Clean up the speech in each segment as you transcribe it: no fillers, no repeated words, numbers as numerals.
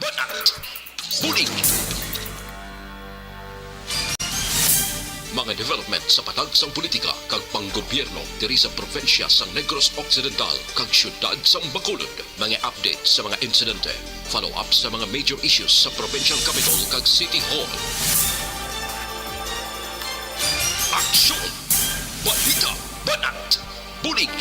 Banat, bulig. Mga development sa patag sang politika kag panggobyerno diri sa probinsya sang Negros Occidental kag syudad sang Bacolod. Mga update sa mga insidente, follow up sa mga major issues sa provincial capital kag City Hall. Aksyon! Balita! Banat! Bulig!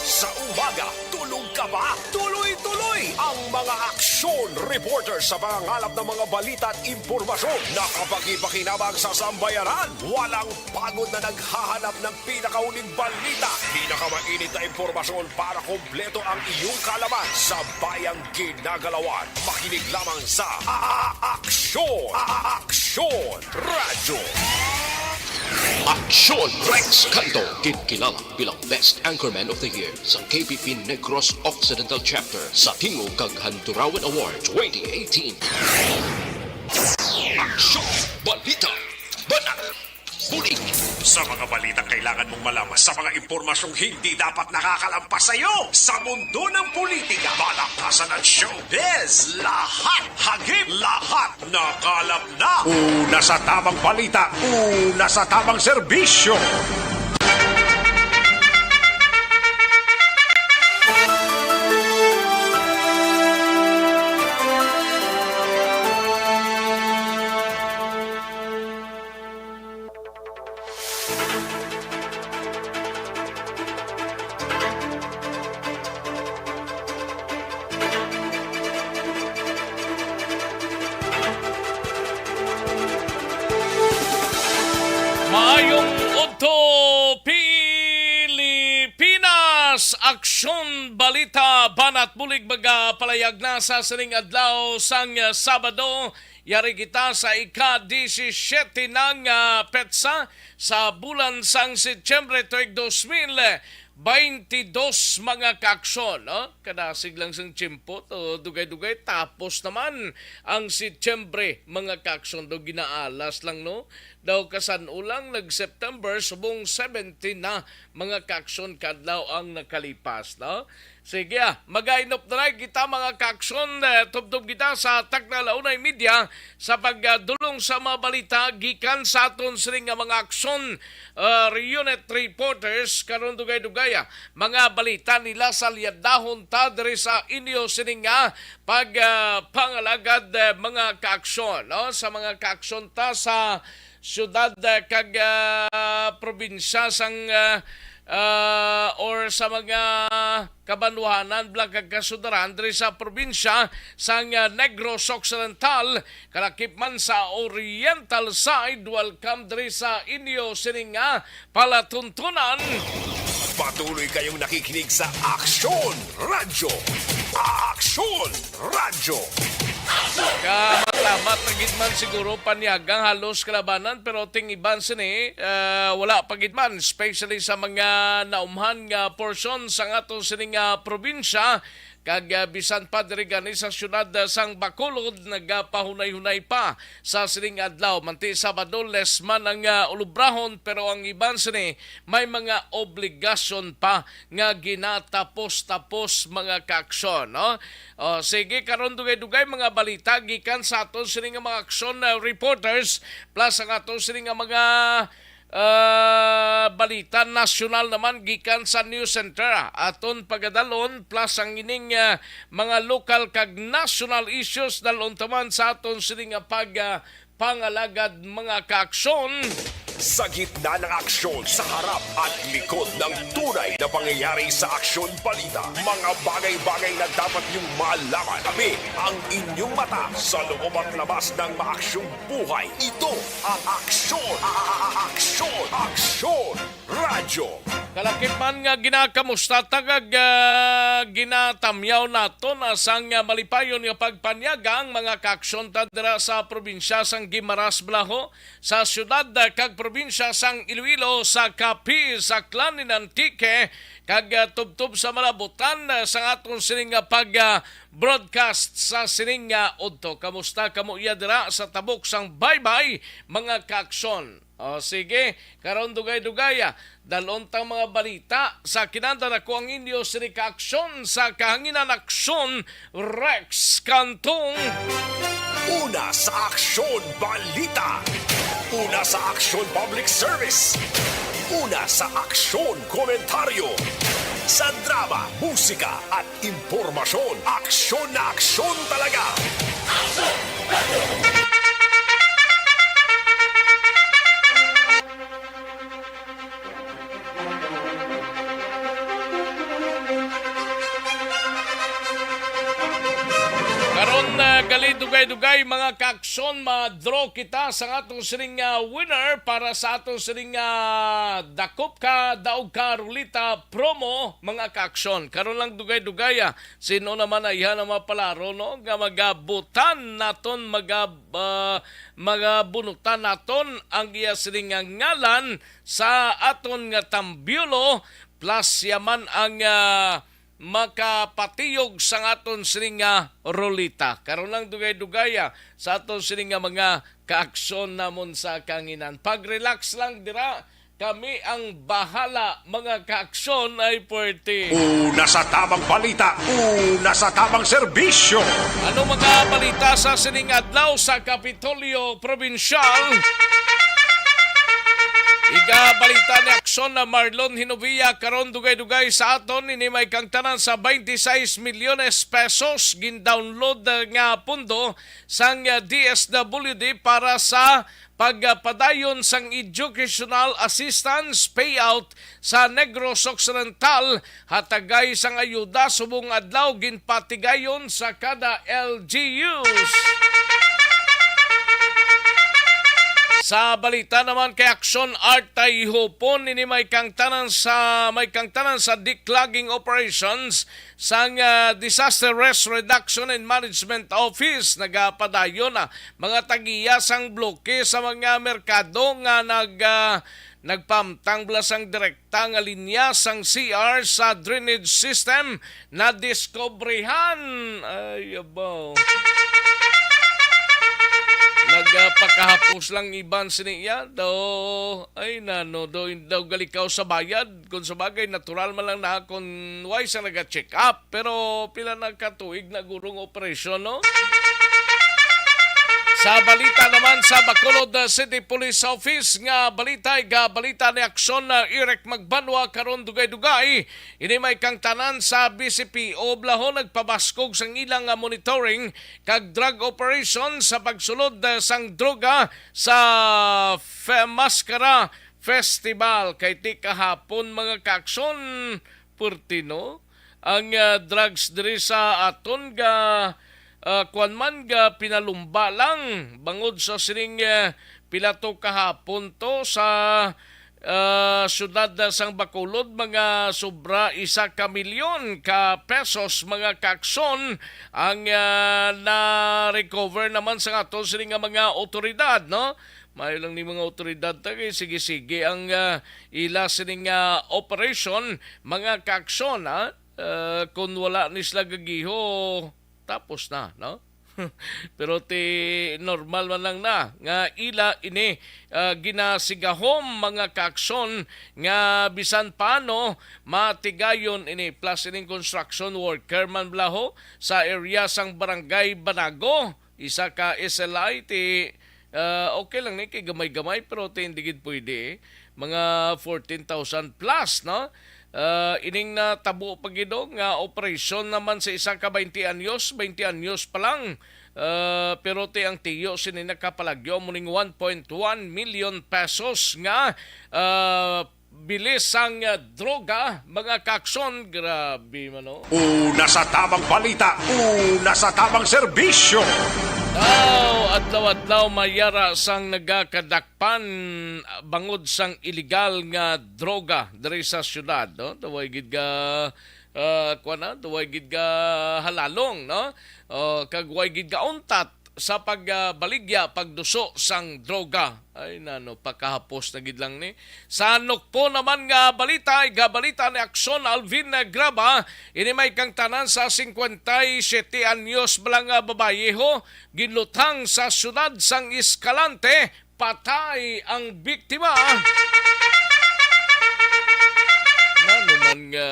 Sa umaga, tulog ka ba? Tuloy-tuloy ang mga aksyon reporter sa pangangalap ng mga balita at impormasyon na kapag-ipakinabang sa sambayaran. Walang pagod na naghahanap ng pinakauling balita. Pinakamainit na impormasyon para kompleto ang iyong kalaman sa bayang ginagalawan. Makinig lamang sa Aksyon! Aksyon Radyo! Aksyon Rex Canto, kinkilala bilang Best Anchorman of the Year sa KPP Negros Occidental Chapter sa Tingog kag Handurawan Award 2018. Aksyon! Balita! Banat! Bulig! Sa mga balitang kailangan mong malaman, sa mga impormasyong hindi dapat nakakalampas sa iyo, sa mundo ng politika, balakasan at showbiz, lahat, hagip, lahat, nakalap na. Una sa tamang balita, una sa tamang serbisyo. Maayong Udto, Pilipinas! Aksyon, balita, banat bulig baga palayag na sa sining adlaw sang Sabado. Yari kita sa ika-17 ng petsa sa bulan sang Setyembre tuig 2022 mga kaaksyon. Kadasig lang sang tiyempo to dugay-dugay tapos naman ang Setyembre mga kaaksyon do ginaalas lang no. Daw kasan ulang nag-September subong 17 na mga kaaksyon kadlaw ang nakalipas no. Sige, mag-ainop na lang kita mga kaaksyon. Tubdob kita sa Tacna-Launay Media sa pagdulong sa mga balita gikan sa aton sining mga aksyon unit reporters karon dugay-dugay mga balita nila sa liyadahon ta diri sa inyo sining pangalagad mga kaaksyon no? Sa mga kaaksyon ta sa syudad kag probinsya sang or sa mga kabanwahanan kag kasudaran diri sa probinsya sang Negros Occidental kalakip man sa oriental side. Welcome diri sa inyo sining palatuntunan. Patuloy kayong nakikinig sa Aksyon Radyo. Aksyon Radyo. Kamatamat pagitman siguro paniagang halos kalabanan pero ting iban sini wala pagitman especially sa mga naumhan nga portion sa ato sining probinsya kag bisan pa diri gani sa syudad sang Bacolod nagpahunay-hunay pa sa sining adlaw manti Sabado less man ang ulubrahon pero ang iban sini may mga obligasyon pa nga ginatapos-tapos mga kaaksyon no. Sige karon dugay-dugay mga balita gikan sa aton sining mga aksyon reporters plus ang aton sining mga balita nasyonal naman gikan sa News Center aton pagadalon plus ang ining mga local kag national issues dalon taman sa aton sining pangalagad mga kaaksyon. Sa gitna ng aksyon, sa harap at likod ng tunay na pangyayari sa aksyon balita, mga bagay-bagay na dapat niyong malaman. Kami ang inyong mata sa loob at labas ng maaksyong buhay. Ito ang Aksyon! Aksyon! Aksyon! Radyo! Kalakip man nga ginakamusta tagag ginatamyaw nato na sang malipayon nga pagpanyaga ang mga kaaksyon tadra sa probinsya sang Guimaras Blaho, sa syudad kag probinsya sang Iloilo, sa Capiz, sa Clan Antique kag tubtob sa malabutan sa aton sining broadcast sa sining udto. Kamusta kamo iya dira sa tabok sang baybay mga kaaksyon? O sige, karon dugay-dugaya. Dalontang mga balita sa kinanda na ko ang inyo sini ka-aksyon sa kahanginan aksyon Rex Cantong. Una sa Aksyon Balita. Una sa Aksyon Public Service. Una sa Aksyon Komentaryo. Sa drama, musika at impormasyon, aksyon na aksyon talaga. Karon gali dugay-dugay mga kaksyon, ma-draw kita sa atong sining winner para sa atong sining dakop ka, daog ka, rulita, promo mga kaksyon. Karon lang dugay-dugay sino naman ay na mapalaro no nga magabutan naton magabunutan naton ang iya sining ngalan sa aton nga tambyulo plus yaman ang makapatiyog sa aton sining rolita. Karon lang dugay-dugay sa aton sining mga kaaksyon namon sa kanginan. Pag-relax lang dira, kami ang bahala mga kaaksyon ay puwerte. Una sa tamang balita, una sa tamang serbisyo. Ano mga balita sa sining adlaw sa Kapitolyo Provincial? Iga balita ni aksyon na Marlon Hinovia karon dugay-dugay sa aton ini may kang tanan sa 26 milyones pesos gin-download nga pundo sang DSWD para sa pagpadayon sang educational assistance payout sa Negros Occidental. Hatagay sang ayuda subong adlaw ginpatigayon sa kada LGUs. Sa balita naman kay Aksyon Art tay hupon ini may kang tanan sa declogging operations sang Disaster Risk Reduction and Management Office. Nagapadayon na mga tagiya sang bloke sa mga merkado nga nagpamtang blasang direkta nga linya sang CR sa drainage system na diskobrehan. Ay abaw. Nagpakahapos lang iban siniya daw ay nano daw galikaw sa bayad kung sa bagay natural man lang na kung why sa naga-check up pero pila nagkatuig na gurong operasyon no. Sa balita naman sa Bacolod City Police Office nga balita ni aksyon na Irek Magbanwa karon dugay-dugay ini may kang tanan sa BCP o blaho nagpabaskog sang ilang monitoring kag drug operation sa pagsulod sang droga sa Maskara Festival kay ti kahapon mga kaksyon Purtino ang drugs diri sa aton ga kuan man ga pinalumba lang bangod sa sining pilato kahapon to sa syudad sang Bacolod mga sobra 1 milyon ka pesos mga kakson ang na-recover naman sa aton sining mga otoridad no. May lang ni mga otoridad tagay sige-sige ang ila sining operation mga kakson kung wala ni sila gagiho tapos na, no? Pero normal man lang na nga ila ini ginasigahom mga kaakson nga bisan paano matigayon ini plus ining construction worker man blaho sa area sang barangay Banago. Isa ka SLI okay lang ni kay gamay-gamay pero hindi gid pwede mga 14,000 plus, no? Ining na tabo pagido nga operasyon naman sa isa ka 20 anyos pa lang. Pero ang tiyo sini nakapalagyo muning 1.1 million pesos nga bilis ang droga mga kakson. Grabe man no? Una sa tamang balita, una sa tamang serbisyo. Adlaw mayara sang nagakadakpan bangod sang illegal nga droga diri sa syudad, no? Tuway gid ka tuway gid ka halalong, no? Kag way gid ka untat sa pagbaligya pagduso sang droga. Ay nano pakahapos na gid lang ni. Sa Nokpo naman nga balita ni Aksyon Alvin Graba ini may kang tanan sa 57 anyos balang babayeho ginlutang sa syudad sang Escalante patay ang biktima. Nanuman nga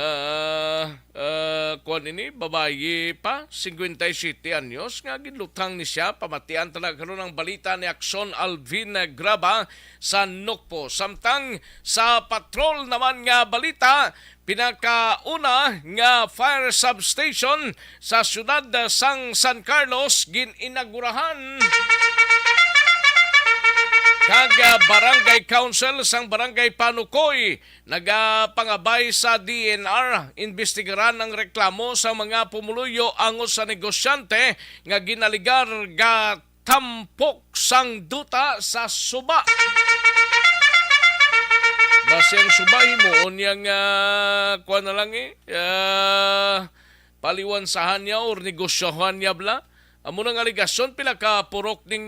kuan ini babayi pa 57 anyos nga ginlutang ni siya pamatian talaga karon ang balita ni Akson Alvin Graba sa Nukpo. Samtang sa patrol naman nga balita, pinakauna nga fire substation sa syudad sang San Carlos gininagurahan. Kag Barangay Council sang Barangay Panukoy nagapangabay sa DNR investigaran ang reklamo sa mga pumuluyo angos sa negosyante nga ginaligar ga tampok sang duta sa suba. Base ang suba himuon yang kuan na lang paliwansahan niya or negosyohan niya bla. Amo nang aligasyon pila ka purok ning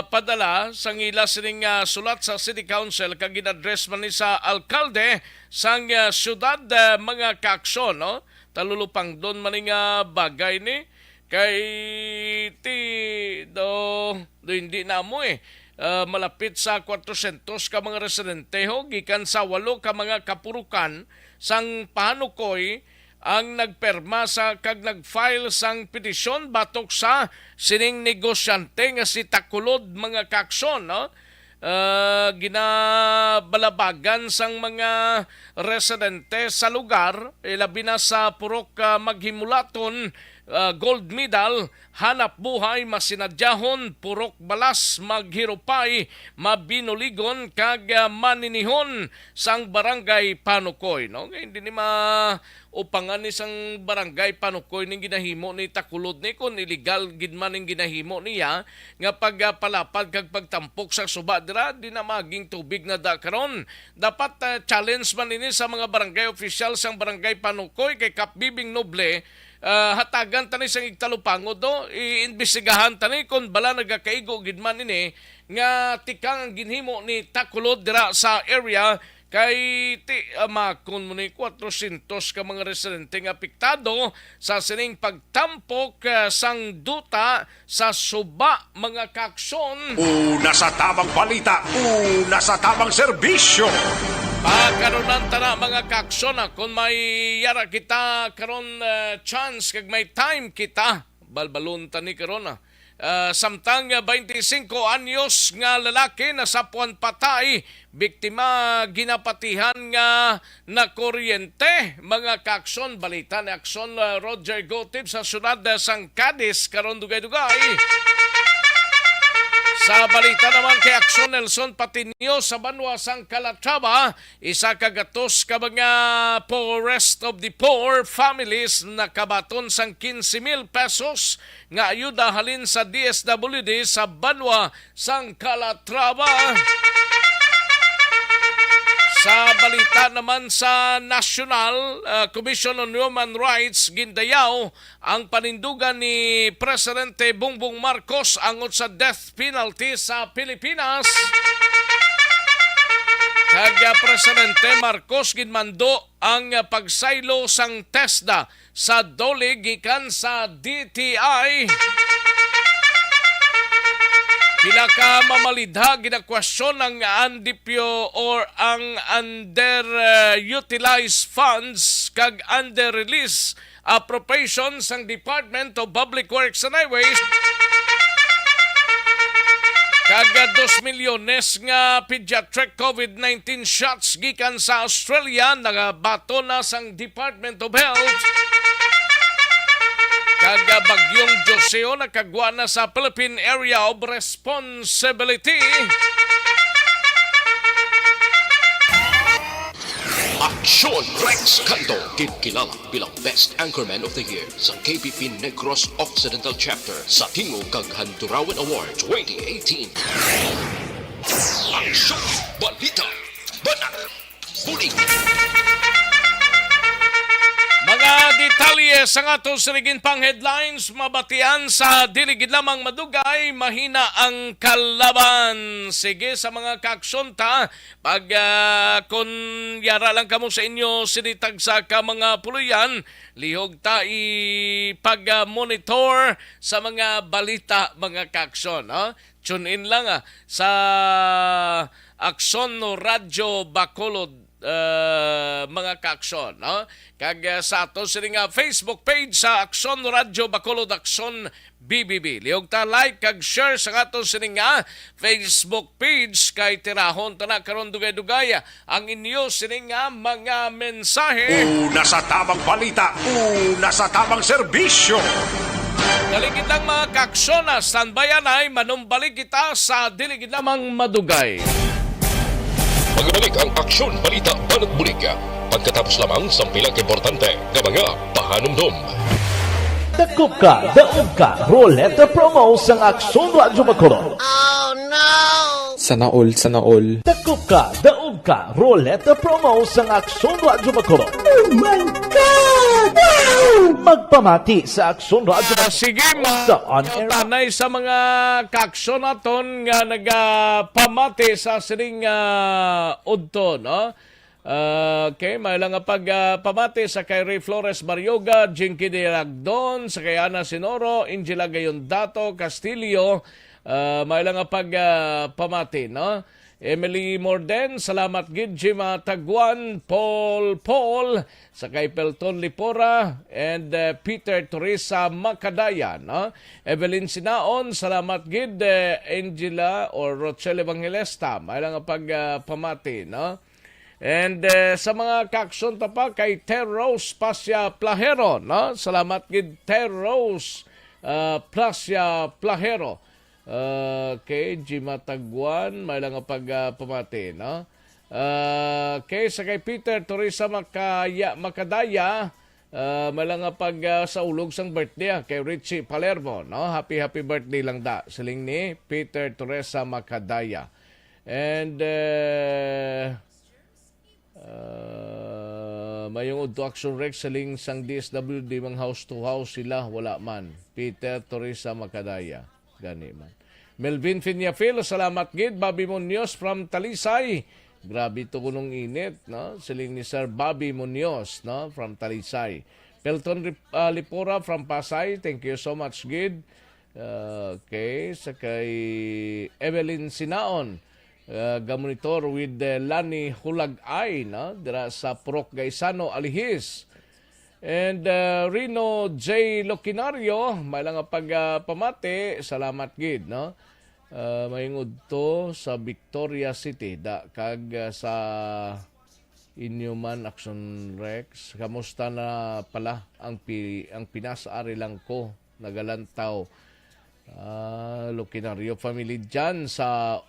padala sang ila sining sulat sa City Council kag ginadress man ni sa alkalde sang syudad mga kaaksyon no talulupang don man nga bagay ni kay ti do hindi na mo malapit sa 400 ka mga residenteho gikan sa 8 ka mga kapurukan sang Panukoy ang nagperma sa kag nagfile sang petisyon batok sa sining negosyante nga si Takulod mga kakson no ginabalabagan sang mga residente sa lugar labi na sa purok maghimulaton gold medal hanap buhay masinadyahon purok balas maghirupay mabinuligon kag maninihon sang barangay Panukoy no hindi ni upangan ni sang barangay Panukoy ning ginahimo ni Takulod ni kun illegal gid man ning ginahimo niya nga pagpalapad kag pagtampok sa suba dira di na maging tubig na da karon dapat challenge man ini sa mga barangay official sang barangay Panukoy kay Kap Bibing Noble hatagan tani sang igtalupangod do iimbestigahan tani kun bala nagakaigo gid man ini nga tikang ang ginhimo ni Takulod dira sa area kay makon mo ni 400 ka mga residente nga apektado sa sining pagtampok sang duta sa suba mga kakson. Una sa tamang balita, una sa tamang serbisyo. Pagkaroon tana mga kakson kung may yara kita karon chance kag may time kita balbalon tani karon samtang 25 anyos nga lalaki na sapuan patay biktima ginapatihan nga na kuryente mga kakson balita ni Akson Roger Gotib sa syudad sang Cadiz karon dugay-dugay. Sa balita naman kay Akson Nelson Patinio sa Banwa sang Calatrava, isa kagatos ka mga poorest of the poor families na kabaton sang 15,000 pesos nga ayuda halin sa DSWD sa Banwa sang Calatrava. Sa balita naman sa National Commission on Human Rights, gindayaw ang panindugan ni Presidente Bongbong Marcos angot sa death penalty sa Pilipinas. Kag Presidente Marcos ginmando ang pagsaylo sang TESDA sa dole gikan sa DTI. Pinakamamalidha ginakwasyon ng andipyo or ang underutilized funds kag under-release appropriations ng Department of Public Works and Highways kag 2 milyones nga pediatric COVID-19 shots gikan sa Australia nagabato na sang Department of Health. Kag bagyong Joseo nakagwa na sa Philippine Area of Responsibility. Aksyon Rex Canto, kilala bilang Best Anchorman of the Year sa KBP Negros Occidental Chapter sa Tingog kag Handurawan Award 2018. Aksyon, balita, banat, puling. Mga detalye sa nga to sirigin pang headlines, mabatian sa diligid lamang madugay, mahina ang kalaban. Sige sa mga kaksunta, pag kung yara lang kamo sa inyo sinitag sa ka mga puluyan, lihog ta pag-monitor sa mga balita mga kakson. Tune in lang sa Akson Radyo Bacolod mga kakson, kag sa ato sining Facebook page sa Akson Radyo Bacolod Akson BBB. Liog ta like kag share sa ato sining Facebook page kay tirahon ta na karon dugay-dugay ang inyo sining mga mensahe. Una sa tamang balita, una sa tamang serbisyo. Daligid lang mga kaksona, standbyan ay manumbalik kita sa diligid lamang madugay. Magbalik ang aksyon, balita, banat bulig. Pagkatapos lamang sa pilang importante ng mga pahanumdum. Dakop ka, daog ka, Roleta Promo sa Aksyon Radyo Bacolod. Sana all. Dakop ka, daog ka, Roleta Promo sa Aksyon Radyo Bacolod. Oh my God! Wow! Magpamati sa Aksyon Radyo Bacolod. Sige, Sa on-air. tanay sa mga kaksyon naton nga nagpamati sa sining udto, no? Okay, may lang pagpamati sa kay Ray Flores Marioga, Jinky de Ragdon, sa kay Ana Sinoro, Angela Gayondato, Castillo, may lang pagpamati, no? Emily Morden, salamat gid, Jima Taguan, Paul, sa kay Pelton Lipora, and Peter Teresa Macadaya, no? Evelyn Sinaon, salamat gid, Angela or Rochelle Evangelista, may lang pagpamati, no? And sa mga kakson ta pa kay Terrose Pasya Plahero, no? Salamat gid Terrose Pasya Plahero. Kay Jima Taguan, may lang pagpamati, no? Kay sa kay Peter Teresa Macadaya, may lang sa ulog sang birthday kay Richie Palermo, no? Happy birthday lang da siling ni Peter Teresa Macadaya. And mayong udto Action Rex saling sang DSWD mang house to house sila wala man. Peter Teresa Macadaya gani man. Melvin Finyafil, salamat gid. Bobby Munoz from Talisay, grabe to kunong init, no? Siling ni Sir Bobby Munoz, no? From Talisay. Pelton Lipora from Pasay, thank you so much gid. Okay, sa kay Evelyn Sinaon, gamonitor with Lani Hulagay, no? Dira sa Purok Gaisano, Alihis. And Rino J. Locinario, may lang pagpamati, salamat gid, no? Mayungod to sa Victoria City, da kag sa Inyuman Action Rex. Kamusta na pala ang pinasari lang ko, nagalantaw. Locinario family dyan sa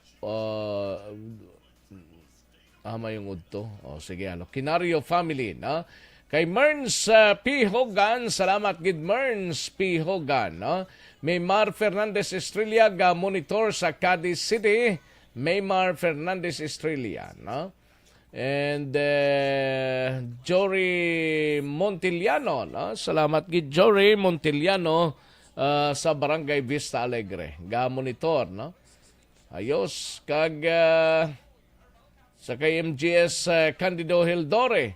mayungod to. Sige, Locinario family, no? Kay Merns P. Hogan, salamat gid Merns P. Hogan, no? Maymar Fernandez Estrella ga monitor sa Cadiz City, Maymar Fernandez Estrella, no? And Jory Montiliano, no? Salamat gid Jory Montiliano sa Barangay Vista Alegre, ga monitor, no? Ayos kag sa kay MGS Candido Hildore,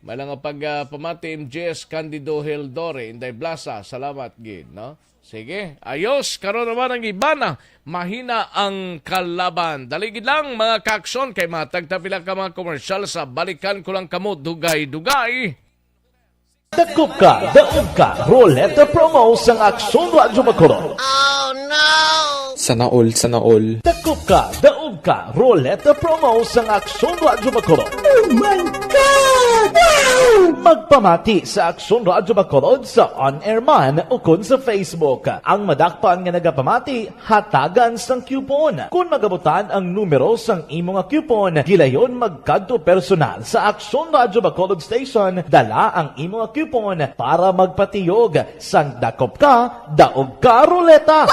may lang pagpamati MGS Candido Hildore, Inday Blasa, salamat gid, no? Sige, ayos, karon naman ang iba na, mahina ang kalaban. Daligid lang mga kakson, kay matagtapila ka mga komersyal sa balikan ko lang kamo dugay-dugay. Dakop ka, daog ka, Roleta Promo sa Aksyon Radyo Bacolod. Sana all. Dakop ka, daog ka, Roleta Promo sa Aksyon Radyo Bacolod. Oh my God! Wow! Magpamati sa Aksyon Radyo Bacolod sa on-air man o kun sa Facebook. Ang madakpan nga nagapamati, hatagan sang coupon. Kung magabutan ang numero sang imo nga coupon, gilayon magkadto personal sa Aksyon Radyo Bacolod Station, dala ang imo nga coupon para magpatiyog sang dakop ka, daog ka, Roleta.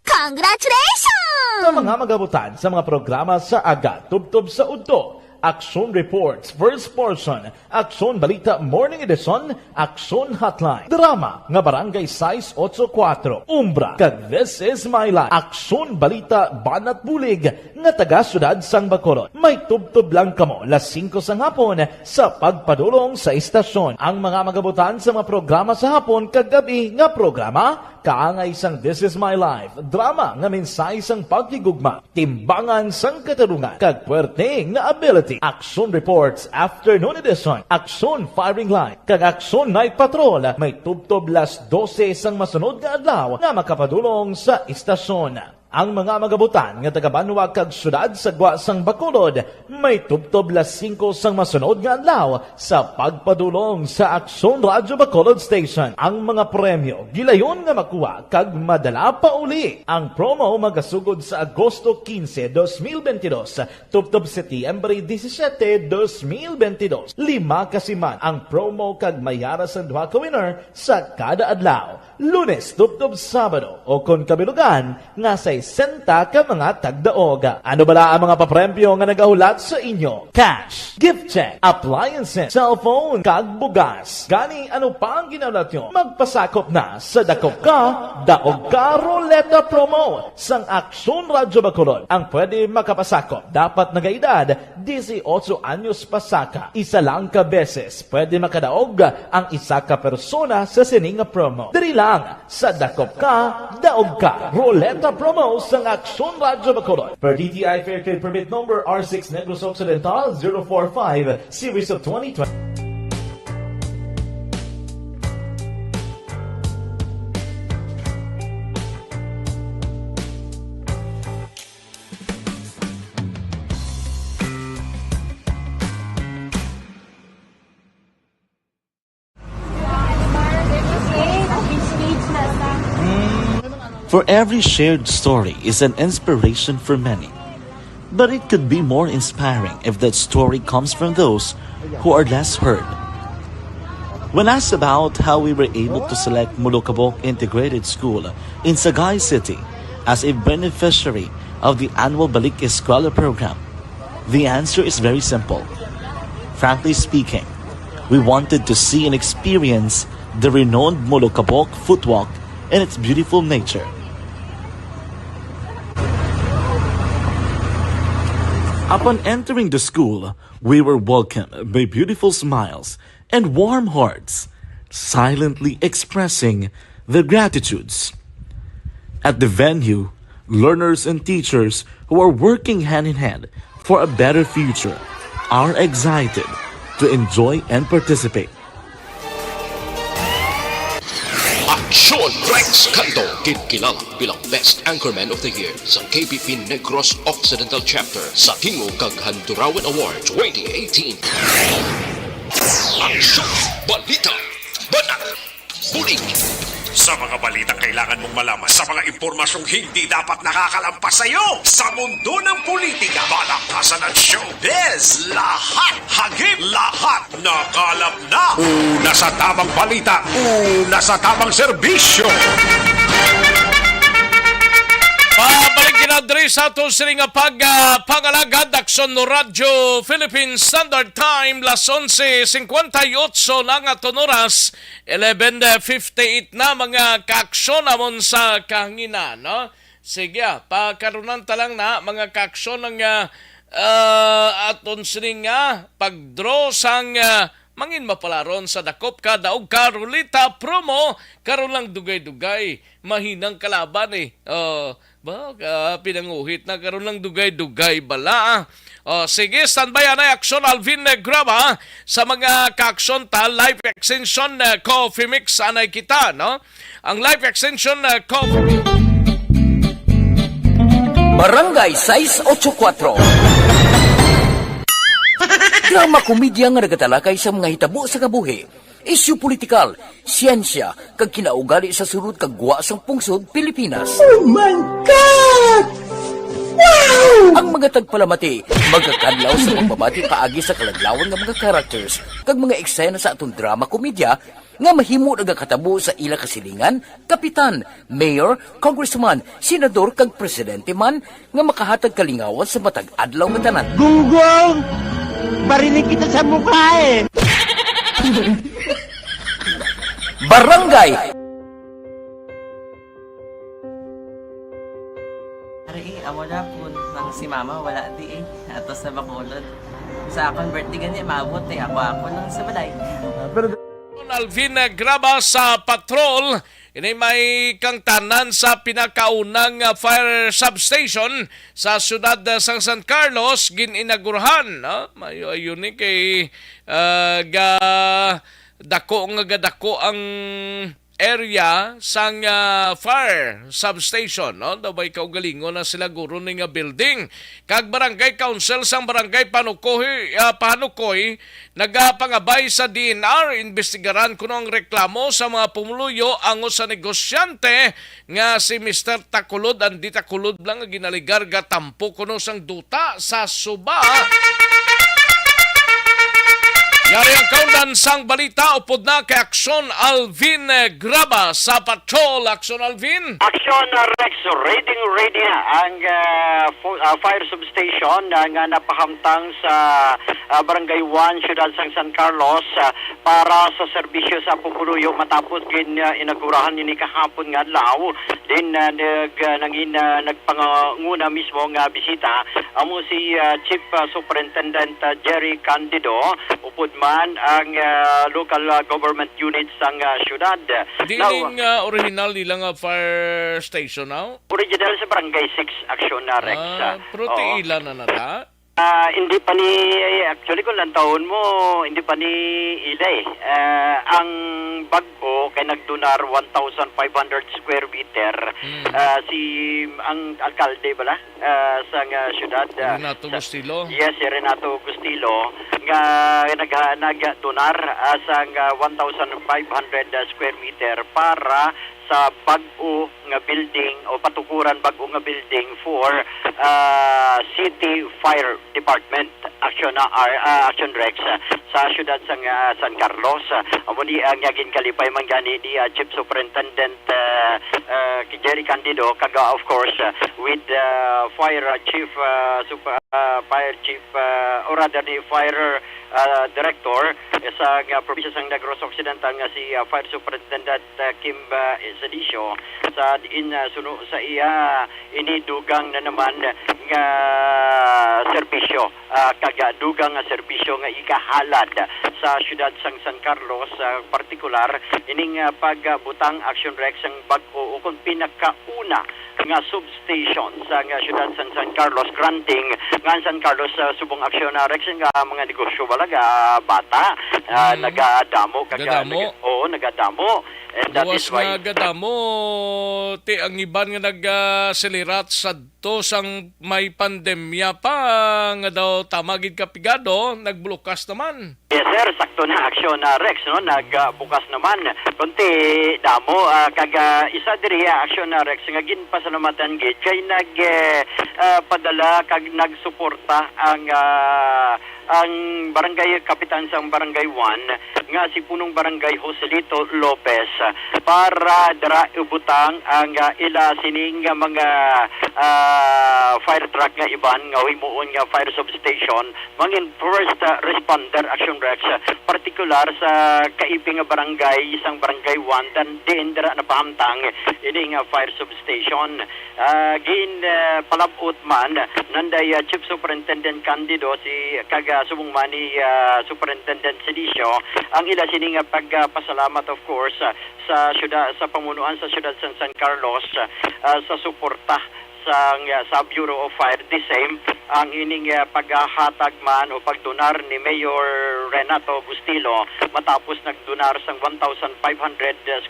Congratulations! Sa mga magabutan sa mga programa sa Aga Tubtob sa Udto, Aksyon Reports First Portion, Aksyon Balita Morning Edition, Aksyon Hotline, Drama nga Barangay 684, Umbra, kag This Is My Life, Aksyon Balita Banat Bulig nga taga Syudad sang Bacolod. May tubtob lang kamo las 5 sang hapon sa pagpadulong sa istasyon. Ang mga magabutan sa mga programa sa hapon kag gabi nga programa kaangay sang This Is My Life, drama nga mensahe sang pagkigugma, timbangan sang katarungan, kag puwerte nga ability. Action Reports Afternoon Edition, Action Firing Line, kag Action Night Patrol, may tubtob las 12 sang masunod nga adlaw nga makapadulong sa istasyon. Ang mga magabutan nga taga-Banwa kag syudad sa Gwa sang Bacolod, may tubtob las 5 sang masunod nga adlaw sa pagpadulong sa Aksyon Radyo Bacolod Station. Ang mga premyo gilayon nga makuha kag madala pa uli. Ang promo magasugod sa Agosto 15, 2022, tubtob Setyembre 17, 2022. 5 kasiman ang promo kag mayara sa duha ka winner sa kada adlaw. Lunes tubtob Sabado o kon kabilugan nga sa 60 ka mga tagdaoga. Ano bala ang mga papremyo nga nagahulat sa inyo? Cash, gift check, appliances, cellphone, kag bugas. Gani ano pa ang ginahulat nyo? Magpasakop na sa Dakop Ka, Daog Ka Roleta Promo sang Aksyon Radyo Bacolod. Ang pwede makapasakop dapat nagaedad 18 anyos pasaka. Isa lang ka beses pwede makadaog ang isa ka persona sa sining nga promo. Diri lang sa Dakop Ka, Daog Ka Roleta Promo sang Aksyon Radyo Bacolod. Per DTI Fair Trade Permit Number R6 Negros Occidental 045 Series of 2020. For every shared story is an inspiration for many. But it could be more inspiring if that story comes from those who are less heard. When asked about how we were able to select Mulukabok Integrated School in Sagay City as a beneficiary of the annual Balik Eskwela program, the answer is very simple. Frankly speaking, we wanted to see and experience the renowned Mulukabok footwalk and its beautiful nature. Upon entering the school, we were welcomed by beautiful smiles and warm hearts, silently expressing their gratitudes. At the venue, learners and teachers who are working hand in hand for a better future are excited to enjoy and participate. Aksyon Rex Canto, kilala bilang Best Anchorman of the Year sa KPP Negros Occidental Chapter sa Tingo kag Handurawan Award 2018. Aksyon Balita Banat Bulig. Sa mga balitang kailangan mong malaman, sa mga impormasyong hindi dapat nakakalampas sa iyo, sa mundo ng politika, balakasan at showbiz, lahat hagip, lahat nakalap na. Una sa tamang balita, una sa tamang serbisyo. Pabalik dinadri sa ato sining pangalagad Aksyon no Radyo Philippine Standard Time las 11:58 na nga oras 11:58 na mga kaaksyon amon sa kahangina, no? Sige, pakarunan talang na mga kaaksyon ng aton sining pagdraw sang mangin mapalaron sa Dakop Ka, Daog Ka Roleta Promo, karon lang dugay-dugay, mahinang kalaban pinanguhit na karon lang dugay-dugay bala. Sige, standby na Aksyon Alvin Graba sa mga kaaksyon ta live extension coffee mix anay kita, no? Ang live extension coffee mix Barangay 684. Drama komedya nga nagatalakay sa mga hitabo sa kabuhi, isyu politikal, siyensya, kag kinaugali sa surut kag guwa sang pungsod Pilipinas. Oh my God! Wow! Ang mga tagpalamati, magkakadlaw sa pagbabati paagi sa kalaglawan ng mga characters kag mga eksena sa atong drama komedya nga mahimo nagakatabo sa ila kasilingan, kapitan, mayor, congressman, senador kag presidente man nga makahatag kalingawan sa matag adlaw nga tanan. Gunggong! Barinig kita sa mukha eh! Barangay Ari, amo na po nang si mama wala di eh. Atos na Bacolod. Sa akong birthday ganyan, maabot eh. Ako nang sa balay. Alvin Graba sa patrol. Ini may kangtanan sa pinakaunang fire substation sa siyudad sang San Carlos gininagurahan. Ayun ni kay dako ang area sang fire substation, no? Dabay kaugalingon na sila guro ning building. Kag barangay council sang barangay Panukoy nagapangabay sa DNR investigaran kuno ang reklamo sa mga pumuluyo ango sa negosyante nga si Mr. Takulod andi Takulod lang nga ginaligar gatampo kuno sang duta sa Suba. Yari ang kaundan sang balita upod na kay Aksyon Alvin Graba sa patrol. Aksyon Alvin. Aksyon Rex, ready na ang fire substation nga napahamtang sa Barangay 1, Ciudad San Carlos para sa serbisyo sa pupuluyo matapos inagurahan ni kahapon nga adlaw. Din nagpanguna mismo nga bisita amo si Chief Superintendent Jerry Candido upod man ang local government units sang syudad. Dining original nilang fire station now? Original sa Barangay 6 Aksyon na Rex. Pero ilan na nata? Hindi pa ni, actually kung lang taon mo, hindi pa ni ila eh. Ang bago kay nagdonar 1,500 square meter ang alkalde bala sa syudad. Renato Gustilo? Yes, si Renato Gustilo nga nagdonar sa 1,500 square meter para sa bago nga building o patukuran bago nga building for City Fire Department Action Rex sa syudad sang San Carlos. Amo ni ang yagin kalipay man gani ni Chief Superintendent Jerry Candido kaga of course with Fire Chief or rather the Fire Director sa probinsya sang Negros Occidental nga si Fire Superintendent Kim Sedicio sa sa iya inidugang na naman nga serbisyo kagadugang nga serbisyo nga ikahalad sa syudad sang San Carlos partikular ining pagbutang Action Rex ang bag-o kung pinakauna nga substation sa syudad sang San Carlos granting nga San Carlos subong Action Rex nga mga negosyo balaga bata nagadamo nagadamo. And that is why gadamo ti ang iban nga nagselirat sa to sang may pandemya pa nga daw tamagid kapigado nagbulukas naman. Yes sir, sakto na Aksyon Rex no nagbukas naman kunti damo kaga isa diri Aksyon Rex nga ginpasalamatan gid kay padala kag nagsuporta ang barangay kapitan sa barangay 1 nga si punong barangay Joselito Lopez para dara ubutang ang ila sining mga fire truck nga iban nga himuon nga fire substation mangin first responder Action Rex partikular sa kaiping nga barangay isang barangay 1 dan din dara napahamtang ini nga fire substation palabot man nanday Chief Superintendent Candido si kaga subong mani Superintendent Sedicio ang ila sining pagpasalamat of course sa syudad sa pamunuan sa syudad San Carlos sa suporta sa Bureau of Fire. The same ang ining paghahatag man o pagdonar ni Mayor Renato Bustilo matapos nagdonar sang 1,500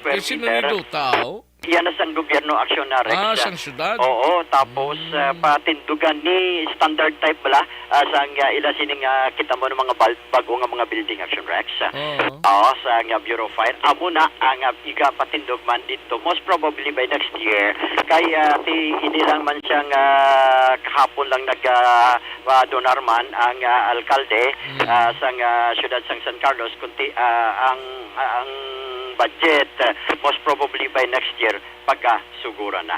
square meter. Sino ni tao? Yan na sang gobyerno Action Rex. Sang syudad? Oo, tapos patindugan ni standard type bala sang ila sining kita mo ng mga bago nga mga building Action Rex. Oo, sang Bureau of Fire. Amo na ang iga patindog man dito. Most probably by next year. Kaya hindi lang man siyang kahapon lang nag-donar man ang alkalde sang syudad sang San Carlos kundi ang budget most probably by next year pagkasugura na.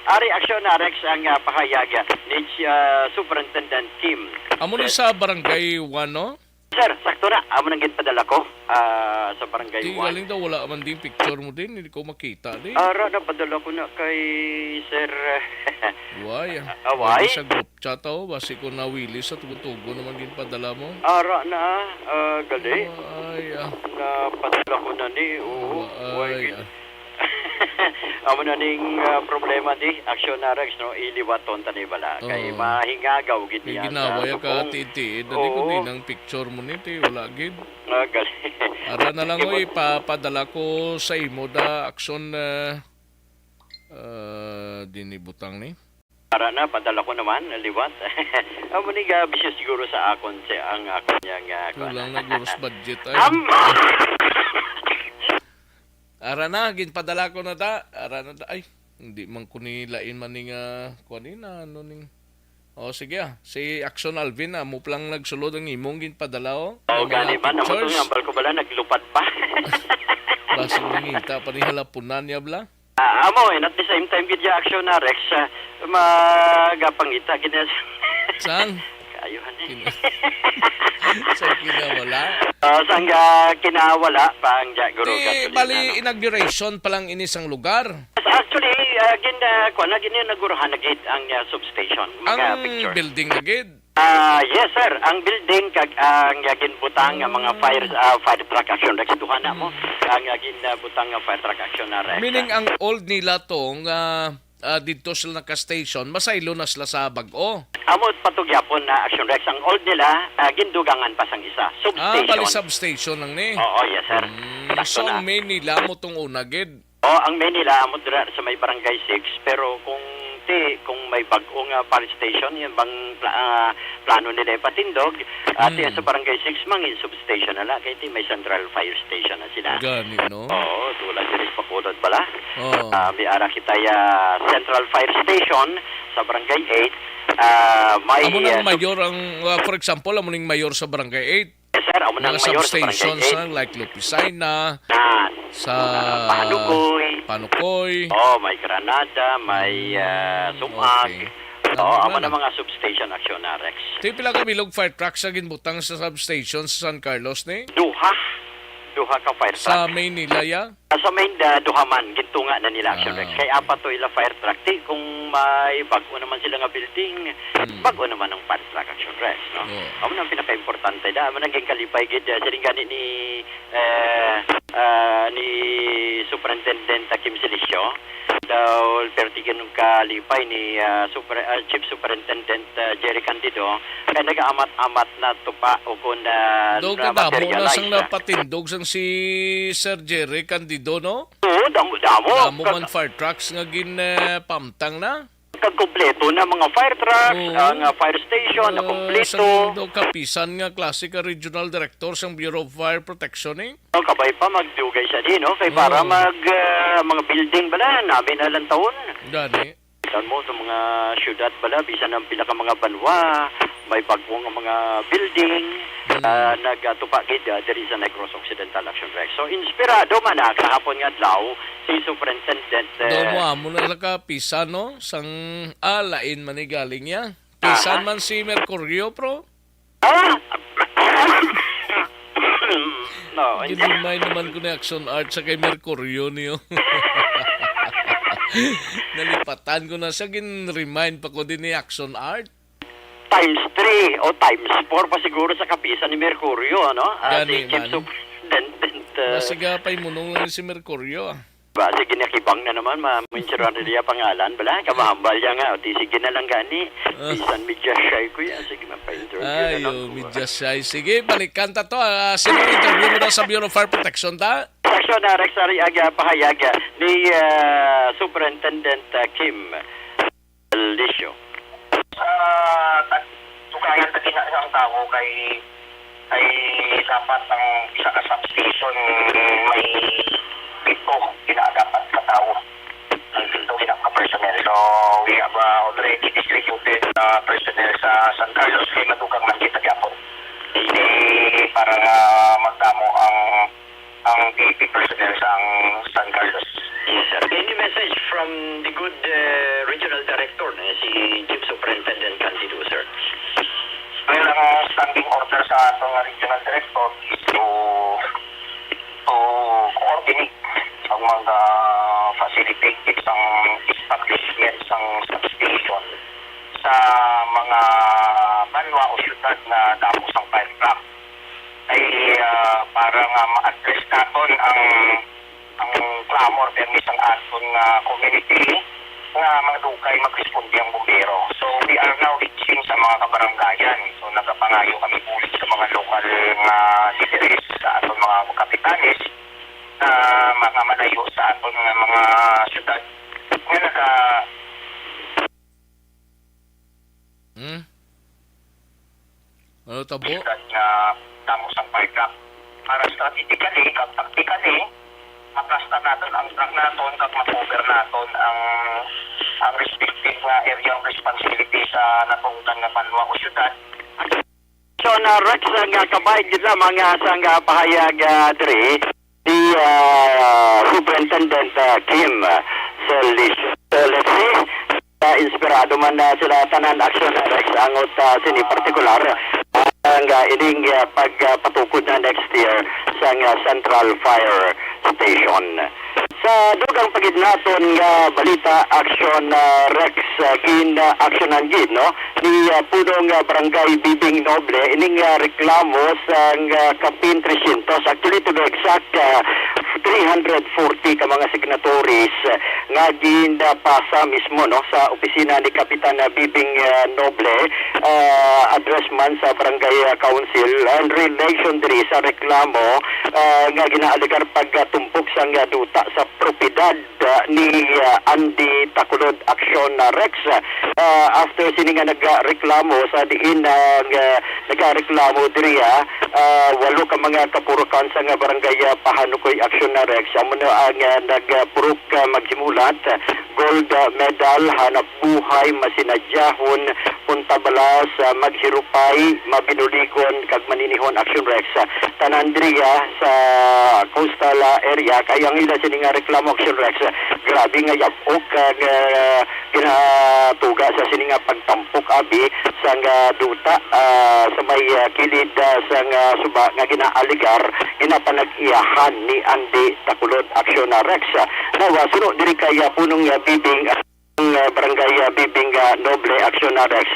Ari aksyon na Rex ang pahayag ni Superintendent Kim. Amo ni sa barangay 1, no? Sir, sakto na. Amo nang ginpadala ko sa barangay Di 1. galing daw wala man din picture mo din, hindi ko makita din. Ara na padala ko na kay Sir. Why? Why? Sa group chat ako, basi ko nawili sa tugo-tugo naman din padala mo. Ara na, gali. Ay, Napadala ko na ni. Oo. ay, Amo na ning problema di aksyon na Rex no iliwaton tani bala kay mahingagaw gid may niya. ginawa ka titi, dali ko din ang picture mo niti, wala gid. Gali. Ara na lang ko ipapadala ko sa imo da aksyon dinibutang ni. Para na padala ko naman liwat. Amo ni bisyo siguro sa akon sa ang akon niya Kulang na guros budget ay. Ara na, ginpadala ko na da. Ara na da. Ay, hindi man ko nilain man ning kuanina ano ning. O sige si Action Alvin mo plang nagsulod ang imong ginpadala o. Gani man amo tong ambal ko bala naglupad pa. Basi nangita pa ni halapunan niya bla. Amo at the same time gid action na Rex magapangita gid. Saan? Ayuhan eh. Sa kinawala? Saan kinawala pa ang guro Di, bali inauguration pa lang inisang lugar. Actually, naguruhan na gid ang substation. Mga Ang picture. building na gid. Yes sir, ang building kag ang ginbutang nga mga fire truck action Rex duha na mo. Ang ginbutang nga fire truck action na Rex. Meaning ang old nila tong dito sila naka-station, masaylo na sila sa Bag-o. Amot patugyapon na action Rex ang old nila gindugangan pa sang isa. Substation. Bali substation lang ni. Oo, yes sir. So ang main nila mo tong una gid. Ang main nila amot dira sa may barangay 6 pero kung may bag-ong fire station yung bang plano nila ipatindog at sa barangay 6 mangin substation na lang kaya may central fire station na sila. Gani no? Oo, tulad din pakulod pala. Oh. May ara kita central fire station sa barangay 8. May amo nang mayor ang for example amo ning mayor sa barangay 8. Yes, sir, amo nang mayor sa substations barangay 8. like Lupisay na sa Panukoy. May Granada, may Sumag. Okay. Amo na mga substation action na Rex. Di pila ka bilog fire truck sa ginbutang sa substation sa San Carlos ni? Duha ka fire truck. Sa main nila ya? Sa main duha man gintunga na nila action Rex. Kay apat to ila fire truck kung may bago naman sila nga building, bago naman ang fire truck action Rex, no? Amo nang pinaka-importante da, amo nang kalipay gid sa gani ni Superintendent Kim Silisio. Daw pertigan ng kalipay ni Chief Superintendent Jerry Candido kaya nag-amat-amat na tupa o kung na materialize. Damo na napatindog sang si Sir Jerry Candido, no? Oo, damo. Damo man fire trucks nga pamtang na. Kompleto na mga fire trucks, ang fire station na kompleto. Sa kapisan nga klase ka regional director sa Bureau of Fire Protection eh. Kabay pa magdugay siya din, no? Kaya para mga building bala, namin na lang taon. Gani. Saan mo sa mga syudad bala, bisan ang pila ka mga banwa, may bagong mga building, nagtupa gid diri sa Negros Occidental Action Rex. So inspirado man kahapon nga adlaw si Superintendent mo na ka pisan no sang alain man ni galing ya. Pisan man si Mercurio pro. No, Ginimay naman ko na action art sa kay Mercurio niyo. Nalipatan ko na siya, gin-remind pa ko din ni action art. Times 3 o times 4 pa siguro sa kapisan ni Mercurio, ano? Gani si Chief man. Superintendent. Basiga pa'y munong lang si Mercurio. Sige nakibang na naman, ma-mentionan nila pangalan. Bala, kamahambal niya nga. O, sige na lang gani. Bisan media shy ko yan. Sige, mapa-interview na lang. Media shy. Sige, balikan ta to. Sino interview mo na sa Bureau of Fire Protection ta? Action na Rex Ariaga pahayaga ni Superintendent Kim Lisio. Tukayan na ang tao kay ay dapat ang isa ka substation may pito dapat sa tao ang pito ka-personnel. So we have already distributed personnel sa San Carlos kay matukang man kita gyapon. Hindi para magdamo ang PNP personnel sa San Carlos. Yes, sir. Any message from the good regional director, si Chief Superintendent Candido, sir? Well, ang standing order sa atong regional director is to coordinate ang mga facilitate isang establishment ng substation sa mga banwa o syudad na damo sang fire truck ay para nga ma-address naton ang clamor permis ang aton community nga mga dugay mag-responde ang bumbero. So we are now reaching sa mga kabaranggayan. So nagapangayo kami ulit sa mga lokal nga leaders, sa aton mga kapitanes na mga malayo sa aton mga syudad nga Ano tabo? syudad na damos ang fire truck. Para strategically, tactically, maplasta natin ang truck natin kag ma-cover natin ang respective area of responsibility sa natungtan nga banwa o syudad. So na Rex nga kabayad gid lamang sang pahayag diri di Superintendent Kim Solis. So let's see, inspirado man na sila tanan action na Rex angot sini partikular ang ining pagpatukod na next year sa Central Fire Station. Sa dugang pagid naton nga balita action Rex gin actionan gid no ni punong barangay Bibing Noble ining reklamo sa Kapin 300, actually to be exact 340 ka mga signatories nga gin pasa mismo no sa opisina ni Kapitan Bibing Noble address man sa barangay council and relation diri sa reklamo nga ginaaligar pagtumpok sa duta sa propiedad ni Andy Takulod Action Rex after sini nga nagreklamo sa diin nagreklamo diri walo ka mga kapurukan sa nga barangay Pahanukoy Action Rex amo na ang nagpurok magsimulat gold medal hanap buhay masinadyahon punta balas maghirupay mabinuligon kag maninihon Action Rex tanan diri sa coastal area kaya ang ila sini nga reklamo Action Rex grabe nga yapok kag kinatuga sa sini nga pagtampok abi sa duta sa may kilid sa suba nga ginaaligar ginapanag-iyahan ni Andy Takulod Action Rex nawa suno diri kay punong Bibing ang barangay Bibing Noble Action Rex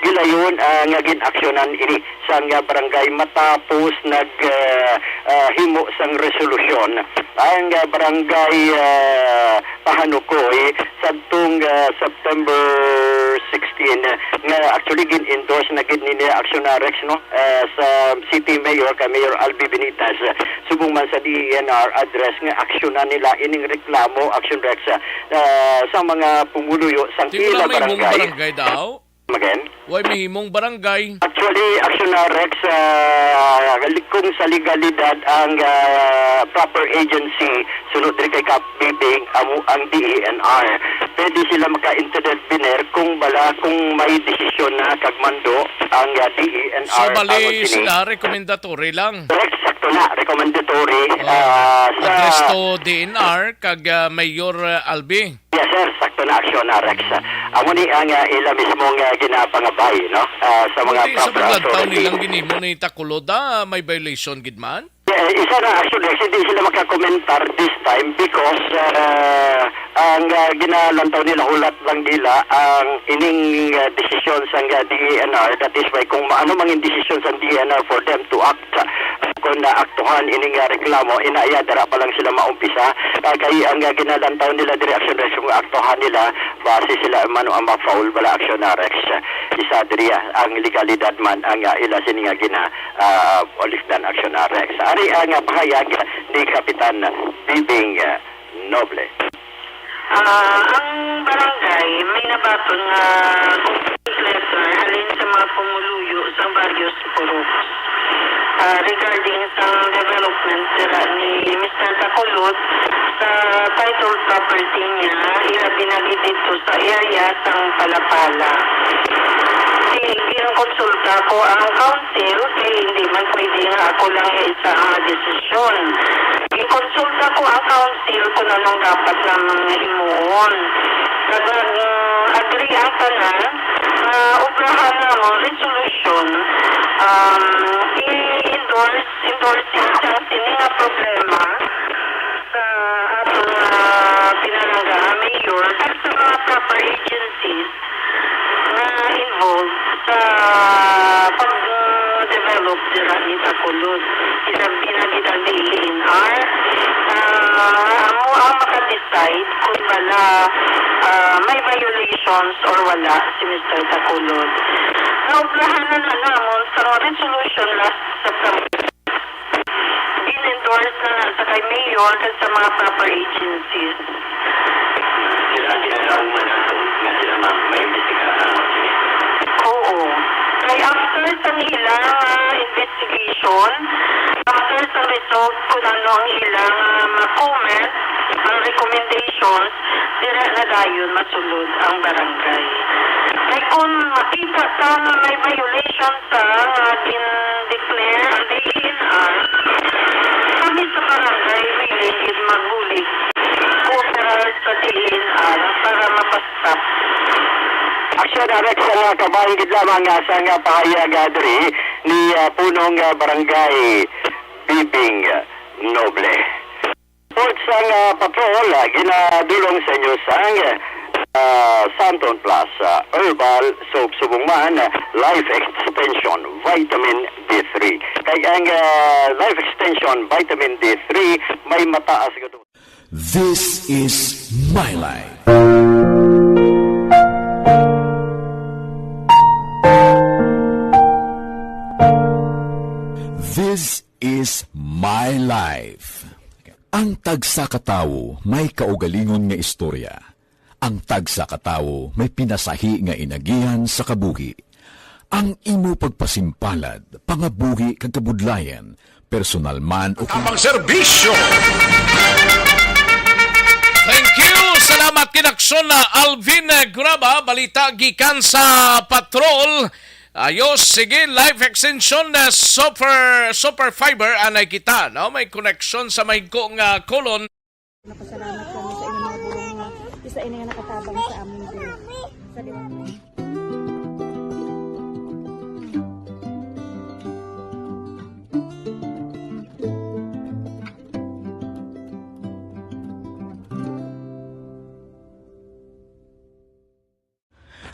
gilayon nga ginaksyonan ini sa barangay matapos himo sang resolusyon ang barangay Pahanukoy sadtong September 16 nga actually gin-endorse na gid ni Action Rex no sa City Mayor Mayor Albi Benitez subong man sa DENR address nga aksyonan nila ining reklamo Action Rex sa mga pumuluyo sang ila barangay daw. Again? Way mahimong barangay. Actually, Action Rex, kung sa legalidad ang proper agency, sunod rin kay Kap Bibing, ang DENR. Pwede sila maka-intervene kung may desisyon na kagmando ang DENR. So, bali sila, recommendatory lang. Correct, sakto na, recommendatory. Address to DENR, kag Mayor Albi. Yes, sir, sakto na Action Rex. Amo ni ang ila mismong ginapangabay no sa mga proper sa paglantaw nilang ginimo ni Takuloda may violation gid man. Isa na actually hindi sila makakomentar this time because ang ginalantaw nila hulat lang nila ang ining decision sa DENR, that is why kung ano mang decision sa DENR for them to act kung naaktuhan ining reklamo inaya dara pa lang sila maumpisa kay ang ginalantaw nila Action Rex kung aktuhan nila base sila mano ang ma-foul bala Action Rex isa diri ang legalidad man ang ila sini nga gina olifdan Action Rex ari ang pahayag ni Kapitan Bibing Noble. Ang barangay may nabaton nga letter halin sa mga pumuluyo sa various puruks regarding sa development sila ni Mr. Takulod sa title property niya ilabi na dito sa area sang Palapala. Si ginkonsulta ko ang council kay hindi man pwede nga ako lang isa ang desisyon. Ginkonsulta ko ang council kung anong dapat namang himuon. Nag-agree ang tanan na ubrahan na mo resolution endorsing sa sini nga problema sa atong pinalangga mayor at sa mga proper agencies na involved sa pag-develop dira ni Bacolod. Isabi na kita DENR mo ang makadecide kung wala may violations or wala si Mr. Bacolod. Naubrahan na namon sa resolution last September. Din-endorse na sa kay Mayor at sa mga proper agencies. Sila ginagawa mo na nga sila may investigahan. Oo. Kaya after sa ilang investigation, after sa result kung ano ang ilang ma-comment, ang recommendations, sila na dayon masulod ang barangay. Kaya kung makita ta na may violation sa declare ang DENR, kami sa barangay willing is magbulig cooperar sa DENR para mapastop. Aksyon Rex ang kabanggit lamang sa nga pahayag diri ni punong barangay Bibing Noble. Sports ang patrol ginadulong sa inyo sang Santon Plus Herbal Soap Subungman Life Extension Vitamin D3. Kaya ang Life Extension Vitamin D3 may mataas ito. This is My Life. This is My Life. Ang tagsa katawo may kaugalingon nga istorya. Ang tagsa katawo may pinasahi nga inagihan sa kabuhi. Ang imo pagpasimpalad, pangabuhi kag kabudlayan, personal man o Tamang serbisyo. Thank you! Salamat kinakson na Alvin Graba, balita gikan sa patrol. Ayos, sige, life extension na super fiber anay kita, no? May connection sa mahigko nga kolon. Napasalamat kami sa inyong mga bulong nga isa ina nga nakatabang sa amin din. Sa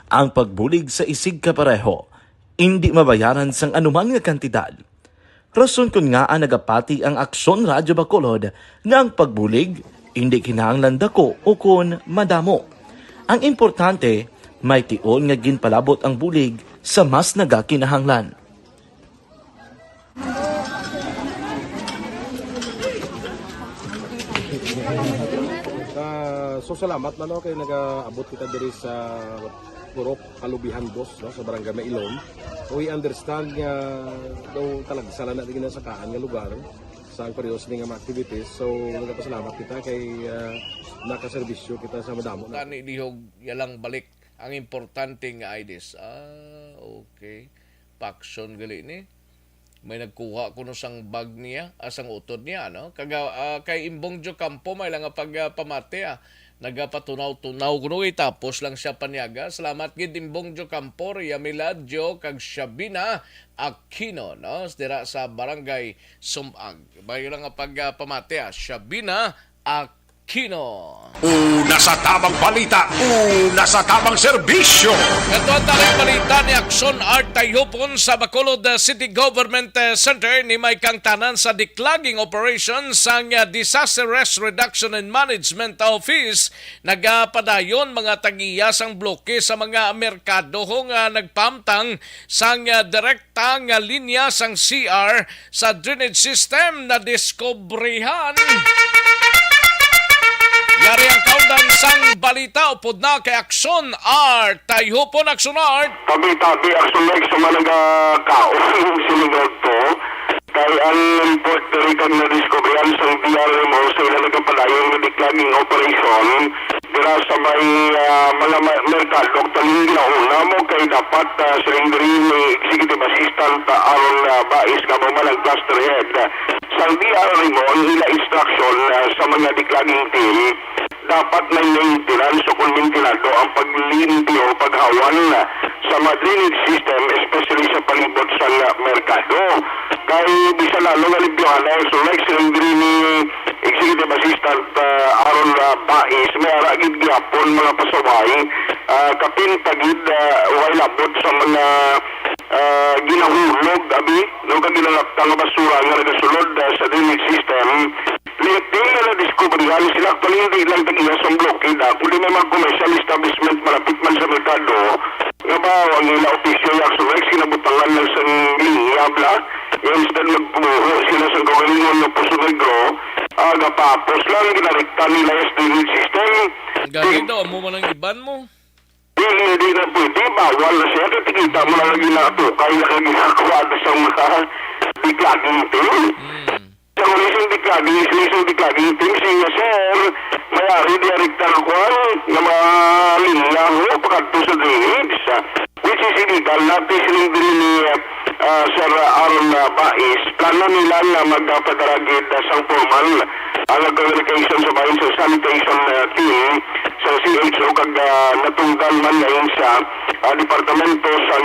Ang pagbulig sa isig kapareho, hindi mabayaran sang anuman nga kantidad. Rason kun nga ang nagapati ang Aksyon Radyo Bacolod nga ang pagbulig hindi kinahanglan dako o kun madamo. Ang importante, may tion nga ginpalabot ang bulig sa mas nagakinahanglan. So salamat na no kay nagaabot kita diri sa Purok Kalubihan Dos no, sa Barangay Mailon. We understand nga daw talaga sala na din sa kaan nga lugar sa periodos ning mga activities. So nagapasalamat kita kay nakaserbisyo kita sa madamo na. Tani lihog yalang balik ang importante nga IDs. Okay. Pakson gali ni. May nagkuha kuno sang bag niya, asang utod niya, no? Kay Imbong Jo Campo may lang pagpamate nagapatunaw-tunaw kuno tapos lang siya paniaga. Salamat gid Imbong Jo Campo, Yamilad Jo kag Shabina Aquino, no? Dira sa Barangay Sumag. Bayo lang pagpamate, Shabina Aquino. Una sa tamang balita, una sa tamang serbisyo. Ito ang taring balita ni Aksyon Art Tayhupon sa Bacolod City Government Center ni may kang tanan sa declogging operation sang Disaster Risk Reduction and Management Office. Nagapadayon mga tagiyasang bloke sa mga merkado nga nagpamtang sang direkta nga linya sang CR sa drainage system na diskobrehan. Yari ang kaundan sang balita upod na kay Aksyon Art. Tayhupon Aksyon Art. Tabi-tabi Aksyon Art sa managakaon sinunod to. Kaya ang report na rin na discovery ang sang DRMO sa ilang nagpapalayon na declogging operation dira sa may mga merkado taling ginauna mo kay dapat siling diri ni executive assistant aron bais nga mo malang cluster head sang DRR mo ang ila instruction sa mga declaring team dapat may maintenance o kung maintenado ang paglimpyo o paghawan sa mga drainage system especially sa palibot sa merkado kay bisa lalo nga limpyohan so like siling diri ni executive assistant aron bais may aragid gyapon mga pasaway kapin tagid way labot sa mga ginahulog abi no kagilalaptang basura nga nagasulod sa drainage system liting na diskubrihan sila actually hindi lang tagiya sa blockade kundi may mga commercial establishment malapit man sa merkado nga ba ang ila opisyo yak so like sinabutangan lang sa linya bla instead magpumuho sila sa gawalingon ng Puso Negro agapapos lang ginarikta nila yung drainage system Gagawin daw, mo man ang iban mo. Hindi na pwede, bawal na siya. Kita mo lang lagi na ito, kaya ginagawa sa mga diklaging team. Sa ulisang diklaging team, siya sir, mayari diarikta na kwan, na malinga ho, pagkato sa drainage. Which is illegal, natin silang din ni Sir Aaron Bais, plano nila na magpadaragid sa formal ang communication sa bayan sa sanitation team sa CHO kag natungdan man ngayon sa departamento sa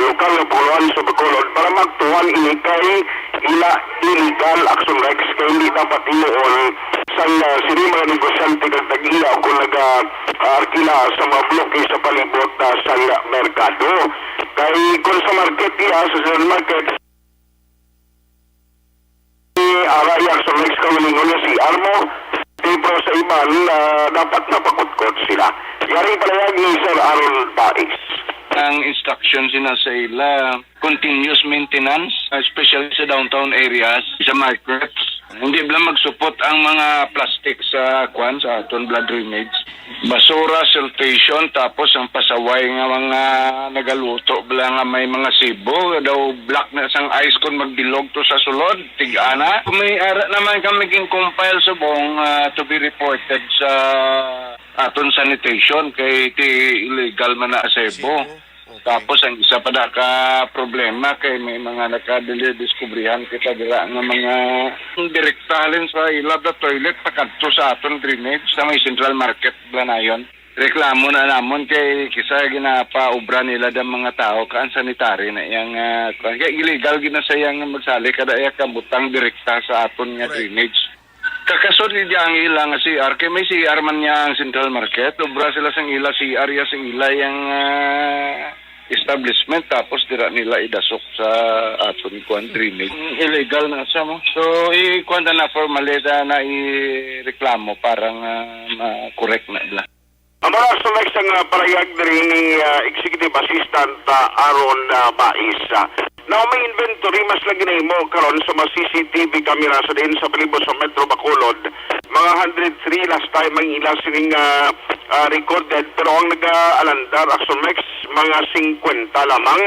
lokal na puluhan sa Bacolod para magtuwan ini kay ila illegal action regs kay hindi dapat inuon sa siri mga negosyante kag tag-iya o kung nag-arkila sa mga bloke sa palibot sa merkado kay kung sa market iya sa market arayak sa next kawilingon niya si Armo pero sa iban dapat napakutkot sila yaring palayag ni Sir Aaron Bais ang instruction sina sa ila continuous maintenance especially sa downtown areas sa markets hindi bala magsupot ang mga plastic sa kwan sa aton blood drainage basura siltation tapos ang pasaway nga mga nagaluto bala nga may mga sibo daw black na sang ice kon magbilog to sa sulod tig-ana may ara naman kami king compile subong to be reported sa aton sanitation kay illegal man na sebo. Tapos ang isa pa da ka problema kay may mga nakadiskubrihan kita dira nga mga direktahalin sa ilab da toilet pakadto sa aton drainage sa may Central Market Blanayon. Reklamo na namon kay kisa ginapaubra nila da mga tao kaan sanitary na yang kaya illegal ginasayang magsali kada ya kabutang direkta sa aton nga drainage. Kakasod ni ang ila nga CR kay may CR man niya ang Central Market ubra sila sang ila CR ya sang ila yang establishment tapos dira nila idasok sa aton kuan drainage illegal na sa mo so ikuan na formalita na ireklamo para ma-correct na ila. Amara sa next ang parayag diri ni Executive Assistant Aaron Bais. Now may inventory mas lagi na imo karon sa mga CCTV camera sa din sa palibot sa Metro Bacolod. Mga 103 last time ang ila sining recorded pero ang nag-alandar action max mga 50 lamang.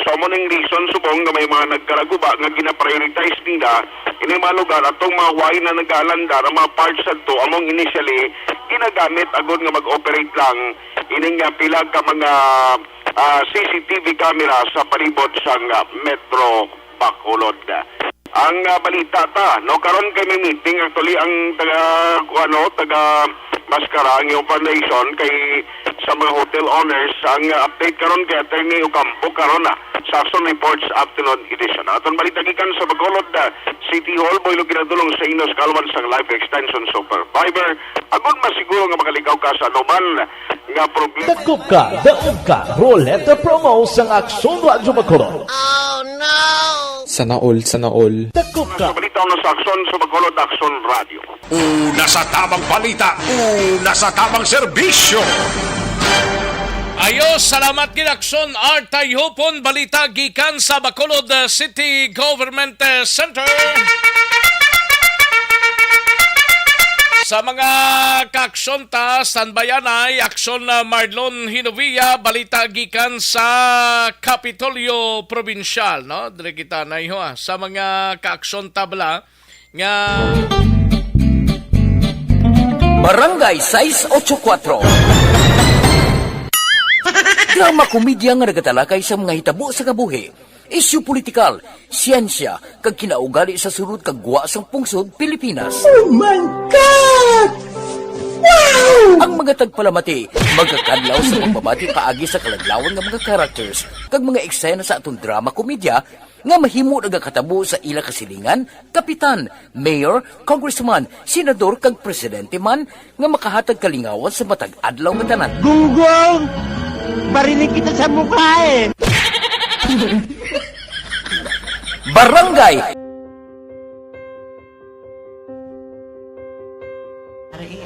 So mo ning reason subong nga may mga nagkaraguba nga gina-prioritize nila ini mga lugar atong mga way na nag-alandar ang mga parts adto among initially ginagamit agud nga mag-operate lang ining pila ka mga CCTV camera sa palibot sa Metro Bacolod. Ang balita ta, no karon kay may meeting actually ang taga Mascara ang yung foundation kay sa mga hotel owners ang update karon kay Attorney Ocampo karon na sa Action Reports Afternoon Edition. Aton balita gikan sa Bacolod City Hall boy ginadulong sa Inos Kalwan sang Life Extension Supervisor agon masiguro nga makalikaw ka sa anuman nga problema. Dakop ka, daog ka, Roleta Promo sang Action Radyo Bacolod. Sana all. Dakop ka. Sa balita na sa Action sa Bacolod Action Radio. Una sa tamang balita, una sa tamang serbisyo. Ayos, salamat Gilakson Artay Hupon, balita gikan sa Bacolod City Government Center. Sa mga kaaksyon ta, standbayanay, aksyon na Marlon Hinovia, balita gikan sa Kapitolyo Provincial, no? Dire kita na iho, sa mga kaaksyon tabla nga Barangay 684. Drama komedya nga nagatalakay sa mga hitabo sa kabuhi, isyu politikal, siyensya, kag kinaugali sa sunod kag guwa sang pungsod Pilipinas. Oh my God! Wow! Ang mga tagpalamati, magkakadlaw sa pagbabati paagi sa kalaglawan ng mga characters kag mga eksena sa atong drama komedya nga mahimo nagakatabo sa ila kasilingan, kapitan, mayor, congressman, senador kag presidente man nga makahatag kalingawan sa matag adlaw nga tanan. Gunggong! Barinig kita sa mukha eh! Barangay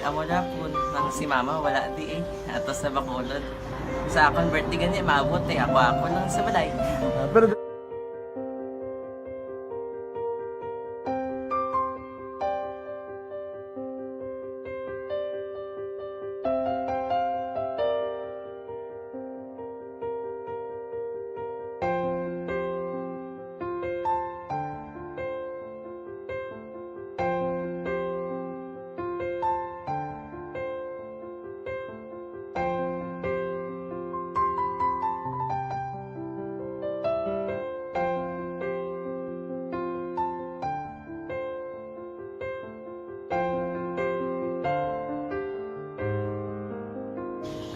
amo na po nang si mama wala di eh. Atos sa Bacolod. Sa akong birthday ganyan, maabot eh. Ako lang sa balay. Pero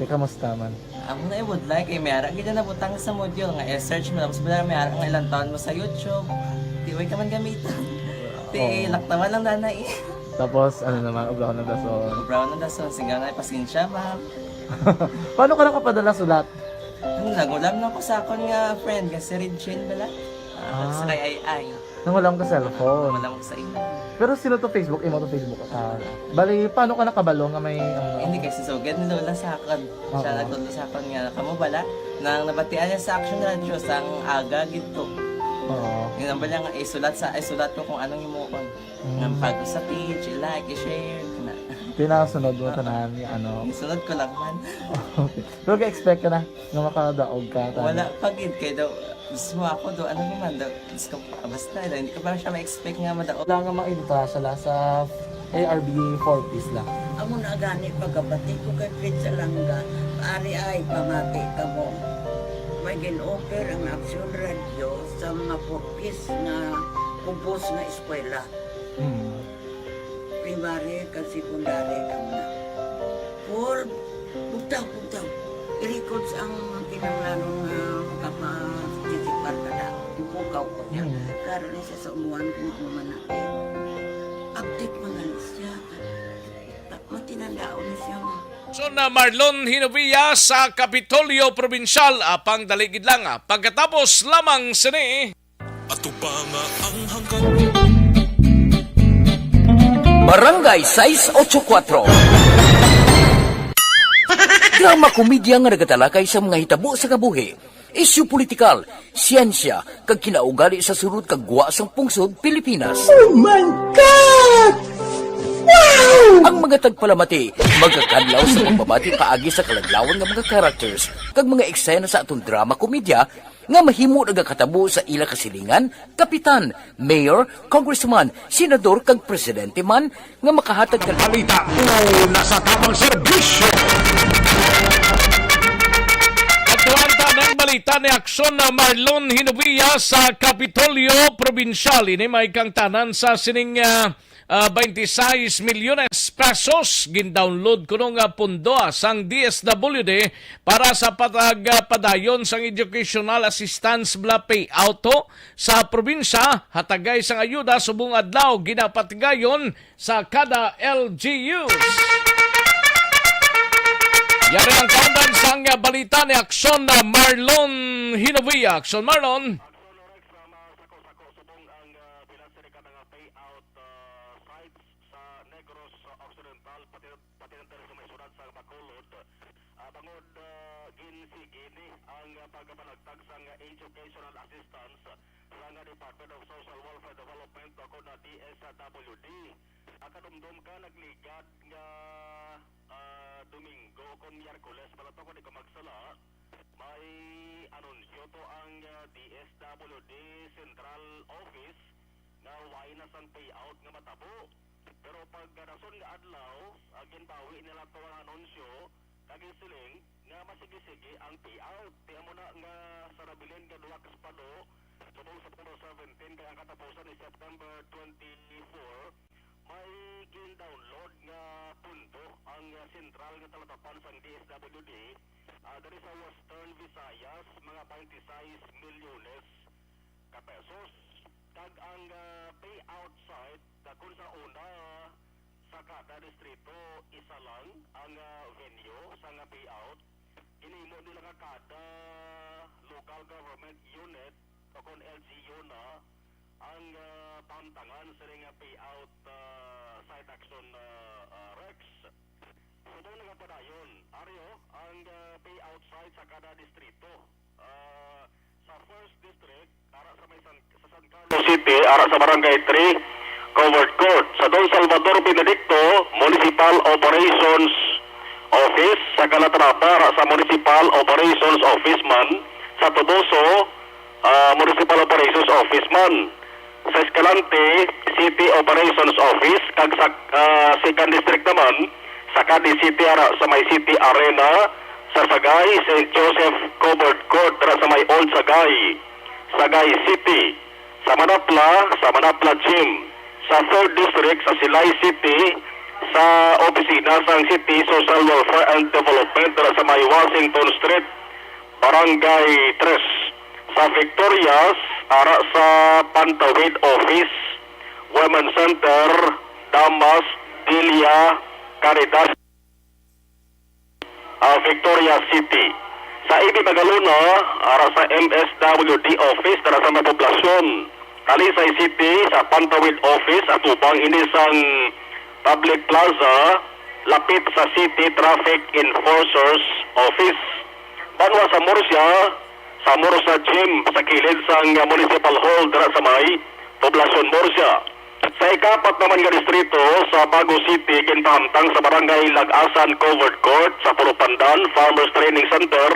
kamusta man? Ako na would like eh, mayara kita na butang sa module nga search mo tapos bala mayara nga ilang taon mo sa YouTube. Di way ka man gamitan. Di laktaman lang nanay. Tapos ano naman, ubraw ng dason. Ubraw ng dason, sigaw na pasensya ma'am. Paano ka nakapadala sulat? Nagulam na ko sa akon nga friend kasi Regine bala. Sa kay ay. Nang walang ka cellphone. Walang ko sa ina. Pero sino to Facebook? Imo to Facebook. Bali, paano ka nakabalo nga may... Hindi kasi sugad ni Lola sa akin. Siya nagtulo sa akin nga, kamo bala, nang nabatian niya sa Action Radio sang aga gito. Oo. Yun ang bala nga, isulat ko kung anong imuon. Nga pag sa page, i-like, i-share. Pinasunod mo tanan yung ano. Sunod ko lang man. Okay. Pero ka-expect ka na na makadaog ka. Wala, pagid kay daw. Gusto mo ako do, ano naman daw, basta hindi ko pa siya ma-expect nga madaog. Wala nga makita siya sa ARB 4 piece lang. Amo na gani pagkabati ko kay Fred sa langga, ari ay pamati ka mo. May gin-offer ang Action Radio sa mga 4 piece na kumpos na eskwela. Primary kag secondary ka na. For bugtaw. I-record ang kinanglanong makapag-tisipar ka na. Ipukaw ko niya. Karoon niya siya sa umuwan kung umuman natin. Update mga siya. Matinandaon niya siya. So na Marlon Hinovia sa Kapitolyo Provincial apang daligid lang pagkatapos lamang sini. Ato pa nga ang hanggang Barangay 684. Drama komedya nga nagatalakay sa mga hitabo sa kabuhi, isyu politikal, siyensya, kag kinaugali sa sunod kag guwa sang pungsod Pilipinas. Oh my God! Wow! Ang mga tagpalamati, magkakadlaw sa pagbabati paagi sa kalaglawan ng mga characters kag mga eksena sa atong drama komedya nga mahimo nagakatabo sa ila kasilingan, kapitan, mayor, congressman, senador kag presidente man nga makahatag balita nasa tamang serbisyo. Agtuanta ng balita ni Aksyon na Marlon Hinovia sa Kapitolyo Provincial. Ini may kang tanan sa sining 26 milyones pesos gin-download ko nung pundo sang DSWD para sa padayon sang educational assistance bla payout sa probinsya hatagay sang ayuda subong adlaw ginapatigayon sa kada LGUs. Yari ang kaundan sang balita ni Aksyon na Marlon Hinovia. Aksyon Marlon. Educational Assistance sa Department of Social Welfare Development ako na DSWD. Akadumdum ka nagligat nga Domingo kung Miyerkules pala to kung di ka magsala. May anunsyo to ang DSWD Central Office na why na sang payout nga matabo. Pero pag rason nga adlaw, ginbawi nila to ang anunsyo, kaging siling nga masigi-sige ang payout. Tiyan mo na nga sa nabilin nga duwa ka espado, subong September 17 kaya ang katapusan ni September 24, may gin-download nga punto ang sentral nga talatapan sa DSWD dari sa Western Visayas, mga 26 milyones ka pesos. Kag ang payout site kung sa una sa kada distrito isa lang ang venue sa nga payout. Inimo nila nga kada local government unit o kung LGU na ang pantangan sa nga payout site action Rex. So doon nga pa dayon, Aryo, ang payout site sa kada distrito. Sa first district, ara sa may sa San Carlos City, ara sa Barangay 3, Covered Court. Sa Don Salvador Benedicto, Municipal Operations Office. Sa Calatrava, ara sa Municipal Operations Office man. Sa Toboso, Municipal Operations Office man. Sa Escalante, City Operations Office. Kag sa second district naman, sa Cadiz City, ara sa may City Arena. Sa Sagay, St. Joseph Covered Court, sa may Old Sagay City. Sa Manapla Gym. Sa 3rd District, sa Silay City, sa opisina sa City Social Welfare and Development, sa may Washington Street, Barangay 3. Sa Victorias, ara sa Pantawid Office, Women's Center, Damas, Dilia, Caritas, Victoria City. Sa Ibi Magaluna, ara sa MSWD Office, para sa mga poblasyon. Talisay City, sa Pantawid Office, at upang inisang Public Plaza, lapit sa City Traffic Enforcers Office. Banwa sa Murcia Gym, sa kilid sang Municipal Hall, dara sa may poblasyon Murcia. Sa ikapat naman nga distrito, sa Bago City, kinpahamtang sa Barangay Lagasan Covered Court, sa Pulupandan Farmers Training Center,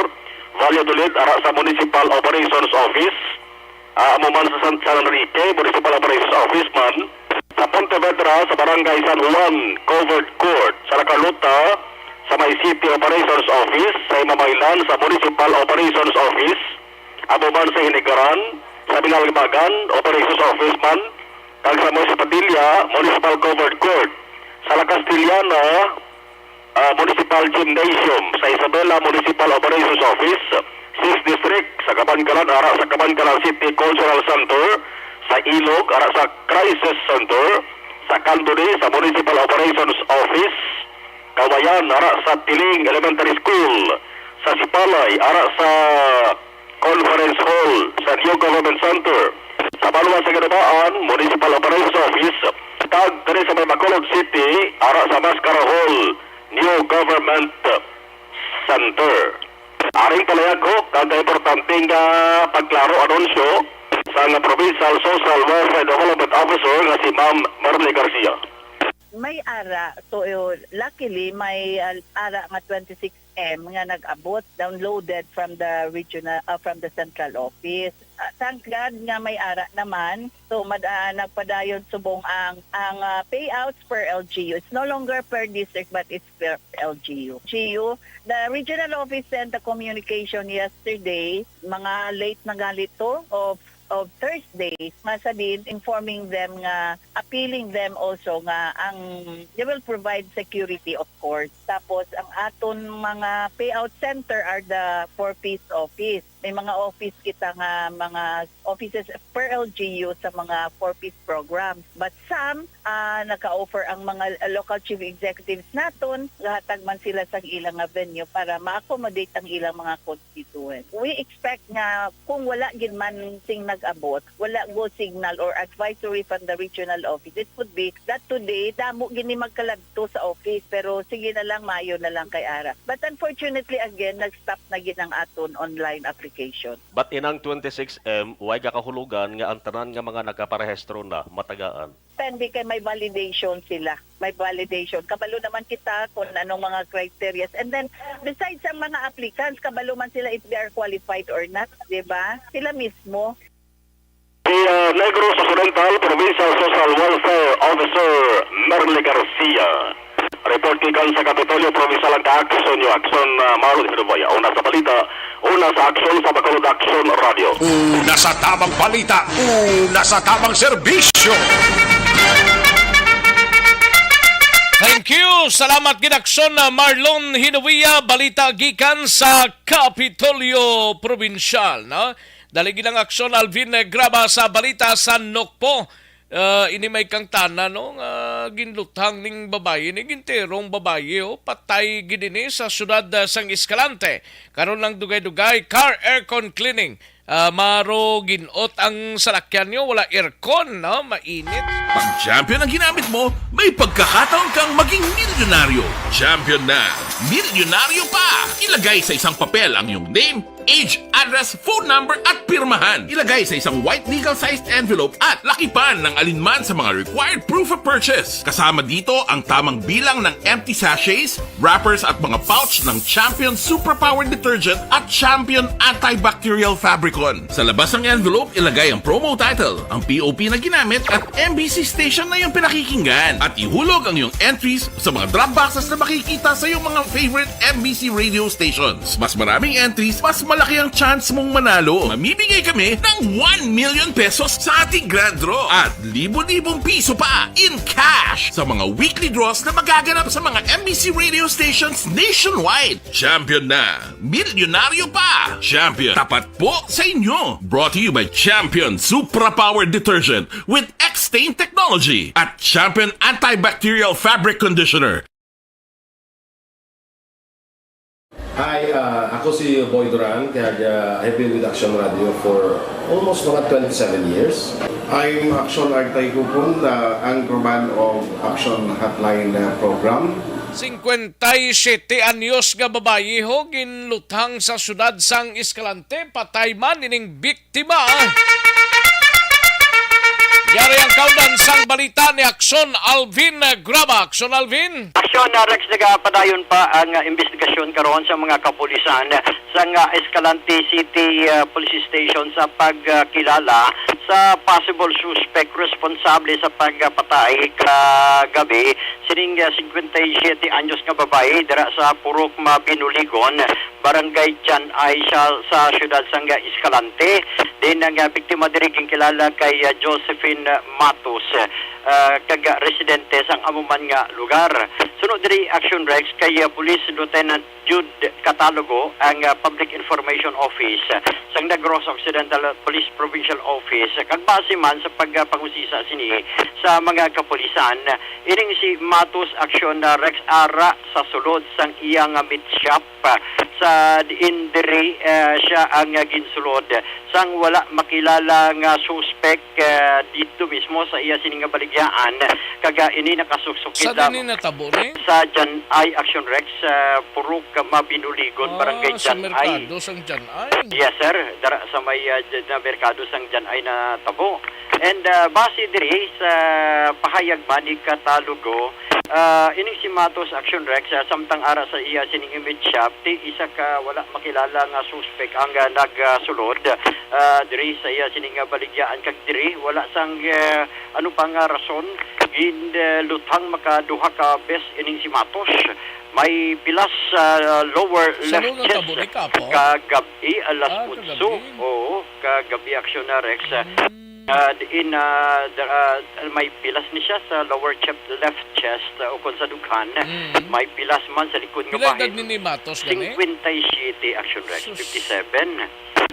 Valladolid, ara sa Municipal Operations Office, amuman sa San Enrique, Municipal Operations Office man, sa Pontevedra, sa Barangay San Juan Covered Court, sa La Carlota, sa may City Operations Office, sa Imamaylan, sa Municipal Operations Office, amuman sa Hinigaran, sa Bilalbagan, Operations Office man, kag sa Padilla, Municipal Covered Court. Sa La Castellana, Municipal Gymnasium. Sa Isabela, Municipal Operations Office. 6th District, sa Kabankalan, ara sa Kabankalan City Cultural Center. Sa Ilog, ara sa Crisis Center. Sa Candoni, sa Municipal Operations Office. Kawayan, ara sa Tiling Elementary School. Sa Sipalay, ara sa Conference Hall. Sa New Government Center. Sa Balwa sa Ganabaan, Municipal Operations Office, kag diri sa Bacolod City, ara sa Mascara Hall, New Government Center. Aring palayag ko, kag importanteng pagklaro anunsyo sa Provincial Social Welfare Development Officer nga si Ma'am Marley Garcia. May ara, so luckily may ara nga 26M nga nag-abot, downloaded from the regional from the central office. Thank God nga may ara naman, so nagpadayon subong ang payouts per LGU. It's no longer per district but it's per LGU. The regional office sent a communication yesterday, mga late na galito of Thursday, masabihin, informing them nga, appealing them also nga they will provide security of course. Tapos ang aton mga payout center are the 4-piece office. May mga office kita nga mga offices per LGU sa mga 4-piece programs. But some naka-offer ang mga local chief executives naton, gahatag man sila sa ilang venue para ma-accommodate ang ilang mga constituents. We expect nga kung wala gid man sing nag-abot, wala go signal or advisory from the regional office, it would be that today damo gini magkalagto sa office, pero sige na lang, mayo na lang kay ara. But unfortunately again, nag-stop na gid ang aton online application. But inang 26M, way kakahulugan nga ang tanan nga mga nagkaparehistro na matagaan. Depende kay may validation sila. May validation. Kabalo naman kita kung anong mga criteria. And then, besides ang mga applicants, kabalo man sila if they are qualified or not, di ba? Sila mismo. Si Negros Occidental Provincial Social Welfare Officer Merle Garcia. Report gikan sa Kapitolyo Provincial ang ka-aksyon yung aksyon Marlon Hiruboya. Una sa balita, una sa aksyon sa Bacolod Action Radio. Una sa tamang balita, una sa tamang serbisyo. Thank you. Salamat ginaksyon na Marlon Hinuia, balita gikan sa Kapitolyo Provincial. No? Dali ginang aksyon Alvin Graba sa balita sa Nokpo. Ini may kang tana no ginluthang ning babae ni ginterong babae patay gidini sa syudad sang Escalante. Karon lang dugay-dugay car aircon cleaning. Maro ginot ang salakyan nyo, wala aircon, no? Mainit. Pag champion ang ginamit mo, may pagkakataon kang maging milyonaryo. Champion na, milyonaryo pa! Ilagay sa isang papel ang iyong name, age, address, phone number at pirmahan. Ilagay sa isang white legal-sized envelope at lakipan ng alinman sa mga required proof of purchase. Kasama dito ang tamang bilang ng empty sachets, wrappers at mga pouch ng Champion Superpower Detergent at Champion Antibacterial Fabricon. Sa labas ng envelope, ilagay ang promo title, ang POP na ginamit at MBC station na yung pinakikinggan. At ihulog ang iyong entries sa mga drop boxes na makikita sa iyong mga favorite MBC radio stations. Mas maraming entries, mas malaki ang chance mong manalo. Mamibigay kami ng 1 million pesos sa ating grand draw at libo-libong piso pa in cash sa mga weekly draws na magaganap sa mga MBC radio stations nationwide. Champion na, milyonaryo pa. Champion, tapat po sa inyo. Brought to you by Champion Supra Power Detergent with X-Stain Technology at Champion Antibacterial Fabric Conditioner. Hi, ako si Boy Duran, kaya I've been with Action Radio for almost mga 27 years. I'm Action Artay Kupon, the anchorman of Action Hotline program. 57 anyos nga babae ho ginluthang sa syudad sang Escalante, patay man ining biktima. Yari ang kaudan sang balita ni Aksyon Alvin Graba. Aksyon Alvin. Aksyon Rex, nagapadayon pa ang investigasyon karon sa mga kapulisan sa Escalante City Police Station sa pagkilala sa possible suspect responsable sa pagpatay kagabi sining 57 anyos nga babae dira sa Purok Mabinuligon, Barangay Jan Aisha sa syudad sang Escalante. Din ang biktima diri kilala kay Josephine Matos, kaga residente sang amuman nga lugar. Sunod diri Action Rex kay Police Lieutenant Jude Catalogo, ang Public Information Office sang Negros Occidental Police Provincial Office, kag base man sa pagpangusisa sini sa mga kapulisan, ining si Matos Action Rex ara sa sulod sang iyang meat shop sa diindiri siya ang ginsulod sang wala makilala nga suspect dito mismo sa iya sining baligyan, kaga ini nakasuksukit sa din natabo ni sa Jan Ay Action Rex Purok Mabinuligon, Barangay Jan Ay. Merkado sang Jan Ay. Yes sir, dara sa may na merkado sang Jan Ay na tabo. And base diri sa pahayag man ni Catalogo, ining si Matos Action Rex samtang ara sa iya sining image shop, ti isa ka wala makilala nga suspect ang nagsulod diri sa iya sining baligyan, kag diri wala sang ano pang rason ginluthang makaduha ka bes ining si Matos. May pilas sa lower left chest kagabi alas 8. Oo, kagabi Action Rex. May pilas ni siya sa lower left chest o kung sa dughan. May pilas man sa likod ng bahay. Ni Matos gani? 57 Action Rex, 57.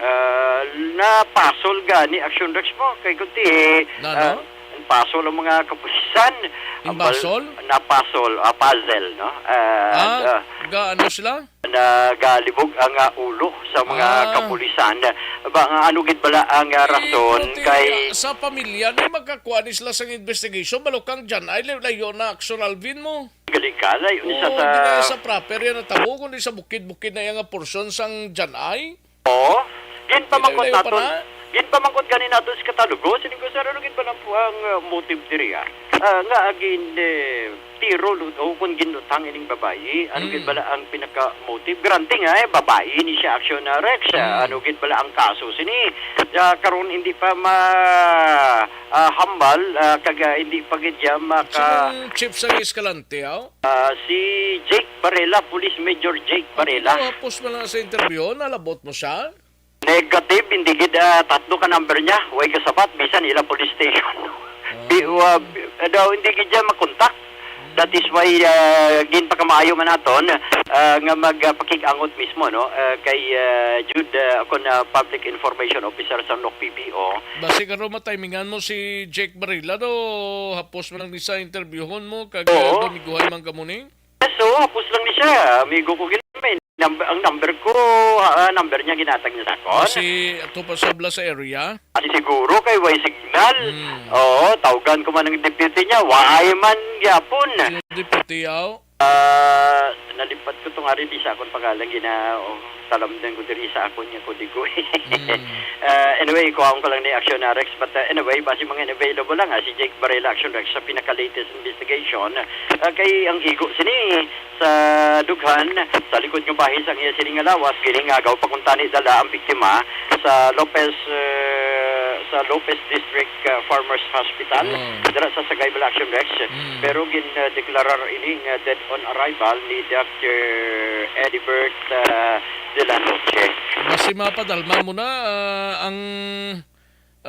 Napasol gani Action Rex mo kay kunti pasol ang mga kapulisan. Pasol? Napasol, puzzle, no? Ano sila? Nagalibog ang ulo sa mga kapulisan. Ano gid bala ang rason kay sa pamilya ni magkakuha ni sila sa investigation balukang dyan ay layo na Action Alvin mo. Galikala yun isa sa sa proper yan natabo kundi sa bukid-bukid na yung portion sang dyan ay. Oo. Gin pa mangkot naton. Gin pa mangkot ganin naton sa Catalogo. Sining ko sa gin pa lang po ang motive diri nga agin tiro luto kung ginutang ining babayi. Ano gid bala ang pinaka-motive? Granting babayi ni siya action na Rex. Ano gid bala ang kaso sini? Karon hindi pa hambal kaga hindi pa gid ya maka Sinong chief sa Escalante, si Jake Barela, Police Major Jake Barela. Tapos mo lang sa interview, nalabot mo siya? Negative, hindi gid tatlo ka number niya. Way kasabat bisan ila police station. Daw hindi gid siya makontak. That is why gin pa kamaayo man naton nga magpakig-angot mismo no kay Jude ako na Public Information Officer sa NOC PBO. Basi karo matimingan mo si Jake Barilla do hapos mo lang ni sa interviewon mo kag dumiguhay man kamo ni. So hapos lang ni siya. Amigo ko gid ang number ko, number niya ginatag niya sa akon. Kasi ato pa sabla sa area. At siguro kay way signal. Oo, tawagan ko man ng deputy niya. Waay man yapon. Deputy nalipat ko tong ari di sa akon pangalan talamdan ko diri sa akon niya ko digo. Anyway, kuhaan ko lang ni Action Rex but anyway, basi mga available lang si Jake Barela Action Rex sa pinaka-latest investigation kay ang higo sini sa dughan sa likod ng bahin sa iya sining lawas gining agaw pakuntani dala ang biktima sa Lopez District Farmers Hospital dira sa Sagay Action Rex pero deklarar ini dead on arrival ni Dr. Edibert de la Noche. Basi mapadalma mo na ang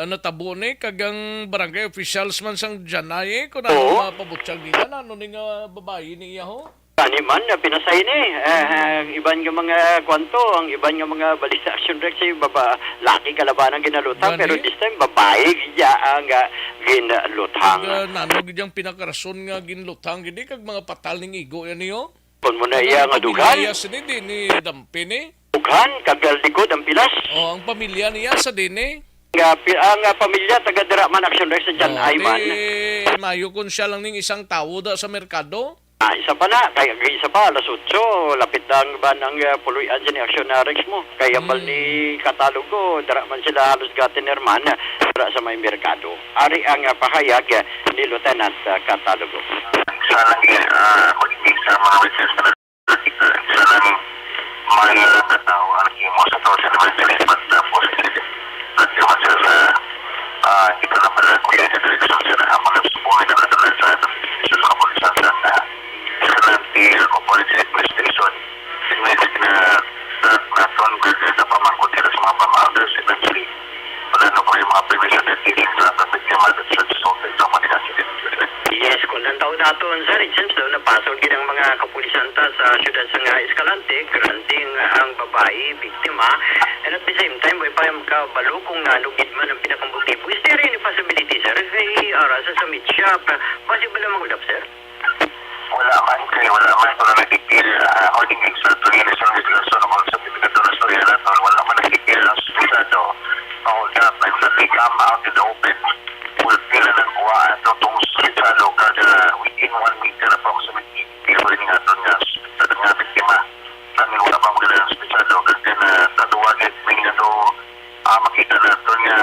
natabo ni kagang barangay officials man sang Janay kung ano mapabutsag nila ano ning babae niya ho. Ani man pinasay ni ang iban nga mga kwanto, ang iban nga mga balita Action Rex ay laki kalabanan ginalutang pero this time babae gya ang ginalutang. Nano gidyang pinakarason nga ginlutang gidi kag mga patal ning igo yan niyo. Kon mo na iya nga dughan. Iya sini ni dampi ni. Dughan kag likod ang pilas. Ang pamilya niya sa dini. Ang pamilya taga dira man Action Rex sa Jan Ayman. Mayo kun siya lang ning isang tawo da sa merkado. Isa pa na, kaya isa pa, alas 8, lapit lang ba ng puluyan siya ni Action Rex mo. Kaya bal ni Katalogo, dara man sila halos gatinirman, dara sa may merkado. Ari ang pahayag ni Lieutenant Katalogo. Sa lang kundi sa mga witness na sa lang may tao ang mo sa tao sa mga but positive. At yung masya sa ito na pala kuya sa direksyon sa mga subuhay na katulad sa kapulisan sa Escalante o Police Administration. Significant na naton na pamangkot nila sa mga pang-others eventually. Wala na po yung mga previous activities na biktima at sa resulted sa mga accident. Yes, kung lang taon naton sa Regents daw napasol ginang mga kapulisan ta sa syudad sa Escalante, granting ang babae, biktima, and at the same time, may pa yung kabalo kung nanugid man ang pinakambutibo. Is there any possibility, sir? Kay Arasa sa meat shop, possible na mag-udap, sir? Wala man pala nagkikil according sa tuloy sa regulasyon ng mga certificate of restoration wala man nagkikil ang suspesyado may nothing come out in the open will feel ng kuhaan itong suspesyado kada within 1 meter approximately feel rin nga ito nga biktima namin wala pang magdala ng suspesyado kasi na tatuwagan may nga ito makita na ito nga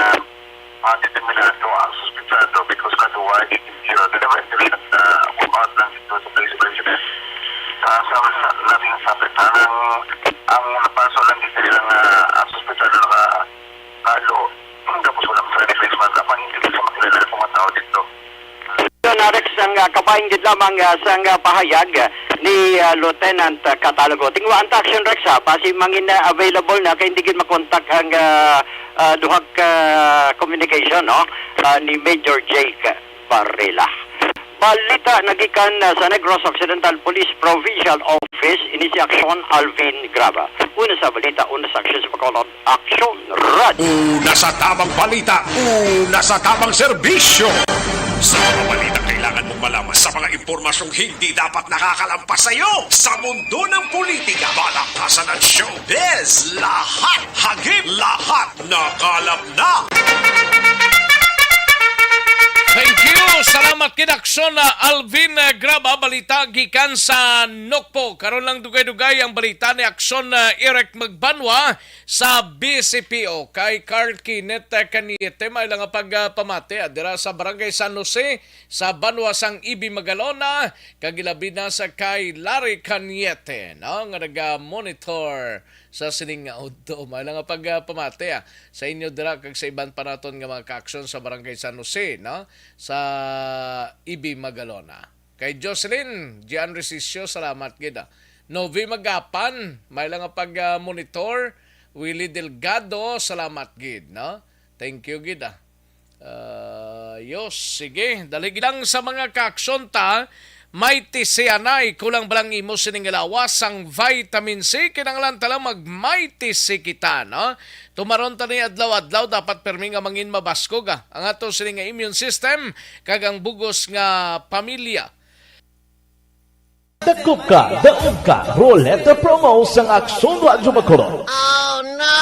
determinado ang suspesyado because katuwagan hindi na eventually nag-out lang ito sa police president sa nating sabi ang napaso lang dito lang ang suspesyado na kalo tapos walang sa defense man kapag hindi sa makilala ng mga tao dito. Rex ang kabahin din lamang sa pahayag ni Lieutenant Katalogo. Tingwa ang Action Rex basi mangin available na kay hindi gid makontak ang duhag communication ni Major Jake Barela. Balita nagikan sa Negros Occidental Police Provincial Office ini si Action Alvin Graba. Una sa balita, una sa action sa pagkakulod Action Radio. Una sa tamang balita, una sa tamang serbisyo. Sa mga balita kailangan mong malaman sa mga impormasyong hindi dapat nakakalampas sa iyo. Sa mundo ng politika, balakasan at showbiz, lahat hagip, lahat nakalap na. Thank you. Salamat kinaksyon na Alvin Graba, balita gikan sa Nokpo. Karon lang dugay-dugay ang balita ni Aksyon na Eric Magbanwa sa BCPO. Kay Carl Kinet Caniete, may lang pagpamati adira sa Barangay San Jose sa Banwasang Ibi Magalona. Kagilabi na sa kay Larry Caniete, no? Nga nag-monitor sa sining auto. May lang pagpamati sa inyo dira kag sa iban pa naton nga mga ka-aksyon sa Barangay San Jose, no? Sa Ibi Magalona. Kay Jocelyn Gian Resisio, salamat gida. Novi Magapan, may lang pag-monitor. Willie Delgado, salamat gid, no? Thank you gida. Sige, dalig lang sa mga ka-aksyon ta. May tisianay, kulang balang imo siningalawas ang vitamin C, kinanglan tala mag-may tisi kita, no? Tumaron ta ni adlaw-adlaw, dapat permi nga mangin mabaskog, ang ato sininga immune system, kagang bugos nga pamilya. Dakop ka, daog ka, Roleta Promo sang Aksyon Radyo Bacolod. Oh no!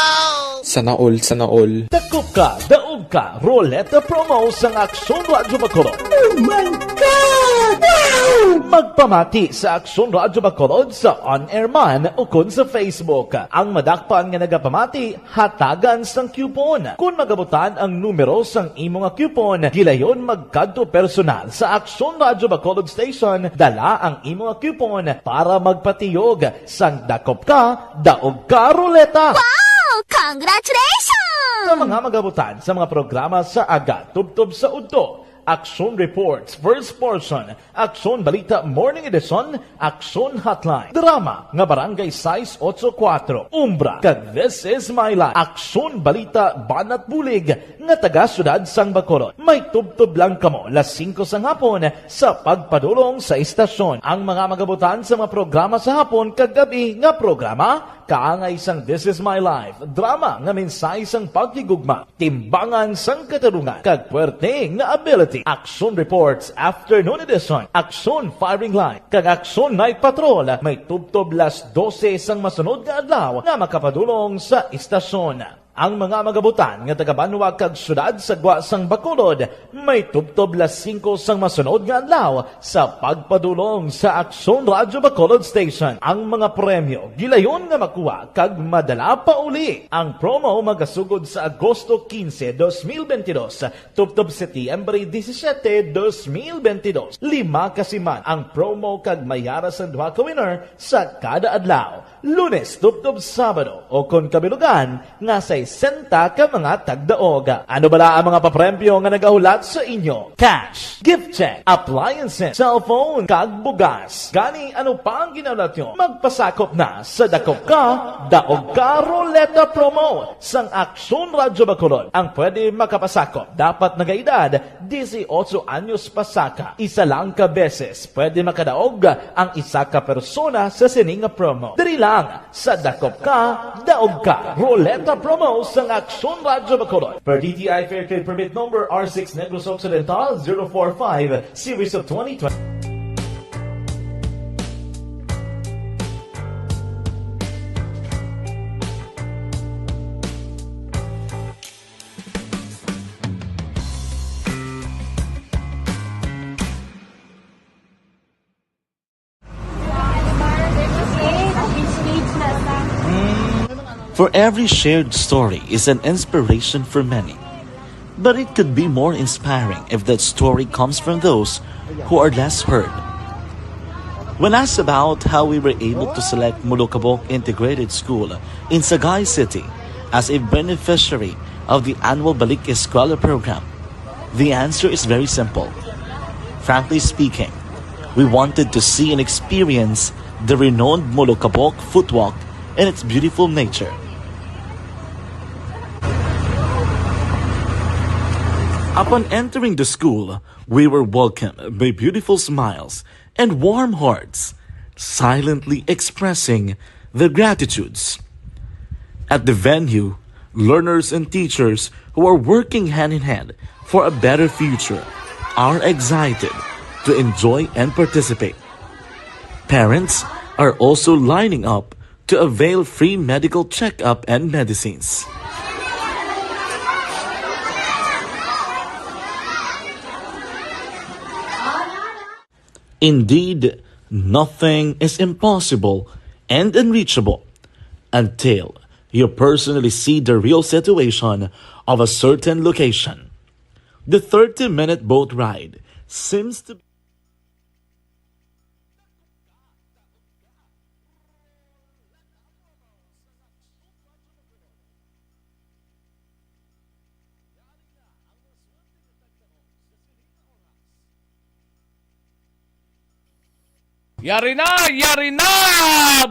Sana all. Dakop ka, daog ka, Roleta Promo sang Aksyon Radyo Bacolod. Oh my God! Wow! Magpamati sa Aksyon Radyo Bacolod sa on-air man o kun sa Facebook. Ang madakpan nga nagapamati, hatagan sang coupon. Kung magabutan ang numero sang imo nga coupon, gilayon magkadto personal sa Aksyon Radyo Bacolod Station, dala ang imo nga coupon para magpatiyog sang dakop ka, daog ka, Roleta. Wow! Congratulations! Sa mga magabutan sa mga programa sa Aga, Tubtob sa Udto, Aksyon Reports, First Portion, Aksyon Balita Morning Edition, Aksyon Hotline, Drama nga Barangay 684, Umbra, kag This Is My Life, Aksyon Balita Banat Bulig, nga taga Syudad sang Bacolod. May tubtob lang kamo las 5 sang hapon sa pagpadulong sa istasyon. Ang mga magabutan sa mga programa sa hapon kag gabi nga programa, kaangay sang This Is My Life, drama nga mensahe sang pagtigugma, timbangan sang katarungan, kag puwerte nga ability. Aksyon Reports Afternoon Edition, Aksyon Firing Line, kag Aksyon Night Patrol, may tubtob las 12 sang masunod nga adlaw nga makapadulong sa istasyon. Ang mga magabutan nga taga Banwa kag syudad sa Gwa sang Bacolod, may tubtob las 5 sang masunod nga adlaw sa pagpadulong sa Aksyon Radyo Bacolod Station. Ang mga premyo gilayon nga makuha kag madala pa uli. Ang promo magasugod sa Agosto 15, 2022, tubtob Setyembre 17, 2022. 5 kasiman ang promo kag mayara sa duha ka winner sa kada adlaw. Lunes tubtob Sabado o kon kabilugan nga sa 60 ka mga tagdaog. Ano bala ang mga papremyo nga nagahulat sa inyo? Cash, gift check, appliances, cellphone, kag bugas. Gani ano pa ang ginaulat nyo? Magpasakop na sa Dakop Ka, Daog Ka Roleta Promo sang Aksyon Radyo Bacolod. Ang pwede makapasakop dapat nagaedad 18 anyos pasaka. Isa lang ka beses pwede makadaog ang isa ka persona sa sining promo. Diri lang sa Dakop Ka, Daog Ka Roleta Promo sang Aksyon Radyo Bacolod. Per DTI Fair Trade Permit Number R6 Negros Occidental 045 Series of 2020. For every shared story is an inspiration for many. But it could be more inspiring if that story comes from those who are less heard. When asked about how we were able to select Mulukabok Integrated School in Sagay City as a beneficiary of the annual Balik Eskwela program, the answer is very simple. Frankly speaking, we wanted to see and experience the renowned Mulukabok footwalk in its beautiful nature. Upon entering the school, we were welcomed by beautiful smiles and warm hearts, silently expressing their gratitudes. At the venue, learners and teachers who are working hand in hand for a better future are excited to enjoy and participate. Parents are also lining up to avail free medical checkup and medicines. Indeed, nothing is impossible and unreachable until you personally see the real situation of a certain location. The 30-minute boat ride seems to be Yari na!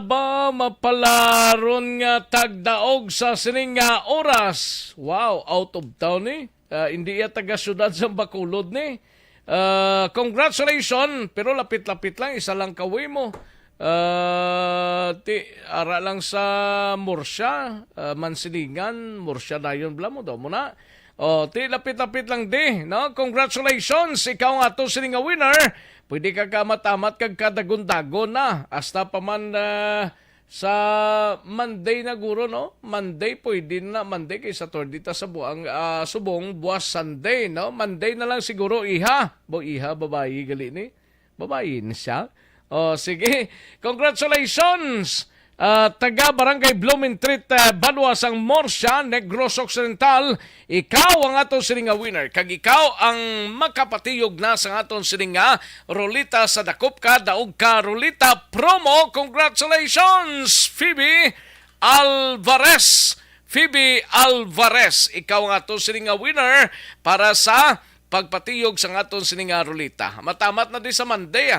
Ba, mapalaron nga tagdaog sa sining nga oras. Wow, out of town eh. Hindi ya taga-syudad sa Bacolod ni. Congratulations! Pero lapit-lapit lang, isa lang kaway mo. Ara lang sa Murcia, Mansilingan, Murcia na yun, bla mo daw muna. Lapit-lapit lang di, no? Congratulations! Ikaw nga to sining nga winner. Pwede ka kamatamat kag kadagon-dagon na. Hasta pa man sa Monday na guro, no? Monday pwede na. Monday kay Saturday ta sa buang subong buwas Sunday, no? Monday na lang siguro iha. Iha, babae gali ni. Babae ni siya. Sige. Congratulations! Taga Barangay Blumentritt, Baluas ang Murcia, Negros Occidental. Ikaw ang atong sininga winner. Kag ikaw ang makapatiyog na sa atong sininga rolita sa dakop ka, daog ka rolita promo. Congratulations, Phoebe Alvarez. Ikaw ang atong sininga winner para sa pagpatiyog sa aton sininga rolita. Matamat na di sa Monday.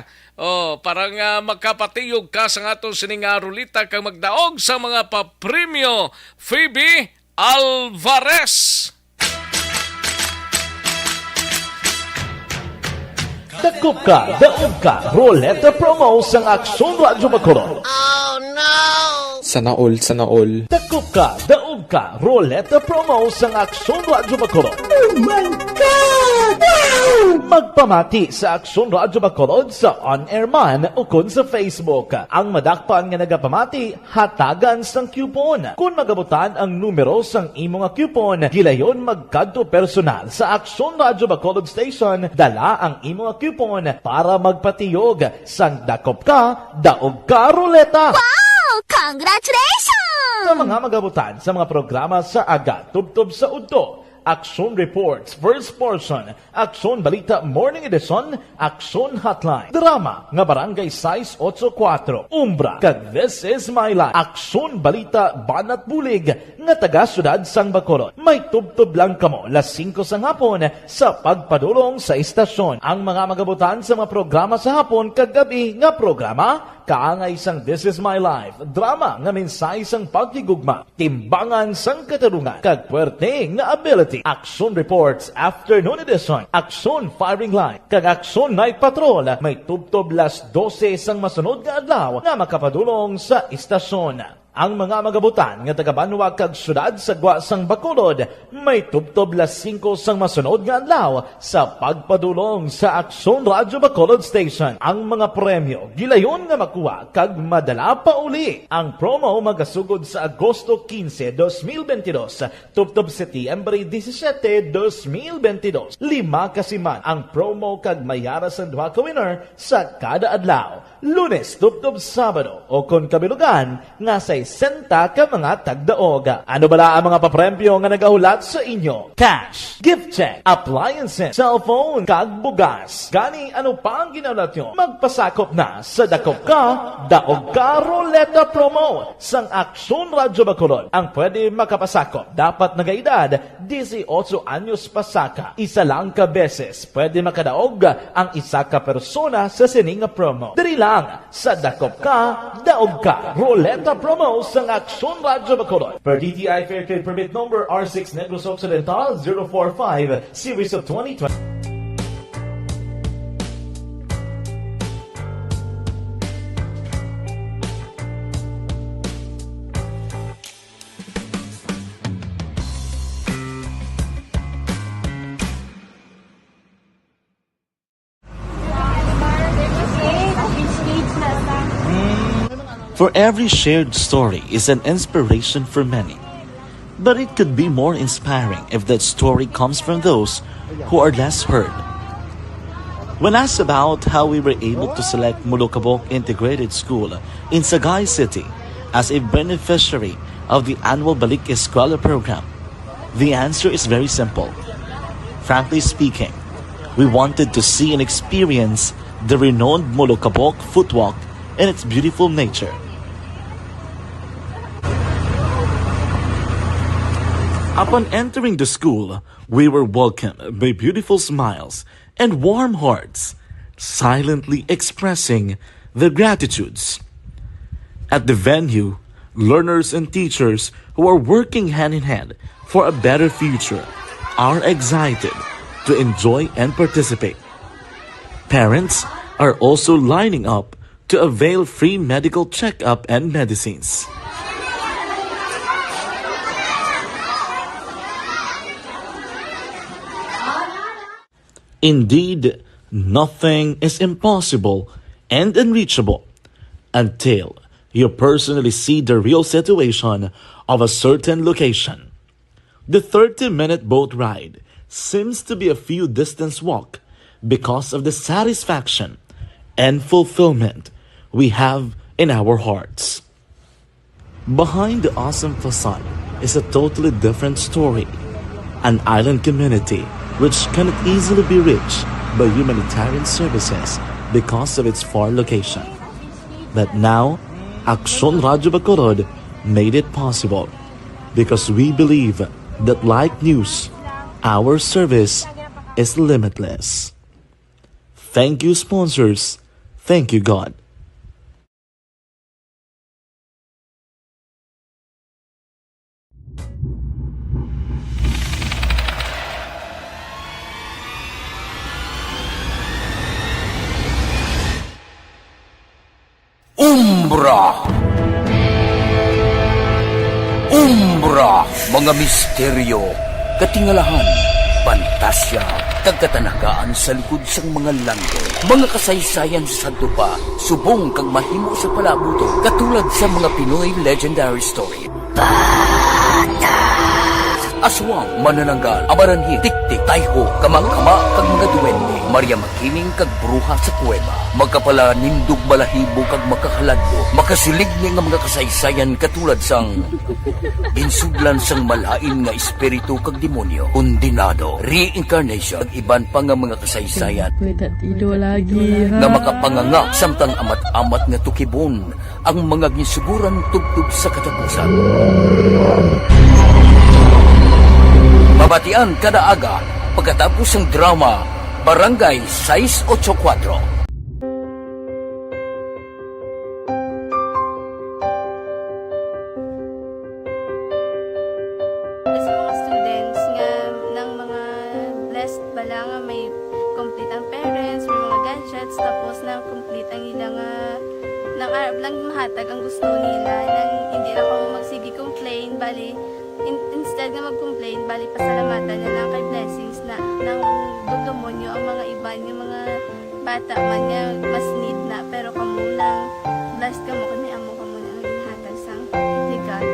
Parang magkapatiyog ka sa aton sininga rolita kang magdaog sa mga papremyo. Phoebe Alvarez. Dakop ka, daog ka, roleta promo sang Aksyon Radyo Bacolod. Oh no! Sana all. Dakop ka, daog ka, roleta promo sang Aksyon Radyo Bacolod. Oh my God! Wow! Magpamati sa Aksyon Radyo Bacolod sa on-air man o kun sa Facebook. Ang madakpan nga nagapamati, hatagan sang coupon. Kung magabutan ang numero sang imong coupon, gilayon magkadto personal sa Aksyon Radyo Bacolod Station, dala ang imong coupon para magpatiyog sang dakop ka, daog ka, roleta. Wow! Congratulations! Sa mga magabutan sa mga programa sa Aga, Tubtob sa Udto, Aksyon Reports, First Portion, Aksyon Balita Morning Edition, Aksyon Hotline, Drama nga Barangay 684, Umbra, kag This Is My Life, Aksyon Balita Banat Bulig, nga taga-syudad sang Bacolod. May tubtob lang kamo, 5 sang hapon, sa pagpadulong sa istasyon. Ang mga magabutan sa mga programa sa hapon, kag gabi nga programa, kaangay sang This Is My Life, drama nga mensahe sang pagtigugma, timbangan sang katarungan, kag puwerte nga ability. Aksyon Reports Afternoon Edition, Aksyon Firing Line, kag Aksyon Night Patrol, may tubtob 12 sang masunod nga adlaw nga makapadulong sa istasyon. Ang mga magabutan nga taga-Banwag kag syudad sa Gwa sang Bacolod, may tubtob 5 sang masunod nga adlaw sa pagpadulong sa Aksyon Radyo Bacolod Station. Ang mga premyo gilayon nga makuha kag madala pa uli. Ang promo magasugod sa Agosto 15, 2022, tubtob Setyembre 17, 2022. 5 kasiman ang promo kag mayara sang duha ka winner sa kada adlaw. Lunes, tubtob Sabado, o kung kabilugan, nga sa 60 ka mga tagdaog. Ano bala ang mga papremyo nga nagahulat sa inyo? Cash, gift check, appliances, cellphone, kag bugas. Gani, ano pa ang ginahulat nyo? Magpasakop na sa Dakop Ka, Daog Ka Roleta Promo sang Aksyon Radyo Bacolod. Ang pwede makapasakop, dapat nagaedad 18 anyos pasaka. Isa lang ka beses, pwede makadaog ang isa ka persona sa sining promo. Dali lang sa Dakop Ka, Daog Ka Roleta Promo sang Aksyon Radyo Bacolod. Per DTI Fair Trade Permit Number R6 Negros Occidental 045 Series of 2020. For every shared story is an inspiration for many. But it could be more inspiring if that story comes from those who are less heard. When asked about how we were able to select Mulukabok Integrated School in Sagay City as a beneficiary of the annual Balik Eskwela program, the answer is very simple. Frankly speaking, we wanted to see and experience the renowned Mulukabok footwalk in its beautiful nature. Upon entering the school, we were welcomed by beautiful smiles and warm hearts, silently expressing their gratitudes. At the venue, learners and teachers who are working hand in hand for a better future are excited to enjoy and participate. Parents are also lining up to avail free medical checkup and medicines. Indeed, nothing is impossible and unreachable until you personally see the real situation of a certain location. The 30-minute boat ride seems to be a few distance walk because of the satisfaction and fulfillment we have in our hearts. Behind the awesome facade is a totally different story. An island community which cannot easily be reached by humanitarian services because of its far location. But now, Aksyon Radyo Bacolod made it possible because we believe that like news, our service is limitless. Thank you, sponsors. Thank you, God. Umbra, mga misteryo, katingalahan, pantasya, kagkatanagaan sa likod sang mga langit, mga kasaysayan sa dupa, subong kag mahimo sa palabuto, katulad sa mga Pinoy legendary story. Aswang, manananggal, amaranhit, tiktik, tayho, kamang-kama, kag mga duwende, Maria Makining kag bruha sa kuweba, magkapala nindog balahibo kag makahaladlo, makasilig ni nga mga kasaysayan katulad sang ginsudlan sang malain nga espiritu kag demonyo, kondinado, reincarnation, kag iban pa nga mga kasaysayan nga makapanganga samtang amat-amat nga tukibon ang mga ginsuguran tubtub sa katapusan. Mabatian kada aga pagkatapos ng drama Barangay 684. Sa mga students nga ng mga blessed bala nga may complete ang parents, may mga gadgets, tapos na complete ang ilang nang arab lang mahatag ang gusto nila nang hindi na ako magsigi complain bali instead nga mag-complain, bali pasalamatan niya lang kay blessings na nang demonyo ang mga iba yung mga bata man nga mas need na pero kamo lang blessed ka mo kami amo ka mo na ginhatag sang ligat.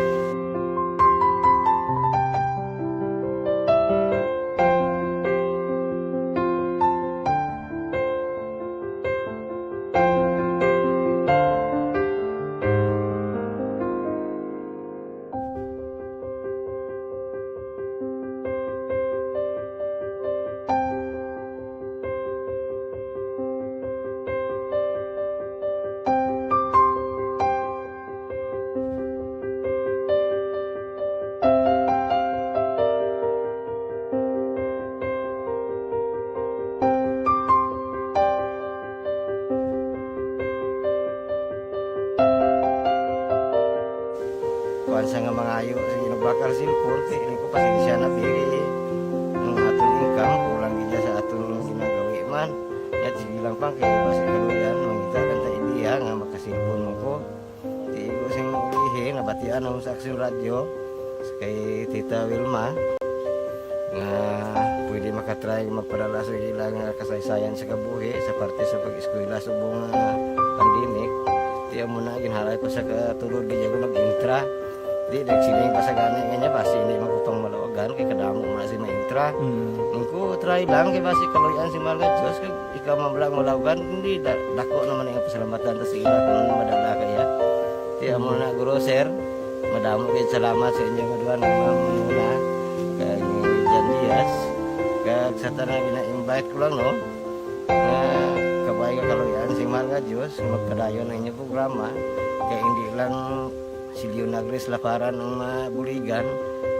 Sa nga mga ayo sa ginabakal silpon kay ini ko pasig siya na biri ang atong income kulang gid sa atong ginagawi man yat sige lang pang kay basig kaluyan mangita kan ta idea nga makasilpon mo ko di ko sing ihi nabatian ang sa Aksyon Radyo kay Tita Wilma nga pwede makatry magpadala sa ilang kasaysayan sa kabuhi sa parte sa pag-eskwela subong pandemic. Tiyan mo na ginhalay pa sa katulog di ko nag-intra. Di nagsiling pa sa gani kanya basi hindi magutong malawagan kay kadamo man si maintra. Ningko try lang kay basi kaloyan si Malga Diyos kay ikaw mablang malawagan hindi dako naman ang pasalamatan ta sa ila kung madala kaya. Ti amo na guro sir, madamo kay salamat sa inyo duan nga mamuna kay Jan Diaz. Kag sa tanang ina-invite ko lang no. Kabay ka kaloyan si Malga Diyos magpadayon ang inyong programa kay hindi lang si Leonagres Laparan ang mabuligan.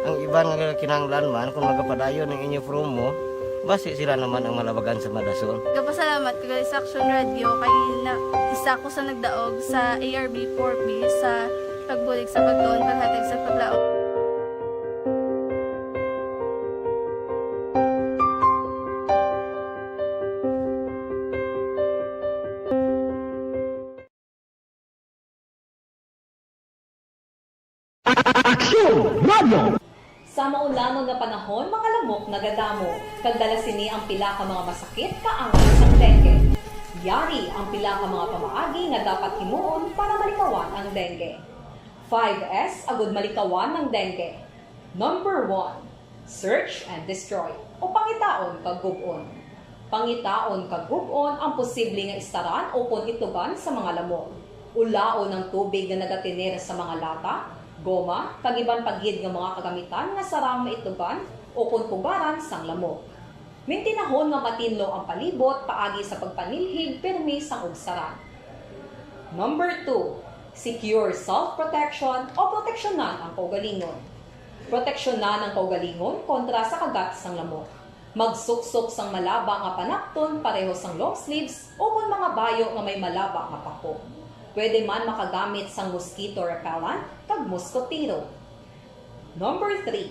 Ang iba nga kinanglan man kung magapadayon ng inyong promo, basi sila naman ang malabagan sa Madason. Kapasalamat ko sa Action Radio kay isa ko sa nagdaog sa ARB 4B sa pagbulig sa pagtuon paghatag sa paglaog. Sa maulamang nga panahon, mga lamok nagadamo. Kagdala sini ang pila ka mga masakit kaangay sang dengue. Yari ang pila ka mga pamaagi nga dapat himuon para malikawan ang dengue. 5S agud malikawan ng dengue. Number 1, search and destroy o pangitaon kag gub-on. Pangitaon kag gub-on ang posible nga istaran o pon itugan sa mga lamok. Ulaon ng tubig na nagatinir sa mga lata, goma, kagiban pagid nga mga kagamitan nga sarang maitugan o kunpugaran sang lamok. Mintinahon nga matinlo ang palibot paagi sa pagpanilhig permi sang ugsaran. Number 2, secure self-protection o proteksyonan ang kaugalingon. Proteksyonan ang kaugalingon kontra sa kagat sang lamok. Magsuksok sang malaba nga panakton pareho sang long sleeves o kung mga bayo nga may malaba nga pako. Pwede man makagamit sang mosquito repellent kag mosquitero. Number 3,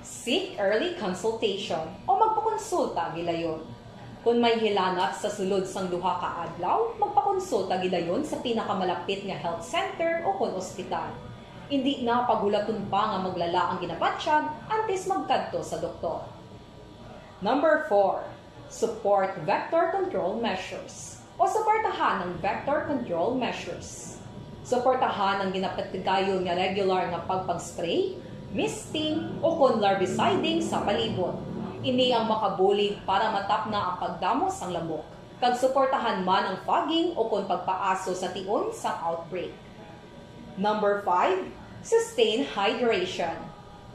seek early consultation o magpakonsulta gilayon. Kung may hilanat sa sulod sang duha ka adlaw, magpakonsulta gilayon sa pinakamalapit nga health center o kun ospital. Hindi na pagulaton pa nga maglala ang ginabatsyag antes magkadto sa doktor. Number 4, support vector control measures o suportahan ng vector control measures. Suportahan ang ginapatigayon nga regular nga pagpag-spray, misting o kon larviciding sa palibot. Ini ang makabulig para matapna ang pagdamos sang lamok. Kag suportahan man ang fogging o kon pagpaaso sa tion sa outbreak. Number 5, sustain hydration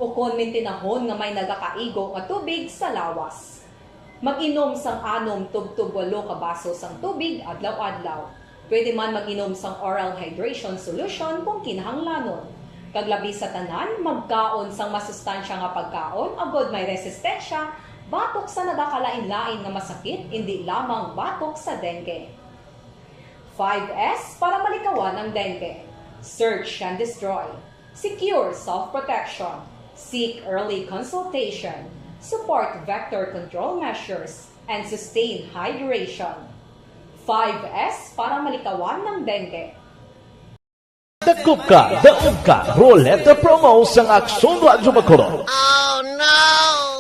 o kon mintinahon nga may nagakaigo nga tubig sa lawas. Mag-inom sang 6 tub-tub 8 ka baso sang tubig adlaw-adlaw. Pwede man mag-inom sang oral hydration solution kung kinahanglanon. Kaglabi sa tanan, magkaon sang masustansya nga pagkaon agod may resistensya, batok sa nagakalain-lain nga masakit, hindi lamang batok sa dengue. 5S para malikawan ang dengue. Search and destroy. Secure self-protection. Seek early consultation. Support vector control measures, and sustain hydration. 5S para malikawan ng dengue. Dakop ka, daog ka, Roleta Promo sang Aksyon Radyo Bacolod. Oh no!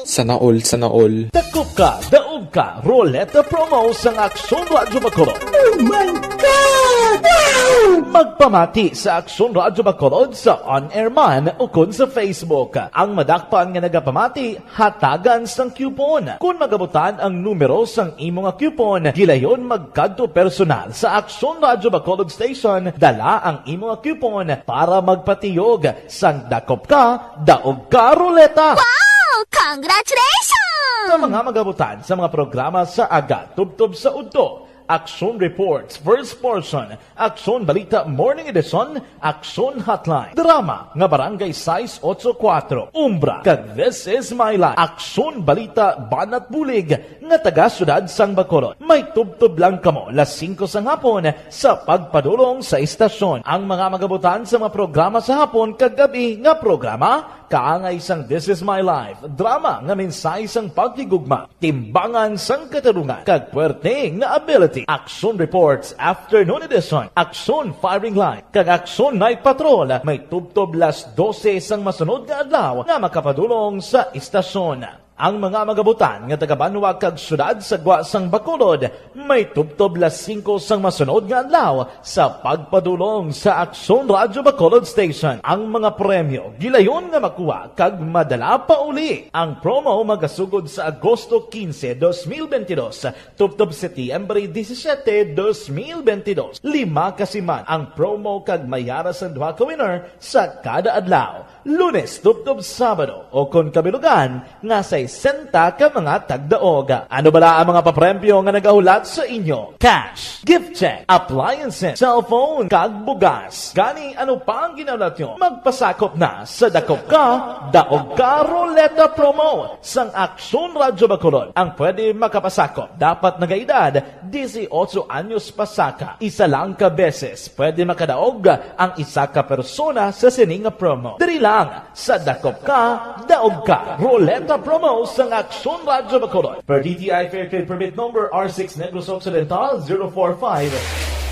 Sana all. Dakop ka, daog ka, Roleta Promo sang Aksyon Radyo Bacolod. Oh my God! Wow! Magpamati sa Aksyon Radyo Bacolod sa on-air man o kun sa Facebook. Ang madakpan nga nagapamati, hatagan sang coupon. Kung magabutan ang numero sang imong coupon, gilayon magkadto personal sa Aksyon Radyo Bacolod Station, dala ang imong coupon para magpatiyog sang dakop ka, daog ka, Roleta. Wow! Congratulations! Sa mga magabutan sa mga programa sa Aga, Tubtob sa Udto, Aksyon Reports, First Portion, Aksyon Balita Morning Edition, Aksyon Hotline, Drama, nga Barangay 684, Umbra, kag This Is My Life, Aksyon Balita Banat Bulig, nga taga-syudad sang Bacolod. May tubtob lang kamo, las 5 sang hapon, sa pagpadulong sa istasyon. Ang mga magabutan sa mga programa sa hapon, kag gabi nga programa, kaangay sang This Is My Life, drama nga mensahe sang pagtigugma, timbangan sang katarungan, kag puwerte nga ability. Aksyon Reports Afternoon Edition, Aksyon Firing Line, kag Aksyon Night Patrol, may tubtob las 12 sang masunod nga adlaw nga makapadulong sa istasyon. Ang mga magabutan nga taga-Banwa kag syudad sa Guasang Bacolod may tubtob las 5 sang masunod nga adlaw sa pagpadulong sa Aksyon Radyo Bacolod Station. Ang mga premyo gilayon nga makuha kag madala pa uli. Ang promo magasugod sa Agosto 15, 2022 tubtob Setyembre 17, 2022. 5 kasiman ang promo kag mayara sa duha ka winner sa kada adlaw. Lunes tubtob Sabado o kon kabilugan nga sa 60 ka mga tagdaog. Ano bala ang mga papremyo nga nagahulat sa inyo? Cash, gift check, appliances, cellphone, kag bugas. Gani ano pa ang ginaulat nyo? Magpasakop na sa Dakop Ka, Daog Ka Roleta Promo sang Aksyon Radyo Bacolod. Ang pwede makapasakop dapat nagaedad 18 anyos pasaka. Isa lang ka beses pwede makadaog ang isa ka persona sa sining promo. Diri lang sa Dakop Ka, Daog Ka Roleta Promo sang Aksyon Radyo Bacolod. Per DTI Fair Trade Permit Number R6 Negros Occidental 045.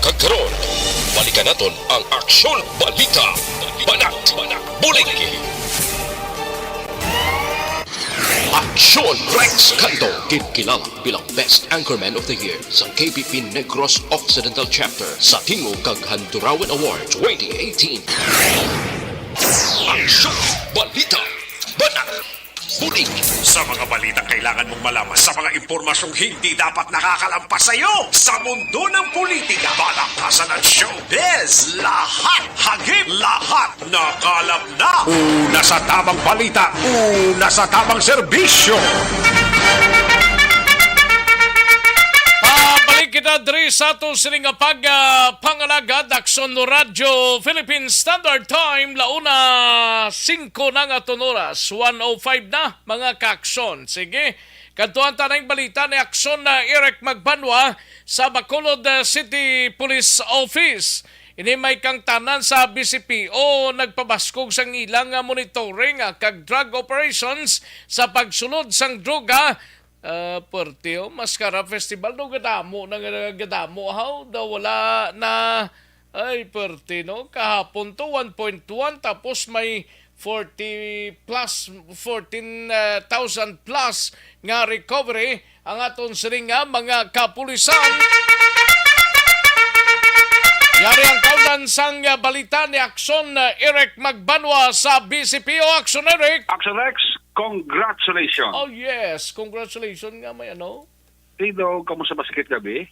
Kagkaroon, balikan naton ang Aksyon Balita. Banat, Buliki. Aksyon Rex Canto, kinkilang bilang Best Anchorman of the Year sa KPP Negros Occidental Chapter sa Tingog kag Handurawan Award 2018. Aksyon Balita. Banat, Buliki. Sa mga balita kailangan mong malaman sa mga impormasyong hindi dapat nakakalampas sa iyo sa mundo ng politika, balakasan at showbiz. Lahat hagip, lahat nakalap na. Una sa tamang balita, una sa tamang serbisyo. Pabalik kita diri sa ato sining pangalagad Aksyon Radyo Philippine Standard Time launa 5 na nga oras 1:05 na mga kaaksyon. Sige, kantuan tanang balita ni Aksyon na Eric Magbanwa sa Bacolod City Police Office. Ini may kang tanan sa BCPO nagpabaskog sang ilang monitoring kag drug operations sa pagsulod sang droga. Porteo, Mascara Festival no gadamo na gadamo how daw wala na ay Portino kahapon to 1.1 tapos may 14,000 plus nga recovery ang aton siring mga kapulisan. Yari ang kaudan sang balita ni Aksyon Eric Magbanwa sa BCPO. Aksyon Eric. Aksyon Rex, congratulations. Oh yes, congratulations nga may ano. Tido, kamusta ba sakit gabi?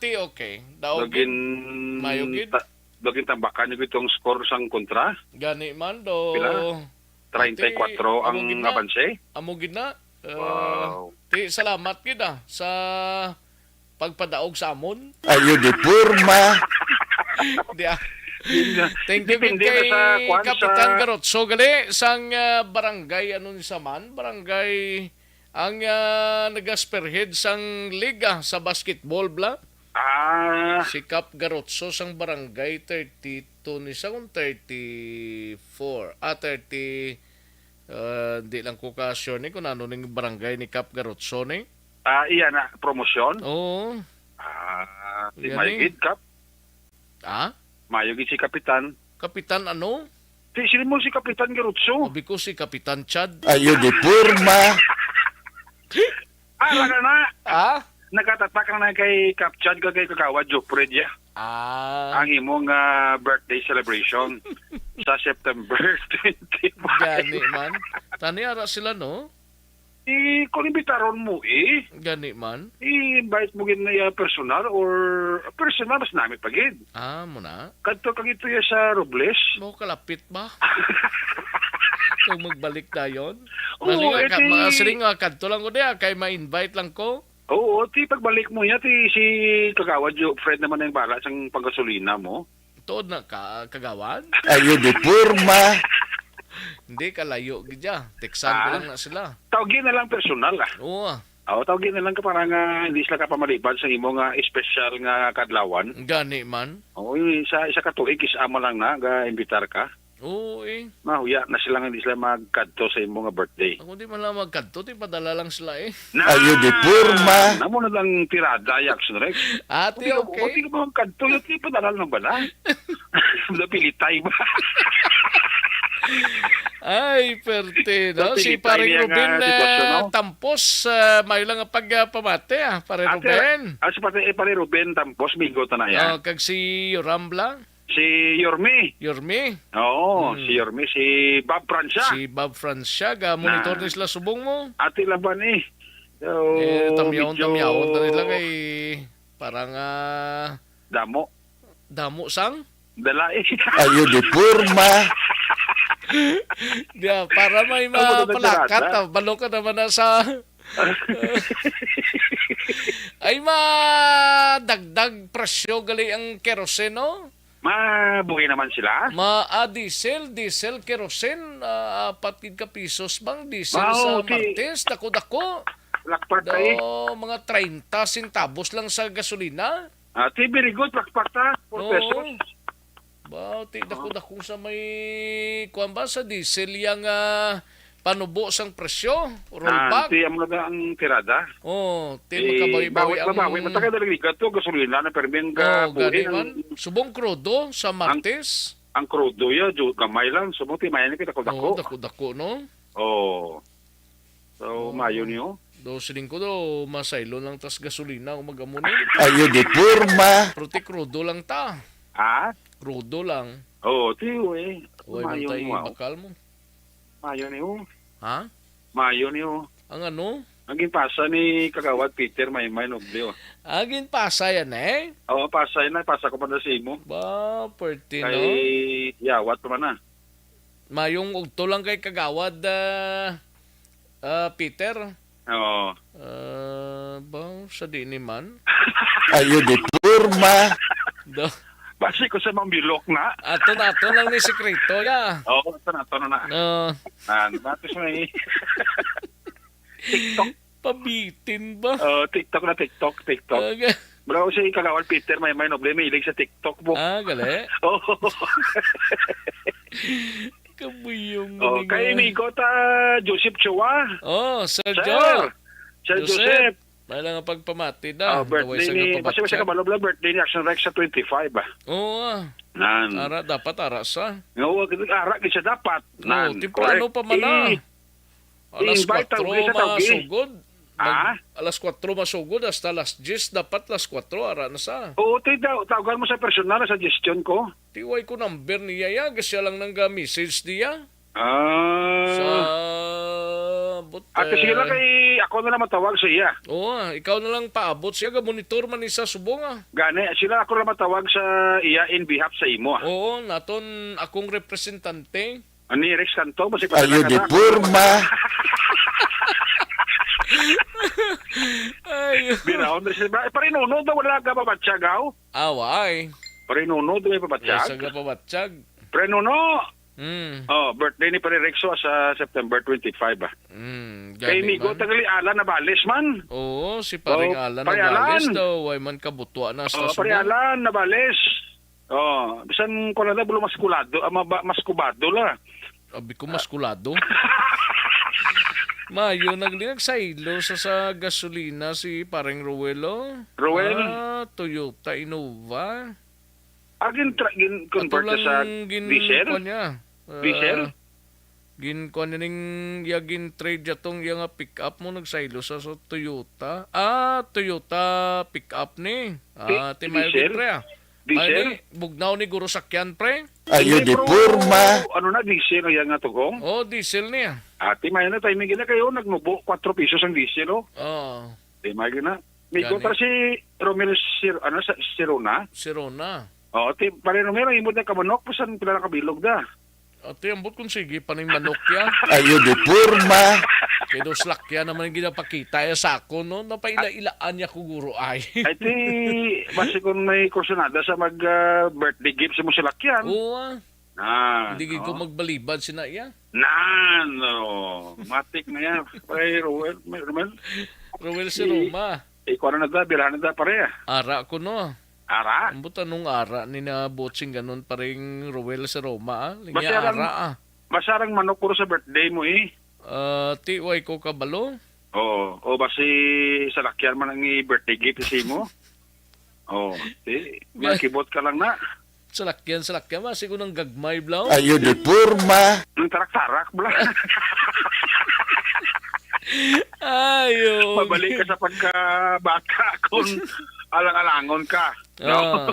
Ti okay. Daogin mayugid. Daging tambakan yung itong score sang kontra. Gani man do. Pila? 34 ang abanse. Amugid na. Wow. Ti salamat kita sa pagpadaog sa amon. Ayo di purma. Thank you kay Kapitan Garotso gali sang barangay ano ni Saman, barangay ang nagasperhead sang liga sa basketball bla. Si Cap Garotso sang barangay 32 ni sa 34. 30 di lang ko ka-sure ni kung ano ning barangay ni Cap Garotso ni. Iya na promosyon. Oo. Si Mayugid Cap. Mayugid si Kapitan. Kapitan ano? Sino mo si Kapitan Garotso? Sabi ko si Kapitan Chad. Ayo di purma. Laka na. Nakatatak na kay Cap Chad kay Kakawa Jopred ya. Ang imong birthday celebration sa September 25. Gani man. Tani ara sila no? Kung imbitaron mo Gani man. I-invite mo gin na personal or personal mas namin pagid. Muna. Kadto kag ito ya sa Robles. Mo kalapit ba? Kung magbalik dayon. Oo, Siling kadto lang ko diya kay ma-invite lang ko. Oo, pagbalik mo niya si Kagawad Fred naman ang bala sang panggasolina mo. Tuod na kagawad? Ayo di purma. Hindi kalayo gidya. Teksan ko lang na sila. Tawagin na lang personal Oo. Tawagin na lang ka para nga hindi sila ka pamalipad sa imo nga special nga kadlawan. Gani man. Oo, isa ka tuig isama lang na ga imbitar ka. Oo Mahuya na sila nga hindi sila magkadto sa imo nga birthday. Ako di man lang magkadto, padala lang sila Ayo di purma. Namo na lang tirada Aksyon Rex. Ati okay. Hindi ka magkadto, yung padala lang ba na? Napilitay ba? Ay, perte, no? Si Pati paring tayo Ruben nga sitwasyon, no? Tampos, may lang ang pagpamate, pare Ate, Ruben. si pare Ruben Tampos, bigo na yan. Kag si Rambla. Si Yorme. Yorme. Oo, si Yorme, si Bob Francia. Si Bob Francia, monitor ni sila subong mo. Ati laban eh. So, Tamyawon na nila kay parang Damo sang? Dala eh. Ayo di purma. Diya, para may mapalakat, balo ka naman na sa... Ay, madagdag presyo gali ang kerosene, no? Mabuhay naman sila. Diesel, kerosene, 4 ka pisos bang diesel Wow, sa Martes, dako-dako. Lakpat tayo. Mga 30 centavos lang sa gasolina. Very good, lakpat ta. 4 pesos. Dako-dako sa may, kuwan ba, sa diesel yung panubo sang presyo, rollback. Ang mga ang tirada. Makabawi-bawi ang... Matagal na ligat to, gasolina na perming buhin. Subong krudo sa Martes. Ang krudo ya, gamay lang. Subong timayan kita dako-dako. Dako-dako, no? So, mayo niyo. 2.5 do, masaylo lang tas gasolina umagamuni. Ayo di purma. Prote krudo lang ta. Krudo lang. Tiyo eh. Mayo niyo. Bakal mo. Mayo niyo. Ha? Mayo niyo. Ang ano? Ang ginpasa ni Kagawad Peter may noble. Ang ginpasa yan eh? Oo, pasa yan na. Pasa ko pa na sa imo. Perti no? Kay Yawat pa man na. Mayong ugto lang kay Kagawad Peter. Oo. Sa di ni man? Ayo di purma. Basi ko sa mambilok na. Ato lang ni sekreto ya. Ato na. Batis na eh. TikTok. Pabitin ba? TikTok. Wala ko si Kagawad Peter, may noble, may ilig sa TikTok mo. Gali? Kabuyong. Kay amigo ta Joseph Chua. Sir Joseph. May lang ang pagpamati na. Birthday ni, kasi kabalo bla birthday ni Action Rex sa 25 ba? Ara, dapat ara sa. Ara siya dapat. Timplano pa man na. Alas 4 masugod. Alas 4 masugod, hasta alas 10, dapat alas 4, ara na sa. Tawagan mo sa personal na suggestion ko. Tiway ko number niya ya, siya lang nang message niya. Sige lang kay ako na lang matawag sa iya. Ikaw na lang paabot siya, monitor man isa subong Gani, sila ako lang matawag sa iya in behalf sa imo. Naton akong representante. Ani Rex Canto, basi pa. Ayo di purma. Binaon na siya. Parinunod na wala ka pabatsyagaw? Away. Parinunod na may pabatsyag? Sa pabatsyag. Parinunod. Birthday ni Pare Rexo sa September 25 ba? Kay Migo tagali Alan na balis man. Si Paring Alan na balis daw. Way man kabutwa na sa Pare Alan na balis. Bisan ko na bulo maskulado, maskubado la. Abi ko maskulado. Mayo nagsaylo sa gasolina si Paring Ruelo. Toyota Innova. Convert sa diesel? Diesel? Ginkuan ning yagin trade yatong yung pick-up mo nagsaylo sa Toyota. Toyota pick-up ni. Timayo pre Diesel? Bugnaw ni Guro Sakyan pre. Ayo di purma. Ano na diesel yung nga tugong? Diesel niya. Timayo na tayo gina kayo nagmubo 4 pesos ang diesel Timayo na. May kontra si Romel Sirona. Pare Romero, imod na kamanok, pasan pila na kabilog da. Ambot kung sige, paning manok ya. Ayo di purma. Kaya slak ya naman yung ginapakita ya sa ako, no? Napaila-ilaan niya kuguro ay. Basi kung may kursunada sa mag-birthday gift sa mo silak yan. Hindi ko magbalibad si na iya. Matik na yan. Pare Ruel si Roma. Ikaw na birahan na pare. Ara ko no. Ara? Ambot anong ara ni na botsing ganun paring Ruel sa Roma Linya ara Masarang manok puro sa birthday mo Tiway ko kabalo? Basi sa lakyan man ang birthday gift si mo? Makibot ka lang na. Salakyan masi ko ng gagmay blaw. Ayo di purma. Yung tarak-tarak bla. Ayo. Mabalik ka sa pagkabata kung alang-alangon ka. No?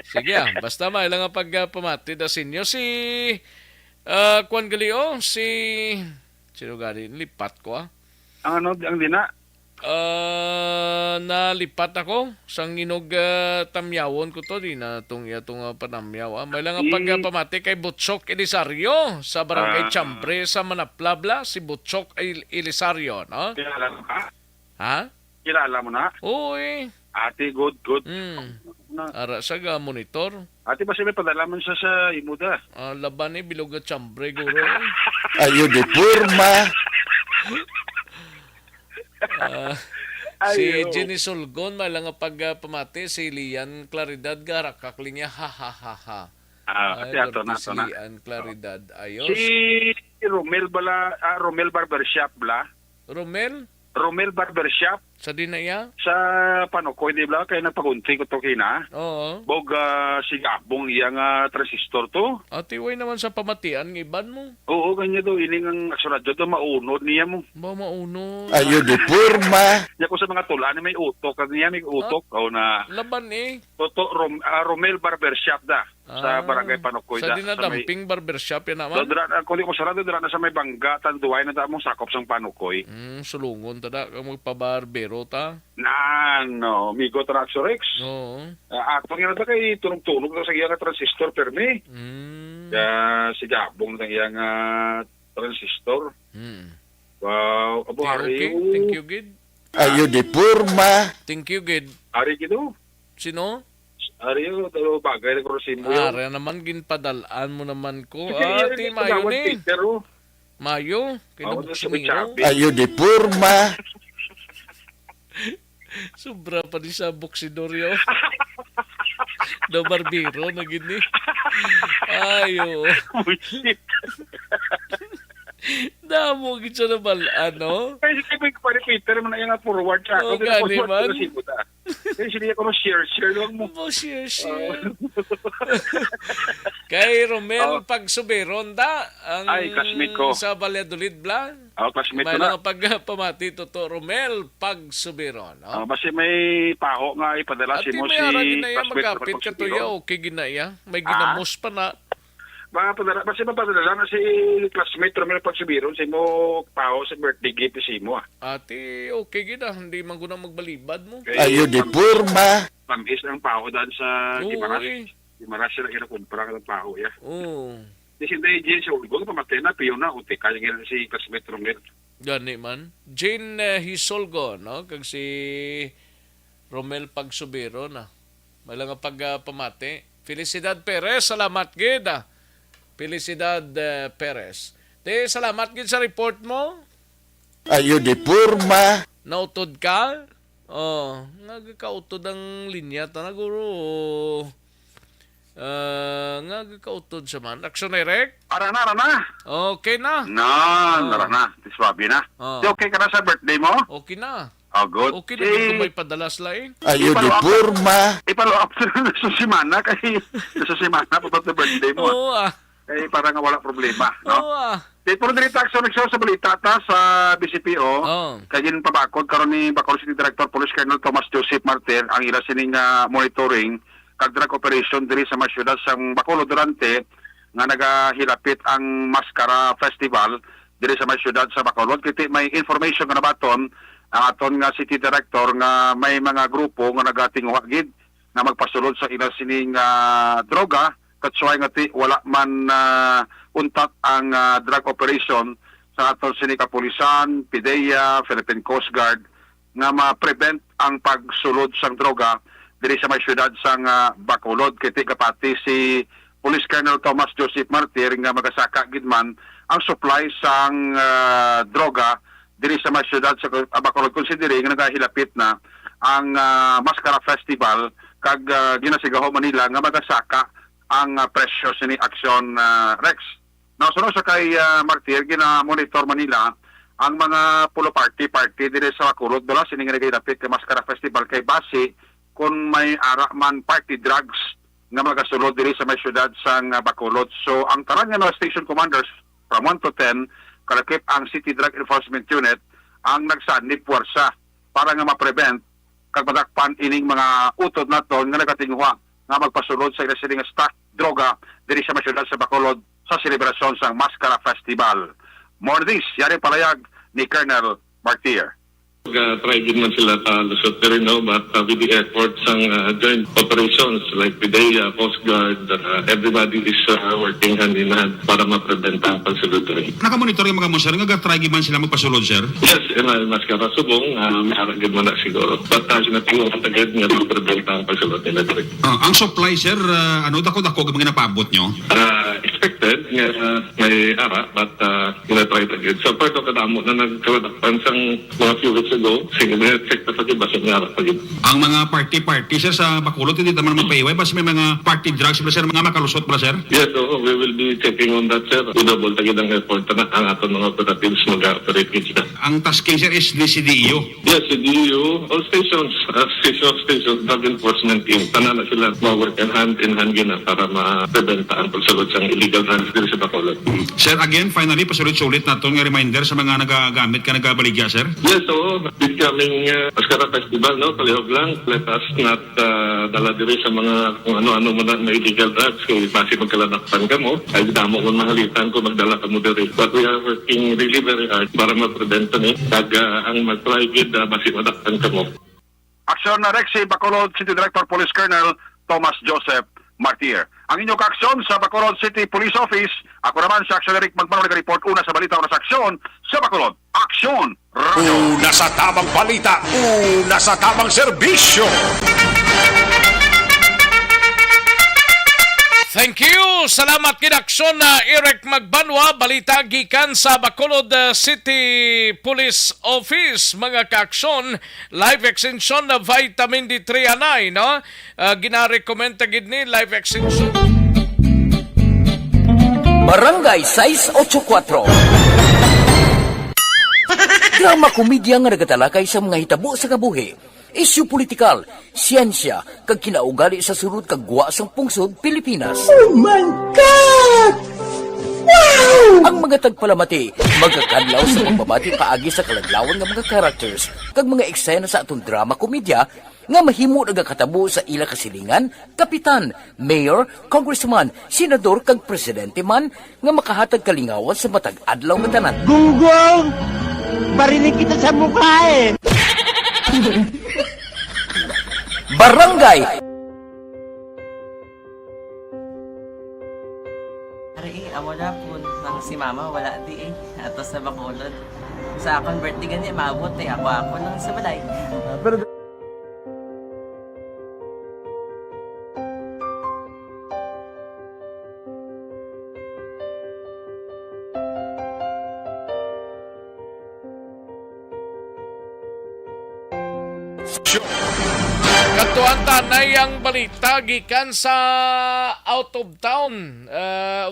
Sige basta mailang nga pagpamati da sinyo si Kwan Galio, sino gani lipat ko Ang dina? Nalipat ako sang inog tamyawon ko to di na itong panamyaw. May lang ang pagpamati kay Butchok Elisario sa Barangay Chambre sa Manaplabla, si Butchok Elisario, no? Kilala mo ka? Ha? Kilala mo na? Uy. Ate, good. Ara sa monitor. Ate, basta may padala man siya sa imuda. Laban ni bilog at Chambre guro. Ayo di purma. Si Jenny Solgon malang pagpamati si Lian Claridad garakakling niya ha. Si Lian Claridad ayos. Si Romel Barbershop bla. Romel Barbershop sa dinaya sa Panukoy di bla kay nagpagunti ko to kina. Oo. Bog si Gabong iyang transistor to. Ati way naman sa pamatian ng iban mo. Oo, kanya do ining ang aksuradyo to maunod niya mo. Ba maunod. Ayo di purma. Nya ko sa mga tulan may utok kanya may utok na laban Toto Romel Barbershop da sa Barangay Panukoy sa da. dinadamping barbershop yan naman. Kung di ko sarado dira na sa may bangga tanduay na ta mong sakop sang Panukoy. Sulungon tada kang magpabarbero ta. No, Migo Traxorex. Oo. Ako nga na kay tunog-tunog sa iyang transistor permi. Si Gabong ng iyang transistor. Wow, abo okay. Thank you, Gid. Ayo di purma. Thank you, Gid. Ari Gido. Sino? Ari yung bagay na korosin mo. Ari naman ginpadalaan mo naman ko. Ati Mayo ni. Mayo? Ayo di purma. Sobra pa di sa boksidoryo. Do barbero na gini. Ayo. Damo gid sa nabal ano? Kasi kay pa Peter man yung forward track. O gani man. Kasi siya ko share lang mo. Share. Kay Romel Pagsuberon da ang classmate ko sa Valladolid bla. Classmate ko na. May pagpamati to Romel Pagsuberon. Basta may paho nga ipadala si mo si magapit ka to ya okay ginaya. May ginamos pa na. Basta mapadala na si classmate Romel Pagsuberon si mo paho sa birthday gift si mo. Ati okay gina hindi man guna magbalibad mo. Ayo di purma. Pambis ang paho dan sa Gimaras. Gimaras sila kinakumpara ka ng paho ya. Oo. Di sinday Jane sa ulgo pamatay na piyo na uti kaya nga si classmate Romel. Gani man. Jane Hisolgo no kag si Romel Pagsubero na. Malang pagpamati. Felicidad Perez, salamat gid. Felicidad Perez. Salamat gid sa report mo. Ayo di purma. Nautod ka? Nagkautod ang linya ta na guro. Nagkautod sa man. Action direct? Ara na. Okay na. Ara na. Tiswabi na. Okay ka na sa birthday mo? Okay na. Good. Okay na kung may padalas lain. Ayo di purma. Ipalo up sa simana kasi sa simana pa sa birthday mo. Oo Kaya parang wala problema. No? Oo Pero dito action sa balita ta sa BCPO. Kaya pabakod karon ni Bacolod City Director Police Colonel Thomas Joseph Martir ang ila sining monitoring kag drug operation diri sa mga syudad sang Bacolod durante nga nagahilapit ang Mascara Festival diri sa mga syudad sa Bacolod. Kiti may information nga nabaton ang aton nga City Director nga may mga grupo nga nagatinguha gid na magpasulod sa ila sining droga katsuhay nga wala man untat ang drug operation sa aton sining kapulisan, PIDEA, Philippine Coast Guard nga ma-prevent ang pagsulod sang droga diri sa may syudad sang Bacolod. Kiti kapati si Police Colonel Thomas Joseph Martir nga magasaka gid man ang supply sang droga diri sa may syudad sa Bacolod, considering nga nagahilapit na ang Mascara Festival kag ginasigaho Manila nga magasaka ang presyo sini Action Rex. Sunod sa kay Martir, gina-monitor Manila ang mga pulo party diri sa Bacolod. Dala sini nga nagahilapit kay Mascara Festival kay base kung may ara man party drugs nga magasulod diri sa may syudad sang Bacolod. So ang tanan nga mga station commanders from 1 to 10 kalakip ang City Drug Enforcement Unit ang nagsanib puwersa para nga ma-prevent kag madakpan ining mga utod naton nga nagatingwa nga magpasulod sa ilasiling stock droga diri sa may syudad sa Bacolod sa selebrasyon sang Mascara Festival. More this, yari palayag ni Colonel Martir. Try din man sila lusot rin, no? But with the efforts ng joint operations like PIDEA, Coast Guard, everybody is working hand in hand para ma-prevent ang pagsulod rin. Nakamonitor yung mga mo, sir? Nga-try man sila magpasulod, sir? Yes, mas karasubong, maharagid man na siguro. But sinatingong ang tagad nga ma-prevent ang pagsulod nila rin. Ang supply, sir, ano dako-dako mga napabot nyo? Expected, may ara, but ina-try tagad. So part of the damo na nagkawadakpan sang mga few weeks ago, sige na check na pagid basta nga pagid. Ang mga party sir sa Bacolod hindi naman magpaiway basta may mga party drugs ba sir, mga makalusot ba sir? Yes, so we will be checking on that sir. Double tagid ang effort na ang aton mga operatives mag-operate kita. Ang tasking sir is the CDEO. Yes, CDEO, all stations, drug enforcement team, tanan na sila ma-work hand in hand gina para ma-preventa ang pagsulod sa illegal drugs dito sa Bacolod. Sir, again, finally, pasulit-sulit na itong reminder sa mga nagagamit ka nagabaligya, sir? Yes, so this coming Mascara Festival, no, palihog lang, let us not dala diri sa mga kung ano-ano mo na illegal drugs. Kung basi magkalanakpan ka mo, ay damo kung mahalitan ko magdala ka mo diri. But we are working really very hard para ma-prevent ni kag ang mag-try gid basi madakpan ka mo. Aksyon na Rexy Bacolod City Director Police Colonel Thomas Joseph Martir. Ang inyong kaaksyon sa Bacolod City Police Office, ako naman si Aksyon Eric Magmano nag-report una sa balita, una sa aksyon sa Bacolod. Aksyon! Una sa tamang balita, una sa tamang serbisyo. Thank you! Salamat kinaksyon na Eric Magbanwa, balita gikan sa Bacolod City Police Office. Mga kaaksyon, live extension na vitamin D3 anay, no? Gina-recommend tagid ni live extension. Barangay 684. Drama komedya nga nagatalakay sa mga hitabo sa kabuhi. Isyu politikal, siyensya, kag kinaugali sa surut kag guwa sang pungsod Pilipinas. Oh my God! Wow! Ang mga tagpalamati, magkakadlaw sa pagbabati paagi sa kalaglawan ng mga characters kag mga eksena sa atong drama komedya nga mahimo nagakatabo sa ila kasilingan, kapitan, mayor, congressman, senador kag presidente man nga makahatag kalingawan sa matag adlaw nga tanan. Gunggong! Barinig kita sa mukha eh! Barangay! Ari, amo na po. Si mama, wala di eh. Atos na Bacolod. Sa akong birthday ganyan, maabot eh. Ako lang sa balay. Pero... Katuan tanay ang balita gikan sa out of town.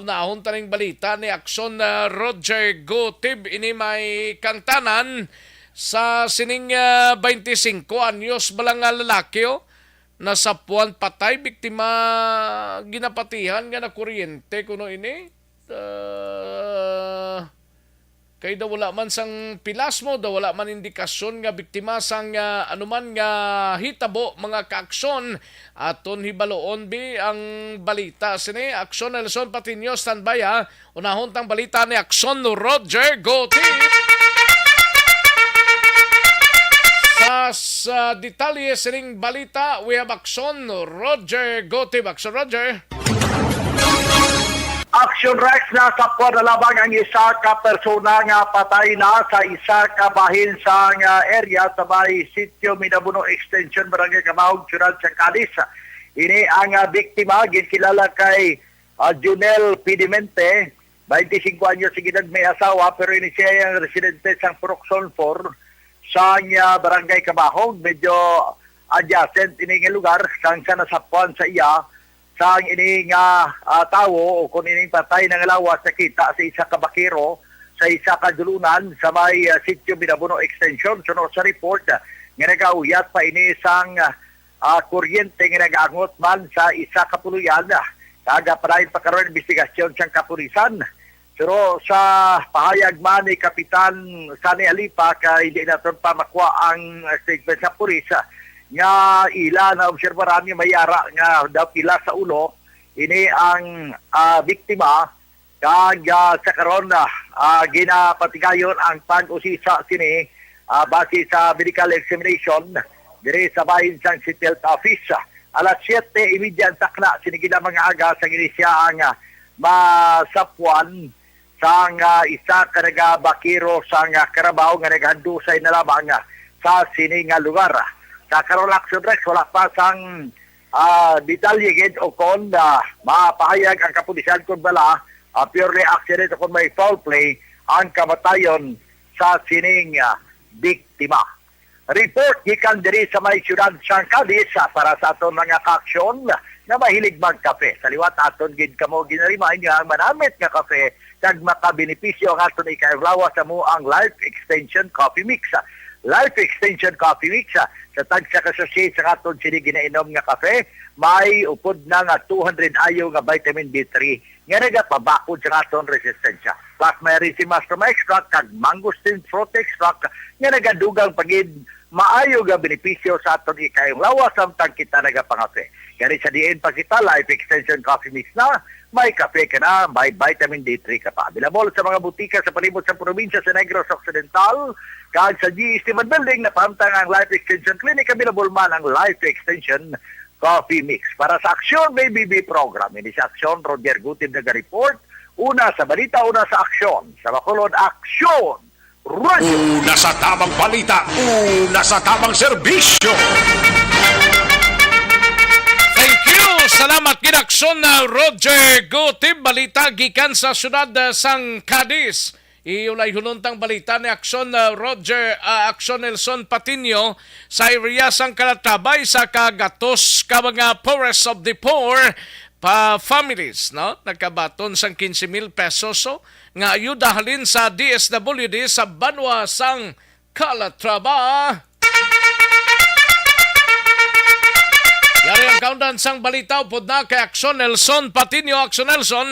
Unahon taning balita ni Aksyon Roger Gotib ini may kangtanan sa sining 25 anyos balang lalaki nasapuan patay biktima ginapatihan nga na kuryente kuno ini. Kay daw wala man sang pilas mo, daw wala man indikasyon nga biktima sang anuman nga hitabo mga kaaksyon. Aton hibaloon bi ang balita sini Aksyon Nelson Patinio standby ha. Unahon tang balita ni Aksyon Roger Goti. Sa detalye sining balita, we have Aksyon Roger Goti. Aksyon Roger. Action Rex na sa labang ang isa ka persona nga patay na sa isa ka bahin sa area sa may Sitio Minabuno Extension, Barangay Kamahog, Ciudad sa Cadiz. Ini ang biktima, ginkilala kay Junel Pidimente, 25 anyos sigidad may asawa, pero ini siya yung residente sa Proxon 4 sa Barangay Kamahog. Medyo adjacent ini nga lugar sang sa nasapuan sa iya sang ining tawo o kung ining patay ng lawas sa kita sa isa ka bakiro sa isa ka dulunan sa may Sitio Minabuno Extension. Sunod sa report nga nagauyat pa ini sang kuryente nga nag-angot man sa isa ka puluyan. Kagapadayon pa karon investigasyon siyang kapulisan. Pero sa pahayag man ni Kapitan Sani Alipa kay hindi natin pa makuha ang statement sa pulis nga ila na obserbaran nga may ara nga daw pila sa ulo ini ang biktima kag sa karon ginapatigayon ang pag-usisa sini base sa medical examination diri sa bahin sang City Health Office. Alas 7:30 takna sini gina mga aga sa inisya ang masapwan sang isa ka nagabakiro sang Carabao nga naghandusay na lamang sa sini nga lugar. Sa karon action Rex wala pa sang detalye gid o kon mapahayag ang kapulisan kun bala purely accident o kon may foul play ang kamatayon sa sining biktima. Report gikan diri sa may siyudad sang Cadiz para sa aton mga ka-aksyon na mahilig magkape. Sa liwat aton gid kamo ginarimind nga ang manamit nga kape kag makabenepisyo ang aton ikailawa sa mo ang Life Extension Coffee Mix. Life Extension Coffee Mix sa tagsa ka-associate sa aton sini ginainom nga kape may upod na nga 200 ayo nga vitamin D3 nga nagapabakod sa aton resistensya. Plus may Ricimastrum extract kag mangosteen fruit extract nga nagadugang pagid maayo nga benepisyo sa aton ikayong lawas samtang kita nagapangape. Kaya sa diin pa kita Life Extension Coffee Mix na may kape ka na, may vitamin D3 ka pa. Available sa mga butika sa palibot sa probinsya sa Negros Occidental kag sa GE Steven Building na pamtang ang Life Extension Clinic. Available man ang Life Extension Coffee Mix. Para sa Aksyon BBB program, hindi sa Aksyon, Roger Gutib nag-report. Una sa balita, una sa aksyon. Sa Bacolod, Aksyon! Radio! Una sa tamang balita, una sa tamang serbisyo. Thank you! Salamat kinaksyon na Roger Gutib. Balita gikan sa syudad sang Cadiz. Iulay hununtang balita ni Aksyon Aksyon Nelson Patino sa area sang Calatabay sa kagatos ka mga poorest of the poor pa families, no? Nagkabaton sang 15,000 pesos nga ayuda halin sa DSWD sa Banwa sang Calatrava. Yari ang countdown sang balita upod na kay Aksyon Nelson Patino. Aksyon Nelson.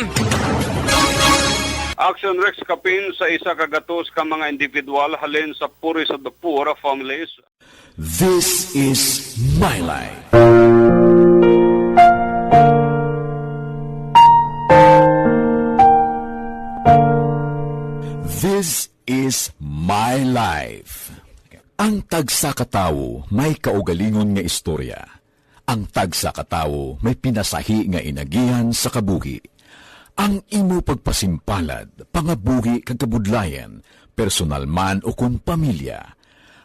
Action Rex kapin sa isa kagatos ka mga individual halin sa poorest of the poor families. This is My Life. This is My Life. Ang tagsa katawo may kaugalingon nga istorya. Ang tagsa katawo may pinasahi nga inagihan sa kabuhi. Ang imo pagpasimpalad, pangabuhi kag kabudlayan, personal man o kung pamilya,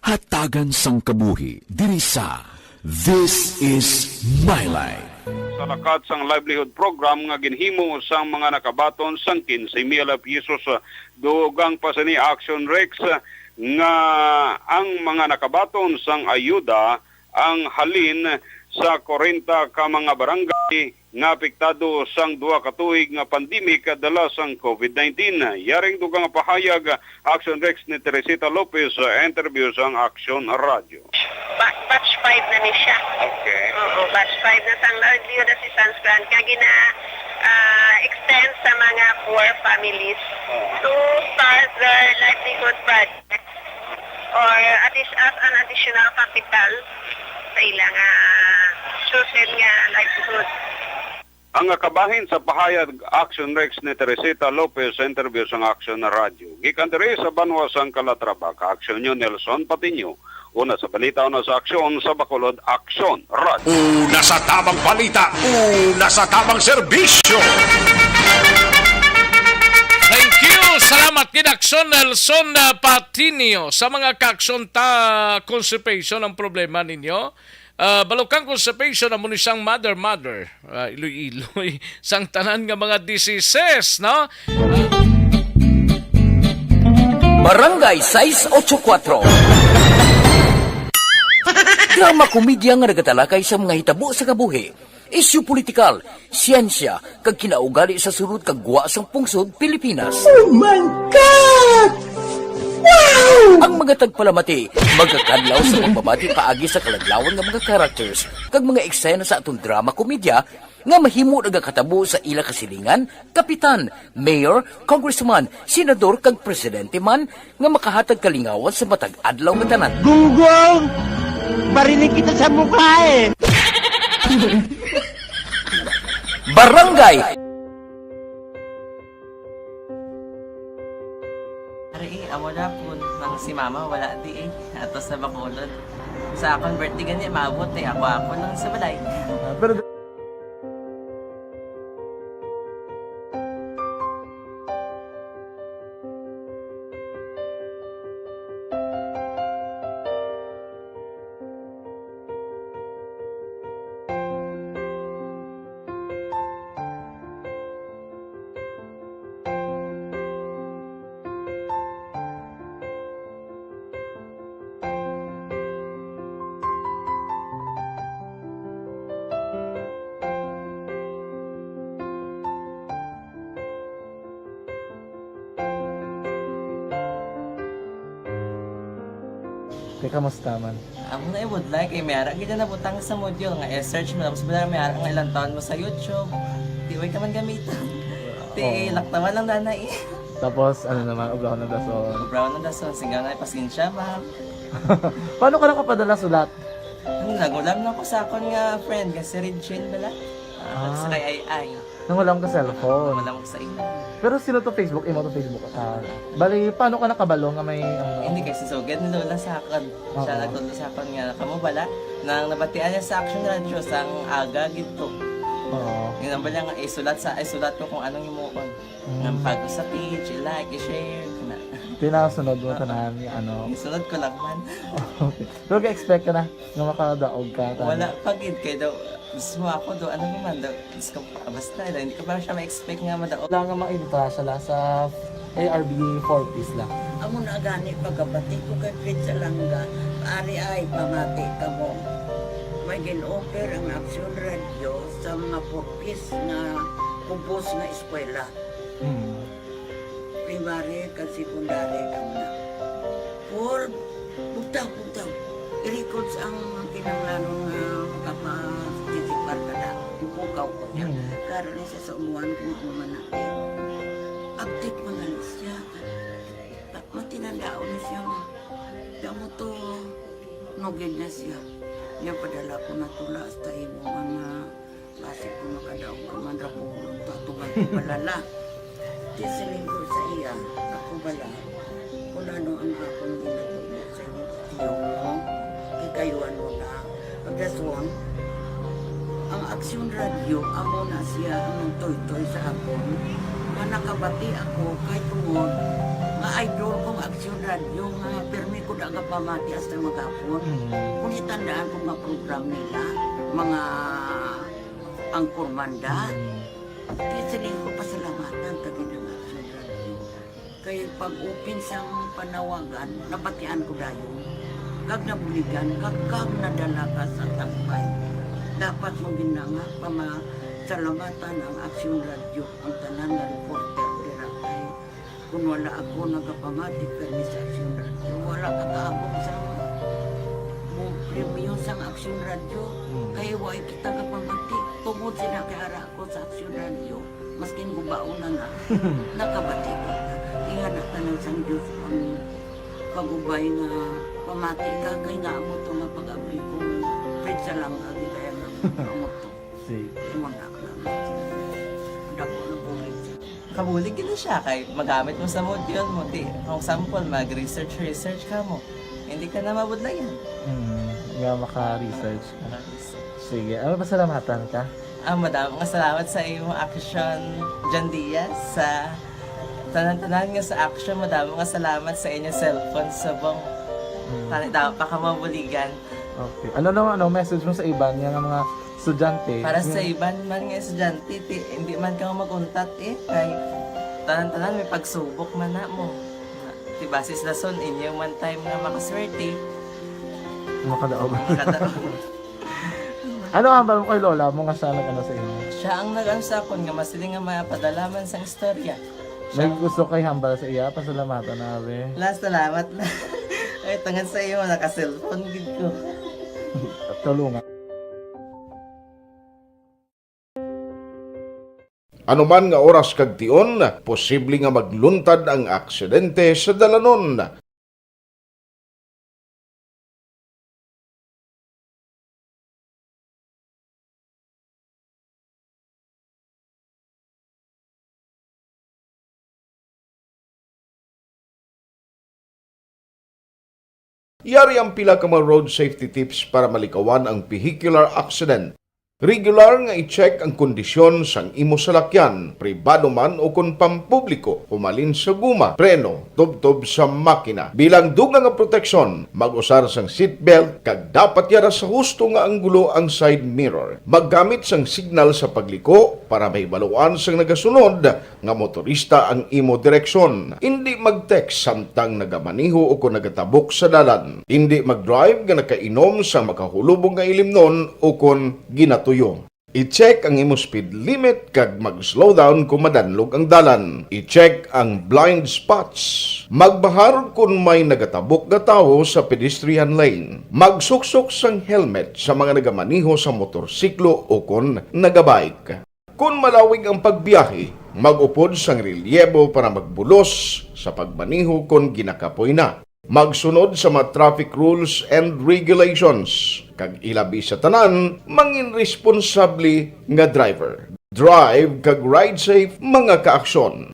hatagan sang kabuhi diri sa This is My Life. Sa lakat sang livelihood program nga ginhimo sang mga nakabaton sang 15,000 pesos dugang pa sa ni Action Rex nga ang mga nakabaton sang ayuda ang halin sa 40 ka mga barangay nga apektado sang 2 ka tuig nga pandemic dala sang COVID-19. Yaring dugang pahayag Action Rex ni Teresita Lopez sa interview sang Action Radio. Batch 5 na ni siya. Okay. Oo, batch 5 na sang livelihood assistance grant kaya extend sa mga poor families to start their livelihood project or at least as an additional capital sa ilang chosen nga livelihood. Ang kabahin sa pahayag Action Rex ni Teresita Lopez sa interview sa Action Radio. Gikan diri sa Banwa sang Calatrava, ka-aksyon nyo Nelson Patino. Una sa balita, una sa aksyon sa Bacolod, Action Radio. Una sa tamang balita, una sa tamang serbisyo. Thank you! Salamat kinaksyon Nelson Patino sa mga kaksyon constipation ang problema ninyo. Balukang constipation na muna siyang mother, iloy-iloy, sang tanan nga mga diseases, no? Barangay 684 Drama komedya nga nagatalakay sa mga hitabo sa kabuhi, isyu politikal, siyensya, kag kinaugali sa sulod kag guwa sang pungsod Pilipinas. Oh my God! Wow! Ang mga tagpalamati, magkakadlaw sa pagbabati paagi sa kalaglawan ng mga characters kag mga eksena sa atong drama komedya nga mahimo nagakatabo sa ila kasilingan, kapitan, mayor, congressman, senador kag presidente man nga makahatag kalingawan sa matag adlaw nga tanan. Gunggong! Barinig kita sa mukha eh! Barangay! Ari, amo na po, nang si mama wala di atos sa Bacolod. Sa akong birthday ganyan, maabot ako lang sa balay. Pero kamusta man? Ako na would like, mayara kita na butang sa module nga search mo tapos bala mayara nga ilang taon mo sa YouTube. Di way ka man gamitan. Di laktaman lang nanay. Tapos ano naman, ubraw ng dason. Ubraw ng dason, singaw na pasensya ma'am. Paano ka nakapadala sulat? Nagulam na ko sa akon nga friend kasi Regine bala. Sa kay ay. Nangulam ka cellphone. Nangulam ko sa ina. Pero sino to Facebook? Imo to Facebook. Bali, paano ka nakabalo nga may... Hindi kasi sugad ni Lola sa akin. Siya nagtulo sa akin nga, kamo bala, nang nabatian niya sa Action Radio sang aga gito. Oo. Yung nang bala nga, isulat ko kung anong imuon. Nang pag sa page, i-like, i-share. Pinasunod mo tanan ano? Isunod ko lang man. Okay. Pero ka-expect ka na nga makadaog ka? Wala, pagid kayo daw. Gusto mo ako do, ano naman daw, basta, hindi ko parang siya ma-expect nga madaog. Wala nga makinta siya sa ARB 40s lang. Amo na gani pagkabati ko kay Fritz Alanga, ari ay pamati ka mo. May gin-offer ang Action Radio sa mga 40s na kubos na eskwela. Primary kag secondary ka na. For butaw. I-record ang kinanglanong makapag-tisipar ka na. Ipukaw ko niya. Karoon niya sa umuan kung umanaki. Update mga siya. Matinandao na siya. Diyan mo to, nugid na siya. Niya padala ko na tula hasta imo mga klase ko makadaog ka man rapo ko tatugan ko balala. Tisiling ko sa iya, ako bala. Kung ano ang akong ginagawa sa inyo, tiyo mo, ikayuan mo na. Pagdaswang, ang Action Radio, amo na siya ang toy-toy sa akon. Manakabati ako kay tungod, nga idol kong Action Radio, nga permi ko na pamati hasta magapon. Kung itandaan ko nga program nila, mga angkormanda, tisiling ko pasalamatan tagin ang Action Radio. Kaya pag-open sa panawagan, nabatian ko dayon. Kag nabuligan, kag nadala ka sa tampay. Dapat mong ginanga, pamasalamatan ang Action Radio, ang tanan na reporter dirakay. Kung wala ako nagapamati kami sa Action Radio, wala ka kaabot sa premium sa Action Radio. Kaya wala kita kapamati. Tungod sinakihara ko sa Action Radio, maskin gubaon na nga, nakabati ko. Ihanatan ng San Diyos ang pagubay nga pamati ka, kay nga mo ito nga pag-abay kong pizza lang agi kaya nga mo ito. Imunak lang. Dako na bulig siya. Kabulig na siya kay magamit mo sa module mo. Kung sample, mag-research ka mo. Hindi ka na mabudlayan. Nga maka-research ka. Sige, ano pasalamatan ka? Madam, salamat sa iyong action, John Diaz, sa tanan-tanan nga sa action. Madam, salamat sa inyong cellphone sa bong dapat pa ka mabuligan. Okay. Ano naman, message mo sa iban nga mga estudyante? Para sa iban man nga estudyante, hindi man ka maguntat kay tanan-tanan may pagsubok man na mo. Basis lason inyo one time nga makaswerte. Makadaog. Ano ang balong kay Lola mo nga siya nag-ano sa inyo? Siya ang nag-ano sa akon nga masiling nga mapadalaman sa istorya. May gusto kay hambal sa iya, pasalamatan na be. Salamat na. tangan sa iyo, naka-cellphone gid ko. Tulungan. Ano man nga oras kag tion, posible nga magluntad ang aksidente sa dalanon. Yari ang pila ka mga road safety tips para malikawan ang vehicular accident. Regular nga i-check ang kondisyon sang imo salakyan, pribado man o kung pampubliko, humalin sa guma, preno, tubtob sa makina. Bilang dugang nga proteksyon, mag-usar sang seatbelt, kag dapat yara sa husto nga anggulo ang side mirror. Maggamit sang signal sa pagliko para may baluan sang nagasunod nga motorista ang imo direksyon. Hindi mag-text samtang nagamaniho o kung nagatabok sa dalan. Hindi mag-drive nga nakainom sa makahulubong nga ilimnon o kung ginato. I-check ang imo speed limit kag mag-slow down kung madanlog ang dalan. I-check ang blind spots. Magbahar kung may nagatabok na tao sa pedestrian lane. Magsuksok sang helmet sa mga nagamaniho sa motorsiklo o kung nagabike. Kung malawig ang pagbiyahe, mag-upod sang relyebo para magbulos sa pagmaniho kung ginakapoy na. Magsunod sa mga traffic rules and regulations. Kag ilabi sa tanan, mangin responsable nga driver. Drive kag ride safe mga kaaksyon.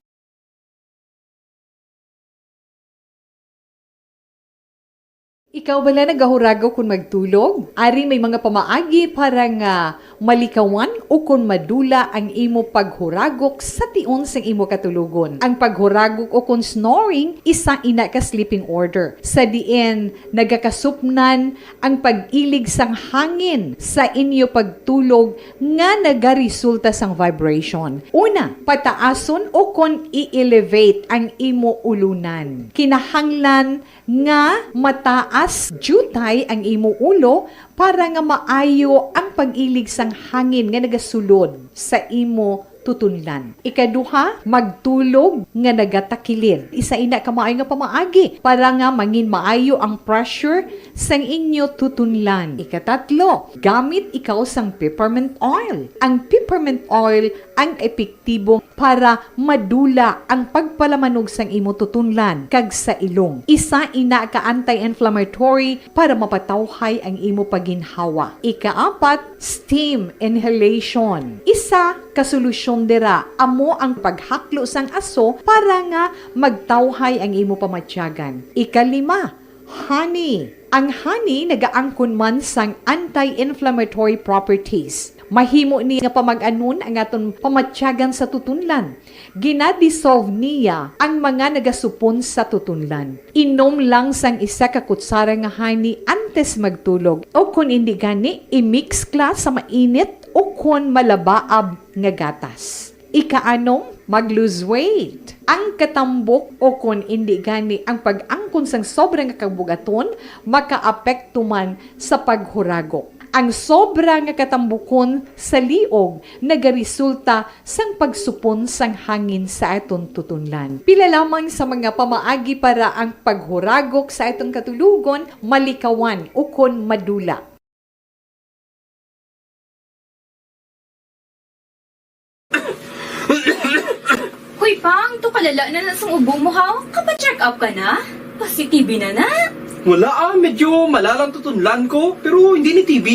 Ikaw bala nagahuragaw kung magtulog? Ari may mga pamaagi para nga malikawan o kung madula ang imo paghuragok sa tion sang imo katulugon. Ang paghuragok o kung snoring, isa ina ka sleeping order. Sa diin, nagakasupnan ang pag-ilig sang hangin sa inyo pagtulog nga nagaresulta sang vibration. Una, pataason o kung i-elevate ang imo ulunan. Kinahanglan nga mataas jutay ang imo ulo para nga maayo ang pag-ilig sang hangin nga nagasulod sa imo tutunlan. Ikaduha, magtulog nga nagatakilid. Isa ina ka maayo nga pamaagi para nga mangin maayo ang pressure sang inyo tutunlan. Ikatatlo, gamit ikaw sang peppermint oil. Ang peppermint oil ang epektibo para madula ang pagpalamanog sang imo tutunlan kag sa ilong. Isa ina ka anti-inflammatory para mapatawhay ang imo paginhawa. Ikaapat, steam inhalation. Isa ka solusyon dira amo ang paghaklo sang aso para nga magtawhay ang imo pamatyagan. Ikalima, honey. Ang honey nagaangkon man sang anti-inflammatory properties. Mahimo ni nga pamag-anon ang aton pamatyagan sa tutunlan. Ginadissolve niya ang mga nagasupon sa tutunlan. Inom lang sang isa ka kutsara nga honey antes magtulog. O kung hindi gani, i-mix kla sa mainit o kung malabaab nga gatas. Ikaanong, mag-lose weight. Ang katambok o kung hindi gani ang pag-angkon sang sobrang kabugaton, maka-apekto man sa paghuragok. Ang sobra nga katambukon sa liog nagaresulta sang pagsupon sang hangin sa aton tutunlan. Pila lamang sa mga pamaagi para ang paghuragok sa aton katulugon malikawan o kon madula. Hoy Pang, to kalala na lang sang ubo mo ha? Kapa-check up ka na? Positive na na? Wala medyo malalang tutunlan ko, pero hindi ni TB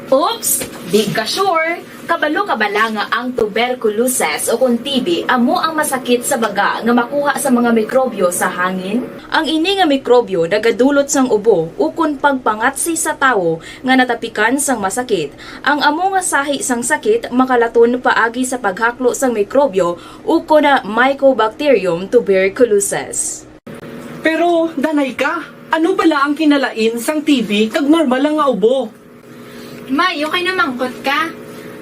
Oops, di ka sure. Kabalo kabala nga ang tuberculosis o kung TB amo ang masakit sa baga nga makuha sa mga mikrobyo sa hangin. Ang ini nga mikrobyo nagadulot sang ubo o kung pagpangatsi sa tawo nga natapikan sang masakit. Ang amo nga sahi sang sakit makalaton paagi sa paghaklo sang mikrobyo o kung na Mycobacterium tuberculosis. Pero, danay ka, ano bala ang kinalain sang TB kag normal lang nga ubo? Mayo kay namangkot ka.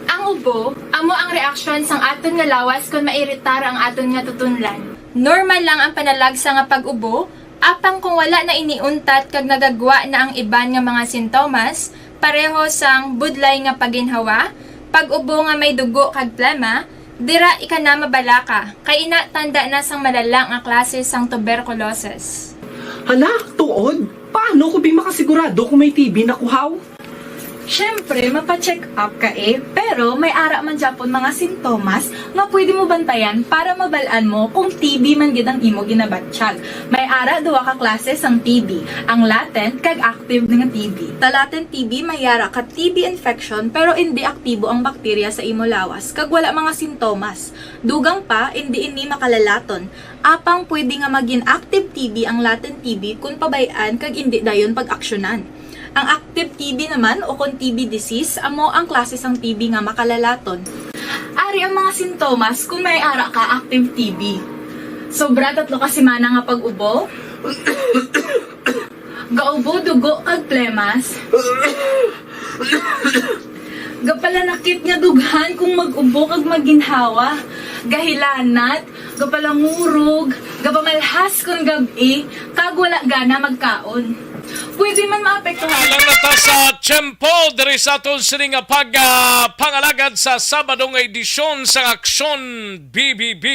Ang ubo, amo ang reaksyon sang aton nga lawas kung mairitar ang aton nga tutunlan. Normal lang ang panalagsa nga pag-ubo, apang kung wala na iniuntat kag nagagwa na ang iban nga mga sintomas, pareho sang budlay nga paginhawa, pag-ubo nga may dugo kag plema, dira ika na mabala ka, kay ina tanda na sang malala nga klase sang tuberculosis. Hala, tuod? Paano ko bi makasigurado kung may TB na kuhaw? Siyempre, mapacheck up ka pero may ara man Japon mga sintomas nga pwede mo bantayan para mabalaan mo kung TB man gid ang imo ginabatsyag. May ara duwa ka klase sang TB, ang latent kag active nga TB. Ta latent TB may ara ka TB infection pero hindi aktibo ang bakterya sa imo lawas kag wala mga sintomas. Dugang pa hindi ini makalalaton. Apang pwede nga maging active TB ang latent TB kung pabayaan kag hindi dayon pag-aksyonan. Ang active TB naman o kung TB disease, amo ang klase sang TB nga makalalaton. Ari ang mga sintomas kung may ara ka active TB. Sobra 3 ka semana nga pag-ubo, gaubo, dugo, kag plemas, gapalanakit nga dughan kung mag-ubo kag maginhawa, gahilanat, gapalangurog, gapamalhas kung gabi, kag wala gana magkaon. Pwede man maapektuhan. Alam na ta sa Tiyempo, diri sa aton sining pangalagad sa Sabado nga edisyon sa Aksyon BBB.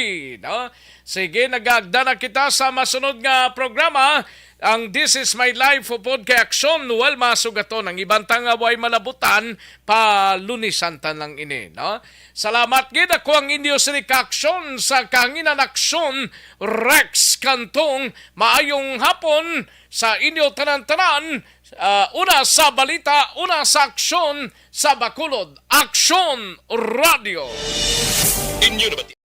No? Sige, nagagda na kita sa masunod nga programa. Ang This Is My Life upod kay Aksyon, well, masugaton. Ang ibang tangaway malabutan, palunisantan lang ini. No? Salamat gid ako ang inyo sining Aksyon sa Kanginan Aksyon, Rex Kantong. Maayong hapon sa inyo tanan-tanan. Una sa balita, una sa aksyon sa Bacolod. Aksyon Radio. Inyo na ba